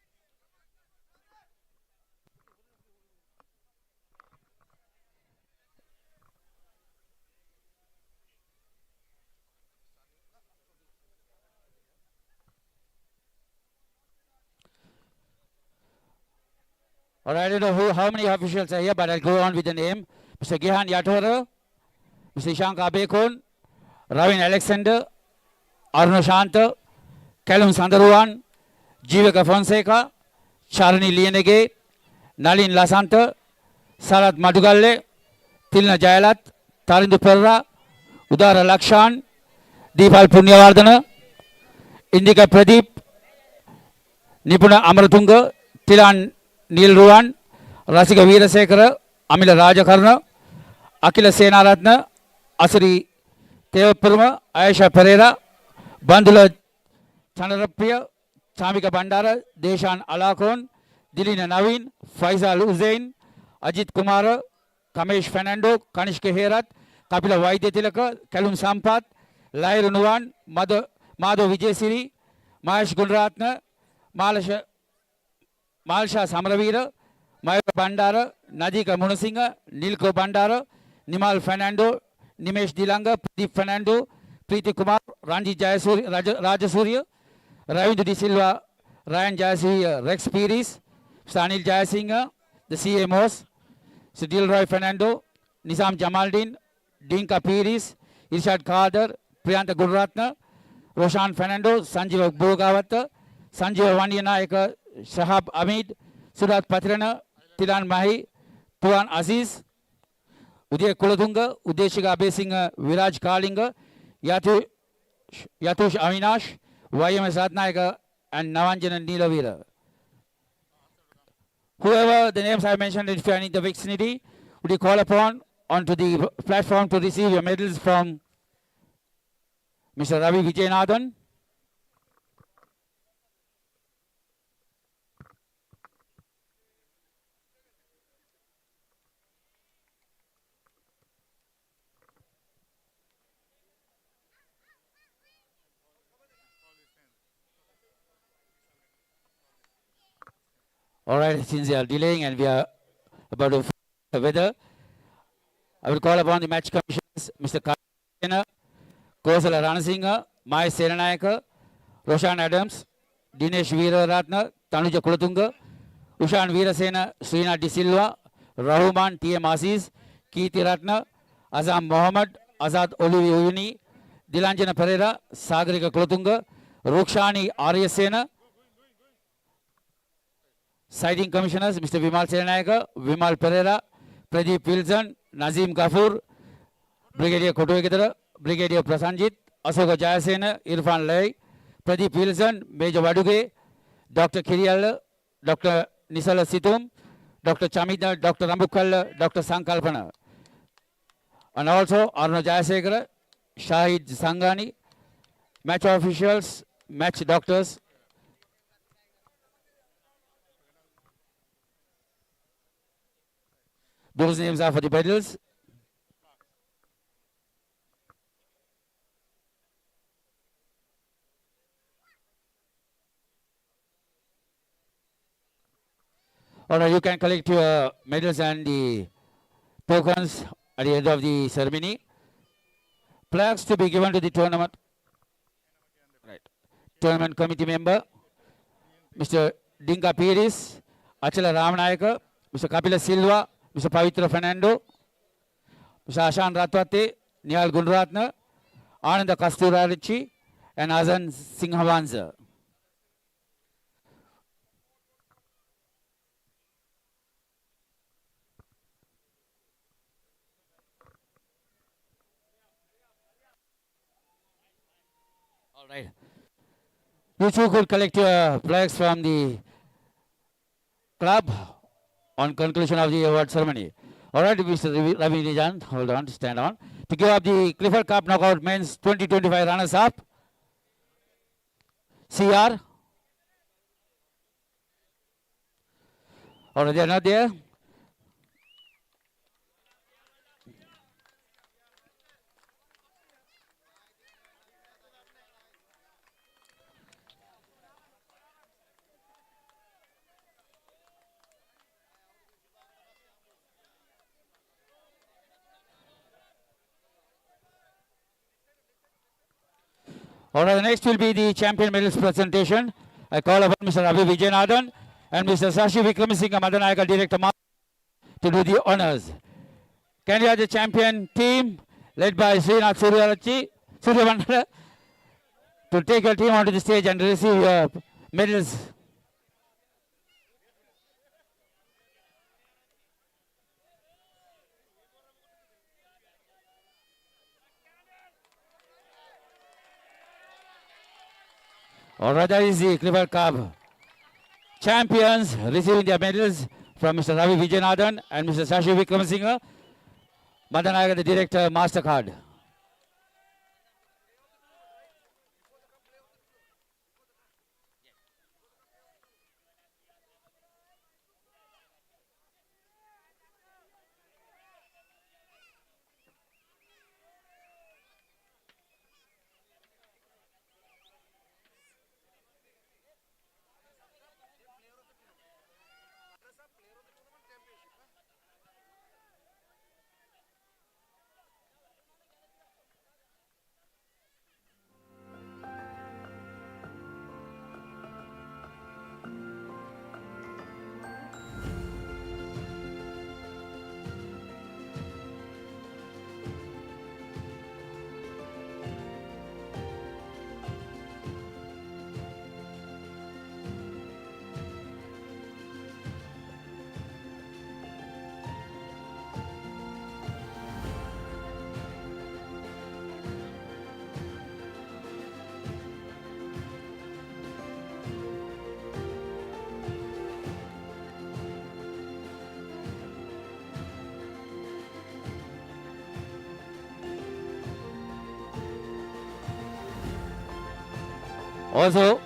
P: All right, I don't know how many officials are here, but I'll go on with the name. Mr. Gihan Yatora, Mr. Ishank Abekun, Ravin Alexander, Arno Shanta, Callum Sandaruan, Jivaka Fonseca, Charani Lienege, Nalin Lasanta, Sarat Madugalle, Tilna Jayalat, Tarindu Perra, Udara Lakshan, Deepal Punyavardhana, Indika Pradeep, Nipuna Amaratunga, Tilan Nilruan, Rasika Veerasekara, Amila Rajakarna, Akila Senaratna, Asri Tevaparma, Aisha Pereira, Bandula Chanarapia, Chamika Bandara, Deshan Alakon, Dilina Naveen, Faisal Uzain, Ajit Kumara, Kamesh Fernando, Kanishke Herat, Kapila Vaidetilaka, Kalum Sampat, Lair Nuwan, Madho Vijay Mahesh Gunratna, Malsha Samravira, Mayur Bandara, Nadika Munasinga, Nilko Bandara, Nimal Fernando, Nimesh Dilanga, Pradeep Fernando, Preeti Kumar, Ranji Rajasurya, Ravindu De Silva, Ryan Jayasuri, Rex Piris, Sanil Jayasinghe, the CMOs, Sidil Roy Fernando, Nizam Jamaldin, Dinka Piris, Irshad Kader, Priyanta Gulratna, Roshan Fernando, Sanjeev Bogawata, Sanjeev Vandiyanayaka, Shahab Amid, Surat Patrana, Tilan Mahi, Tuan Aziz, Uday Kulatunga, Udeshika Abesinghe, Viraj Kalinga, Yatush Avinash, YMS Ratnayaka, and Navanjan Nilavira. Whoever the names I mentioned, if you are in the vicinity, would you call upon onto the platform to receive your medals from Mr. Ravi Vijayanathan? All right, since they are delaying and we are about to the weather, I will call upon the match commissioners, Mr. Kandy, Kosala Ranasinghe, Mai Seranayaka, Roshan Adams, Dinesh Veeraratna, Tanuja Kulatunga, Ushan Veerasena, Srinath De Silva, Rahuman T.M. Aziz, Keerthi Ratna, Azam Mohammed, Azad Olivi Uyuni, Dilanjana Pereira, Sagarika Kulatunga, Rukshani Aryasena. Citing commissioners, Mr. Vimal Seranayaka, Vimal Pereira, Pradeep Wilson, Nazim Gafur, Brigadier Kotoegedara, Brigadier Prasanjit, Asoka Jayasena, Irfan Lai, Pradeep Wilson, Major Vaduge, Dr. Kirial, Dr. Nisala Situm, Dr. Chamida, Dr. Rambukal, Dr. Sankalpana. And also Arno Jayasekara, Shahid Sangani, match officials, match doctors. Those names are for the medals. Alright, you can collect your medals and the tokens at the end of the ceremony. Plaques to be given to the tournament. Right. Tournament committee member, Mr. Dinka Piris, Achala Ramanayaka, Mr. Kapila Silva, Mr. Pavitra Fernando, Mr. Ashan Ratwate, Niyal Gunratna, Ananda Kasturarichi, and Azan Singhavanza. All right. You two could collect your flags from the club on conclusion of the award ceremony. All right, Mr. Ravi Nijan, hold on, stand on. To give up the Clifford Cup Knockout Men's 2025 runners-up, CR. All right, they are not there. All right, the next will be the champion medals presentation. I call upon Mr. Ravi Vijayanathan and Mr. Sashi Vikramasinghe Madanayaka, Director to do the honors. Can you have the champion team led by Srinath Suryavandana to take your team onto the stage and receive your medals? All right, that is the Clifford Cup champions receiving their medals from Mr. Ravi Vijayanathan and Mr. Sashi Vikramasinghe Madanayaka, the Director, Mastercard. Also,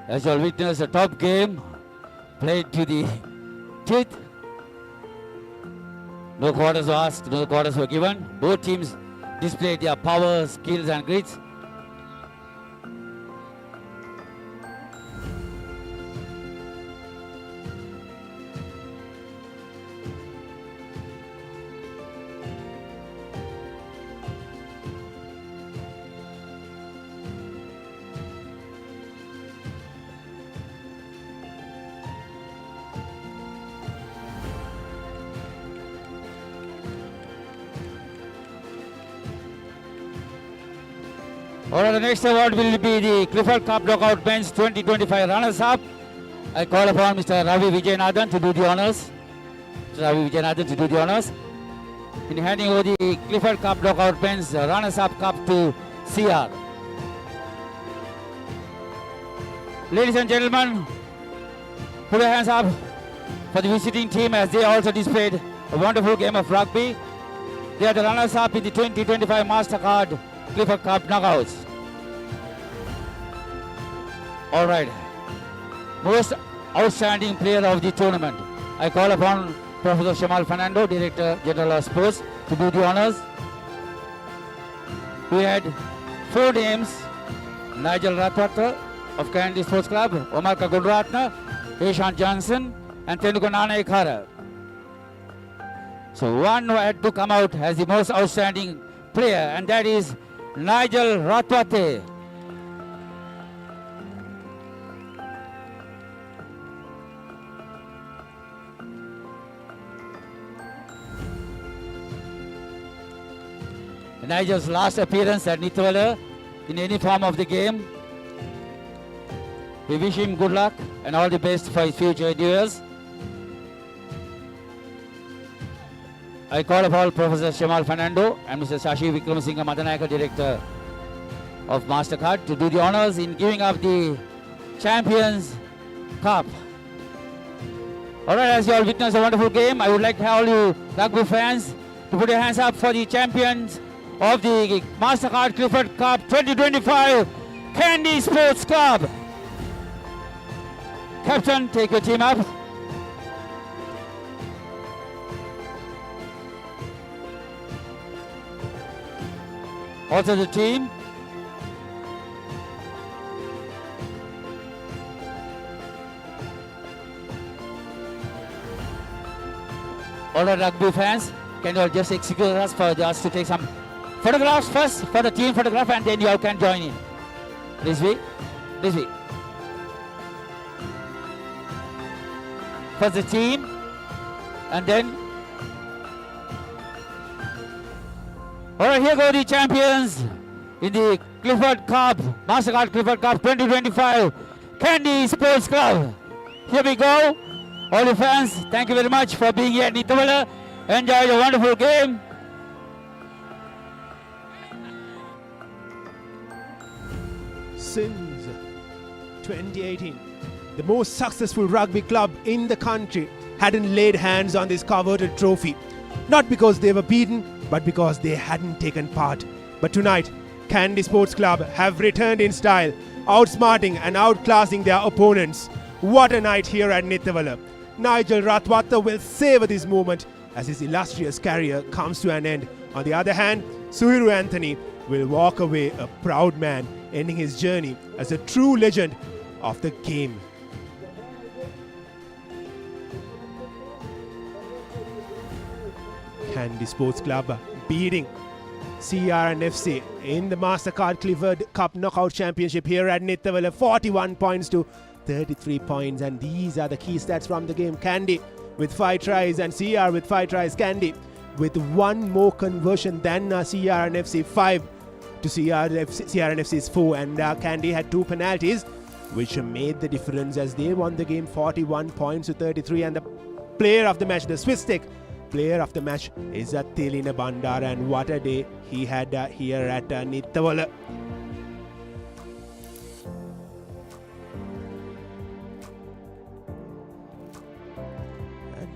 P: as you all witness, a top game played to the teeth. No quarters were asked, no quarters were given. Both teams displayed their power, skills and grits. Alright, the next award will be the Clifford Cup Knockout Men's 2025 runners-up. I call upon Mr. Ravi Vijayanathan to do the honors. Mr. Ravi Vijayanathan to do the honors. In handing over the Clifford Cup Knockout Men's runners-up cup to CR. Ladies and gentlemen, put your hands up for the visiting team as they also displayed a wonderful game of rugby. They are the runners-up in the 2025 Mastercard Clifford Cup Knockouts. All right. Most outstanding player of the tournament. I call upon Professor Shamal Fernando, Director General of Sports, to do the honors. We had 4 names: Nigel Ratwata of Kandy Sports Club, Omar Kagunratna, Eshan Johnson, and Tenukanana Ekara. So one who had to come out as the most outstanding player, and that is Nigel Ratwate. Nigel's last appearance at Nittawela in any form of the game. We wish him good luck and all the best for his future endeavors. I call upon Professor Shamal Fernando and Mr. Shashi Vikramasinghe Madanayaka, Director of Mastercard, to do the honors in giving up the Champions Cup. Alright, as you all witness a wonderful game, I would like all you rugby fans to put your hands up for the champions of the Mastercard Clifford Cup 2025 Kandy Sports Club. Captain, take your team up. Also the team. All the rugby fans, can you all just excuse us for us to take some photographs first for the team photograph, and then you all can join in. This way. First the team, and then. Alright, here go the champions in the Clifford Cup, Mastercard Clifford Cup 2025 Kandy Sports Club. Here we go. All the fans, thank you very much for being here at Nittawela. Enjoy the wonderful game.
B: Since 2018, the most successful rugby club in the country hadn't laid hands on this coveted trophy. Not because they were beaten, but because they hadn't taken part. But tonight, Kandy Sports Club have returned in style, outsmarting and outclassing their opponents. What a night here at Nittawela. Nigel Ratwata will savor this moment as his illustrious career comes to an end. On the other hand, Suhiru Anthony will walk away a proud man, ending his journey as a true legend of the game. Kandy Sports Club beating CR and FC in the Mastercard Clifford Cup Knockout Championship here at Nittawela, 41 points to 33 points, and these are the key stats from the game. Kandy with 5 tries and CR with 5 tries. Kandy with 1 more conversion than CR and FC, 5 to CR and FC's 4, and Kandy had 2 penalties which made the difference as they won the game 41 points to 33. And the player of the match, the Swiss stick player of the match, is Tilina Bandar, and what a day he had here at Nittawela.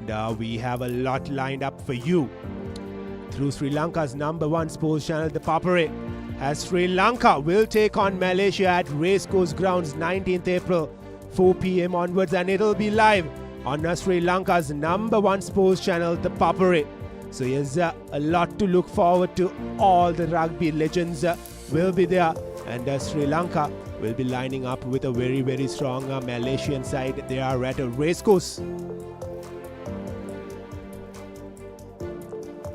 B: And we have a lot lined up for you through Sri Lanka's #1 sports channel, ThePapare, as Sri Lanka will take on Malaysia at Racecourse Grounds 19th April 4 p.m. onwards, and it'll be live on Sri Lanka's #1 sports channel, ThePapare. So here's a lot to look forward to. All the rugby legends will be there, and Sri Lanka will be lining up with a very, very strong Malaysian side. They are at a racecourse.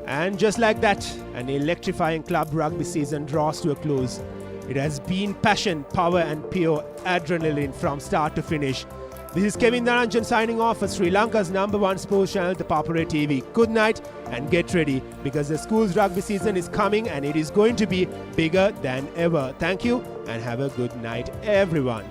B: And just like that, an electrifying club rugby season draws to a close. It has been passion, power and pure adrenaline from start to finish. This is Kevin Naranjan signing off for Sri Lanka's #1 sports channel, the Papare TV. Good night and get ready because the school's rugby season is coming and it is going to be bigger than ever. Thank you and have a good night, everyone.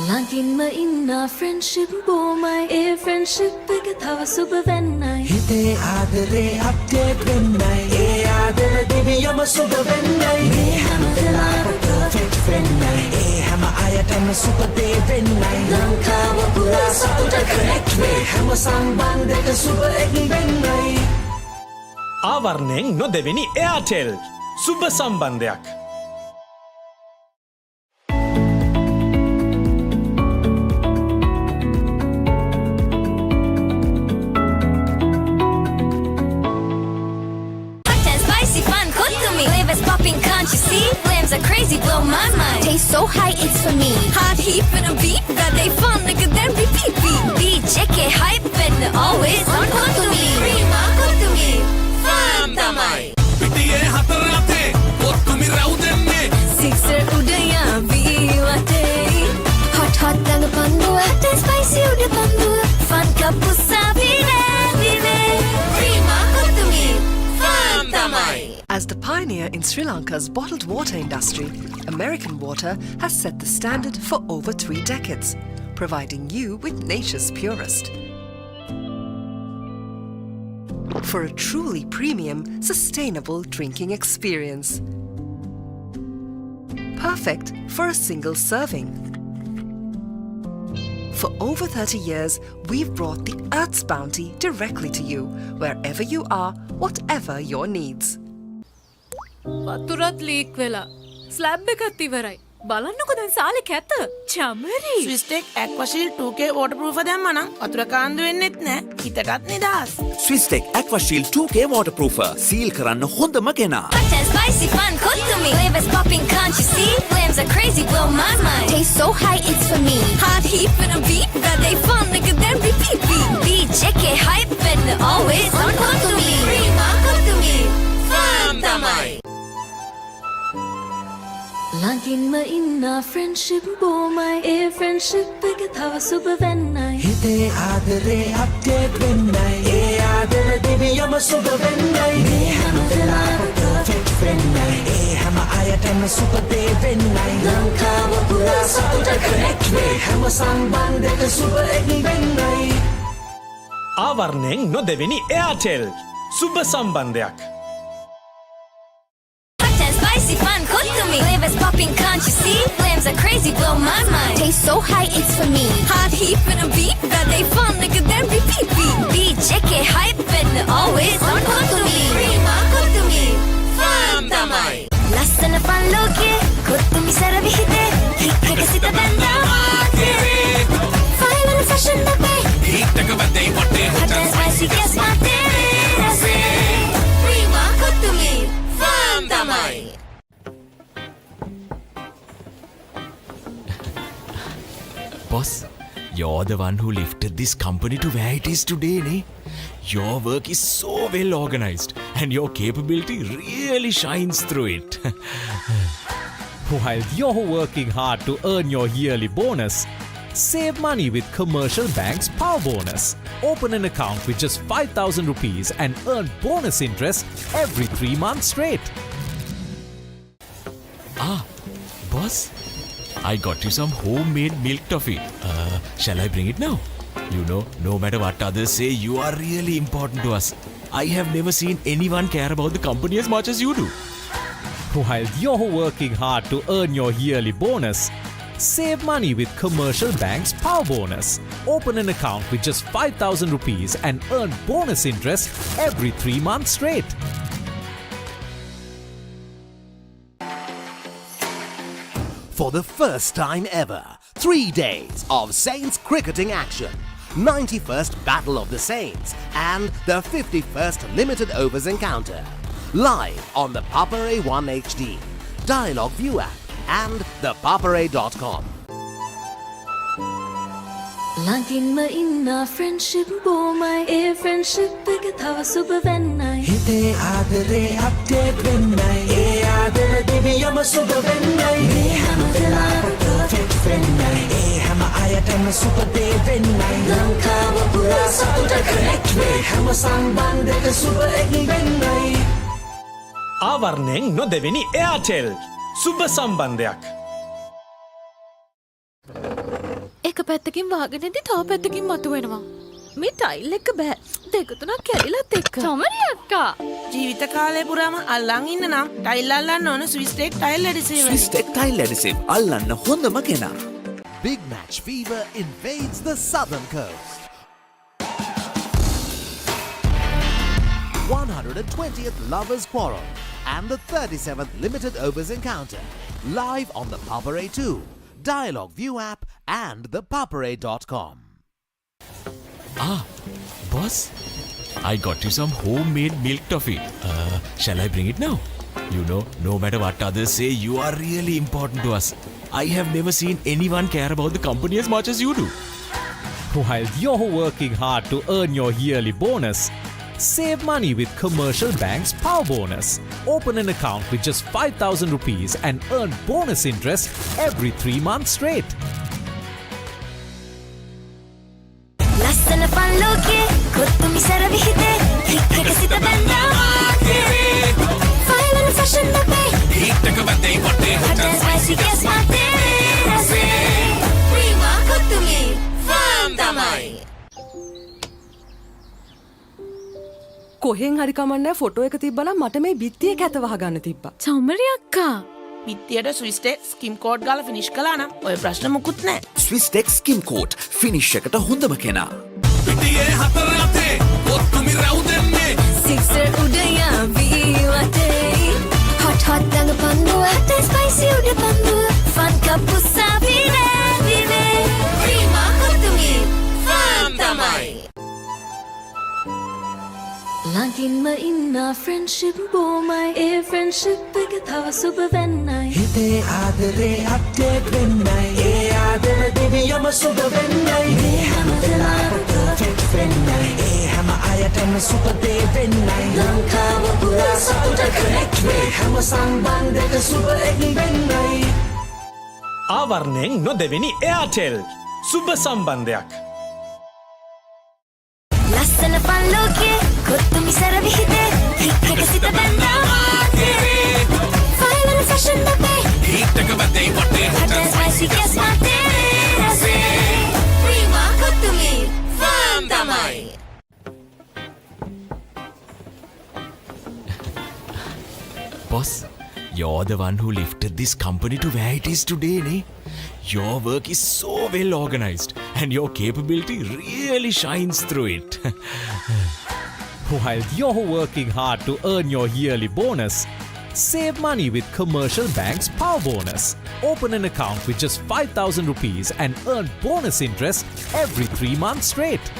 C: ළඟින්ම ඉන්න friendship බොමයි ඒ friendship එක තව සුබ වෙන්නයි
J: හිතේ ආදරේ update වෙන්නයි ඒ ආදර දෙවියම සුබ වෙන්නයි මේ හැම වෙලාවෙම perfect වෙන්නයි ඒ හැම අයටම සුබ දේ වෙන්නයි ලංකාව පුරා සතුට connect වේ හැම සම්බන්ධයක සුබ එක් වෙන්නයි
N: ආවරණයෙන් නොදෙවෙනි එයාටෙල් සුබ සම්බන්ධයක්
C: Can't you see? Flames are crazy, blow my mind. Taste so high, it's for me. Hot heat for the beat that they fun, nigga, then repeat beat. BJK hype and always on point to me. Prima to me. Fun tamai.
K: Pitiye hatarate, ottumi raudenne.
C: Sixer udaya viwate. Hot dang pandu, hot and spicy uda pandu. Fun kapusa vive. Prima to me. Fun tamai.
I: Sri Lanka's bottled water industry, American Water has set the standard for over 3 decades, providing you with nature's purest. For a truly premium, sustainable drinking experience. Perfect for a single serving. For over 30 years, we've brought the Earth's bounty directly to you, wherever you are, whatever your needs.
D: වතුරත් leak වෙලා slab එකත් ඉවරයි. බලන්නකො දැන් සාලේ කැත. Chamari.
E: ස්විස්ටෙක් ඇක්වාෂීල් 2K waterproof දැම්මනම් වතුර කාන්දු වෙන්නෙත් නෑ. හිතටත් නිදහස්.
M: Swistek Aquashield 2K waterproofer. Seal කරන්න හොඳම කෙනා.
C: Hot and spicy fun, cook to me. Flavors popping, can't you see? Flames are crazy, blow my mind. Taste so high, it's for me. Hot heat for the beat, that they fun, nigga, then repeat. BJK hype and always on cook to me. Prima, cook to me. Fun tamai.
D: ළඟින්ම ඉන්න friendship බොමයි ඒ friendship එක තව සුබ වෙන්නයි
J: හිතේ ආදරේ update වෙන්නයි ඒ ආදර දිවියම සුබ වෙන්නයි මේ හැම වෙලාවෙම perfect වෙන්නයි ඒ හැම අයටම සුබ දේ වෙන්නයි ලංකාව පුරා සතුට connect වේ හැම සම්බන්ධයක සුබ එක් වෙන්නයි
N: ආවරණයෙන් නොදෙවෙනි එයාටෙල් සුබ සම්බන්ධයක්
C: Spicy fun, cook to me. Flavors popping, can't you see? Flames are crazy, blow my mind. Taste so high, it's for me. Hot heat for the beat, that they fun, nigga, then repeat. BJK hype and always on cook to me. Prima, cook to me. Fun tamai. Lassana fun loke, cook to me saravi hite. Hit sita banda. Fine and fashion nabe.
K: Hit taka bande watte
C: hot and spicy, guess my rase. Prima, cook to me. Fun tamai.
F: Boss, you're the one who lifted this company to where it is today, ne? Your work is so well organized and your capability really shines through it.
L: While you're working hard to earn your yearly bonus, save money with Commercial Bank's Power Bonus. Open an account with just 5,000 rupees and earn bonus interest every 3 months straight.
F: Boss, I got you some homemade milk toffee. Shall I bring it now? You know, no matter what others say, you are really important to us. I have never seen anyone care about the company as much as you do.
L: While you're working hard to earn your yearly bonus, save money with Commercial Bank's Power Bonus. Open an account with just 5,000 rupees and earn bonus interest every 3 months straight.
O: For the first time ever, 3 days of Saints cricketing action. 91st Battle of the Saints and the 51st Limited Overs Encounter. Live on the Papare 1 HD, Dialog ViU App and ThePapare.com.
D: ළඟින්ම ඉන්න friendship බොමයි ඒ friendship එක තව සුබ වෙන්නයි
J: හිතේ ආදරේ update වෙන්නයි ඒ ආදර දිවියම සුබ වෙන්නයි මේ හැම වෙලාවෙම perfect වෙන්නයි ඒ හැම අයටම සුබ දේ වෙන්නයි ලංකාව පුරා සතුට connect වේ හැම සම්බන්ධයක සුබ එක් වෙන්නයි
N: ආවරණයෙන් නොදෙවෙනි එයාටෙල් සුබ සම්බන්ධයක්
D: එක පැත්තකින් වාගෙනදී තව පැත්තකින් මතුවෙනවා. මේ ටයිල් එක බෑ. දෙක තුනක් කැඩිලත් එක්ක. චමරි අක්කා.
E: ජීවිත කාලය පුරාම අල්ලන් ඉන්න නම් ටයිල් අල්ලන්න ඕන ස්විස්ටෙක් ටයිල් ඇඩිසිව්.
M: Swistek Tile Adhesive අල්ලන්න හොඳම කෙනා.
O: Big match fever invades the southern coast. 120th Lovers Quarrel and the 37th Limited Overs Encounter. Live on the Papare 2, Dialog ViU App and ThePapare.com.
F: Boss, I got you some homemade milk toffee. Shall I bring it now? You know, no matter what others say, you are really important to us. I have never seen anyone care about the company as much as you do.
L: While you're working hard to earn your yearly bonus, save money with Commercial Bank's Power Bonus. Open an account with just 5,000 rupees and earn bonus interest every 3 months straight.
C: Lassana fun loke, cook to me saravi hite. Hit sita banda. Fine and fashion nabe.
K: එක වැදේ වටේ
C: Hot and spicy, guess what it is? Prima cook to me, fun tamai.
Q: කොහෙන් හරි කමන්නේ photo එක තිබ්බනම් මට මේ බිත්තියේ කැත වහගන්න තිබ්බා.
D: චෞමරි අක්කා.
E: පිත්තියට ස්විස්ටෙක් ස්කිම් කෝඩ් ගාලා ෆිනිෂ් කළා නම් ඔය ප්‍රශ්න මුකුත් නැහැ.
M: ස්විස්ටෙක් ස්කිම් කෝට් ෆිනිෂ් එකට හොඳම කෙනා.
K: පිටියේ හතර අතේ ඔත්තුමි රැවුදෙන්නේ
C: Sixer udaya ViU App. Hot hot dang panduwa, hot and spicy uda panduwa. Fun kapusa vive vive. Prima cook to me, fun tamai. Langin ma inna friendship bomai e friendship එක තව සුබ වෙන්නයි
J: හිතේ ආදරේ අප්ඩේට් වෙන්නයි ඒ ආදර දෙවියම සුබ වෙන්නයි මේ හැම වෙලාවෙම පර්ෆෙක්ට් වෙන්නයි ඒ හැම අයටම සුබ දේ වෙන්නයි ලංකාව පුරා සතුට කනෙක්ට් වේ හැම සම්බන්ධයක සුබ එක් වෙන්නයි
N: ආවරණයෙන් නොදෙවෙනි එයාටෙල් සුබ සම්බන්ධයක්
C: ලස්සන පන් ලෝකේ කොත්තුමි සර විහිදේ හිත් එක සිත බැඳා ෆයිනල් ෆැෂන් අපේ
K: හිත් එක වැදේ වටේ
C: hot and spicy guess what it is? Prima cook to me, fun tamai.
F: Boss, you're the one who lifted this company to where it is today, ne? Your work is so well organized and your capability really shines through it.
L: While you're working hard to earn your yearly bonus, save money with Commercial Bank's Power Bonus. Open an account with just 5,000 rupees and earn bonus interest every 3 months straight.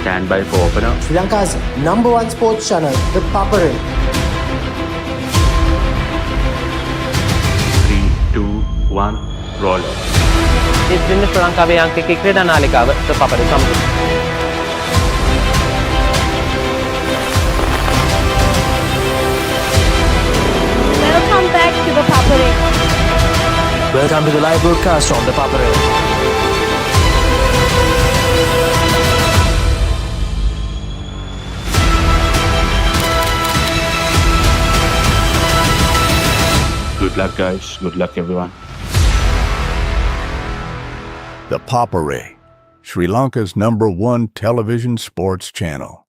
R: Stand by for opener.
S: Sri Lanka's #1 sports channel, ThePapare.
R: 3, 2, 1, roll.
T: ඉතින් ශ්‍රී ලංකාවේ අංකික ක්‍රීඩා නාලිකාව ThePapare සමග.
D: Welcome back to ThePapare.
S: Welcome to the live broadcast from ThePapare.
R: Good luck, guys. Good luck, everyone.
U: ThePapare, Sri Lanka's #1 television sports channel.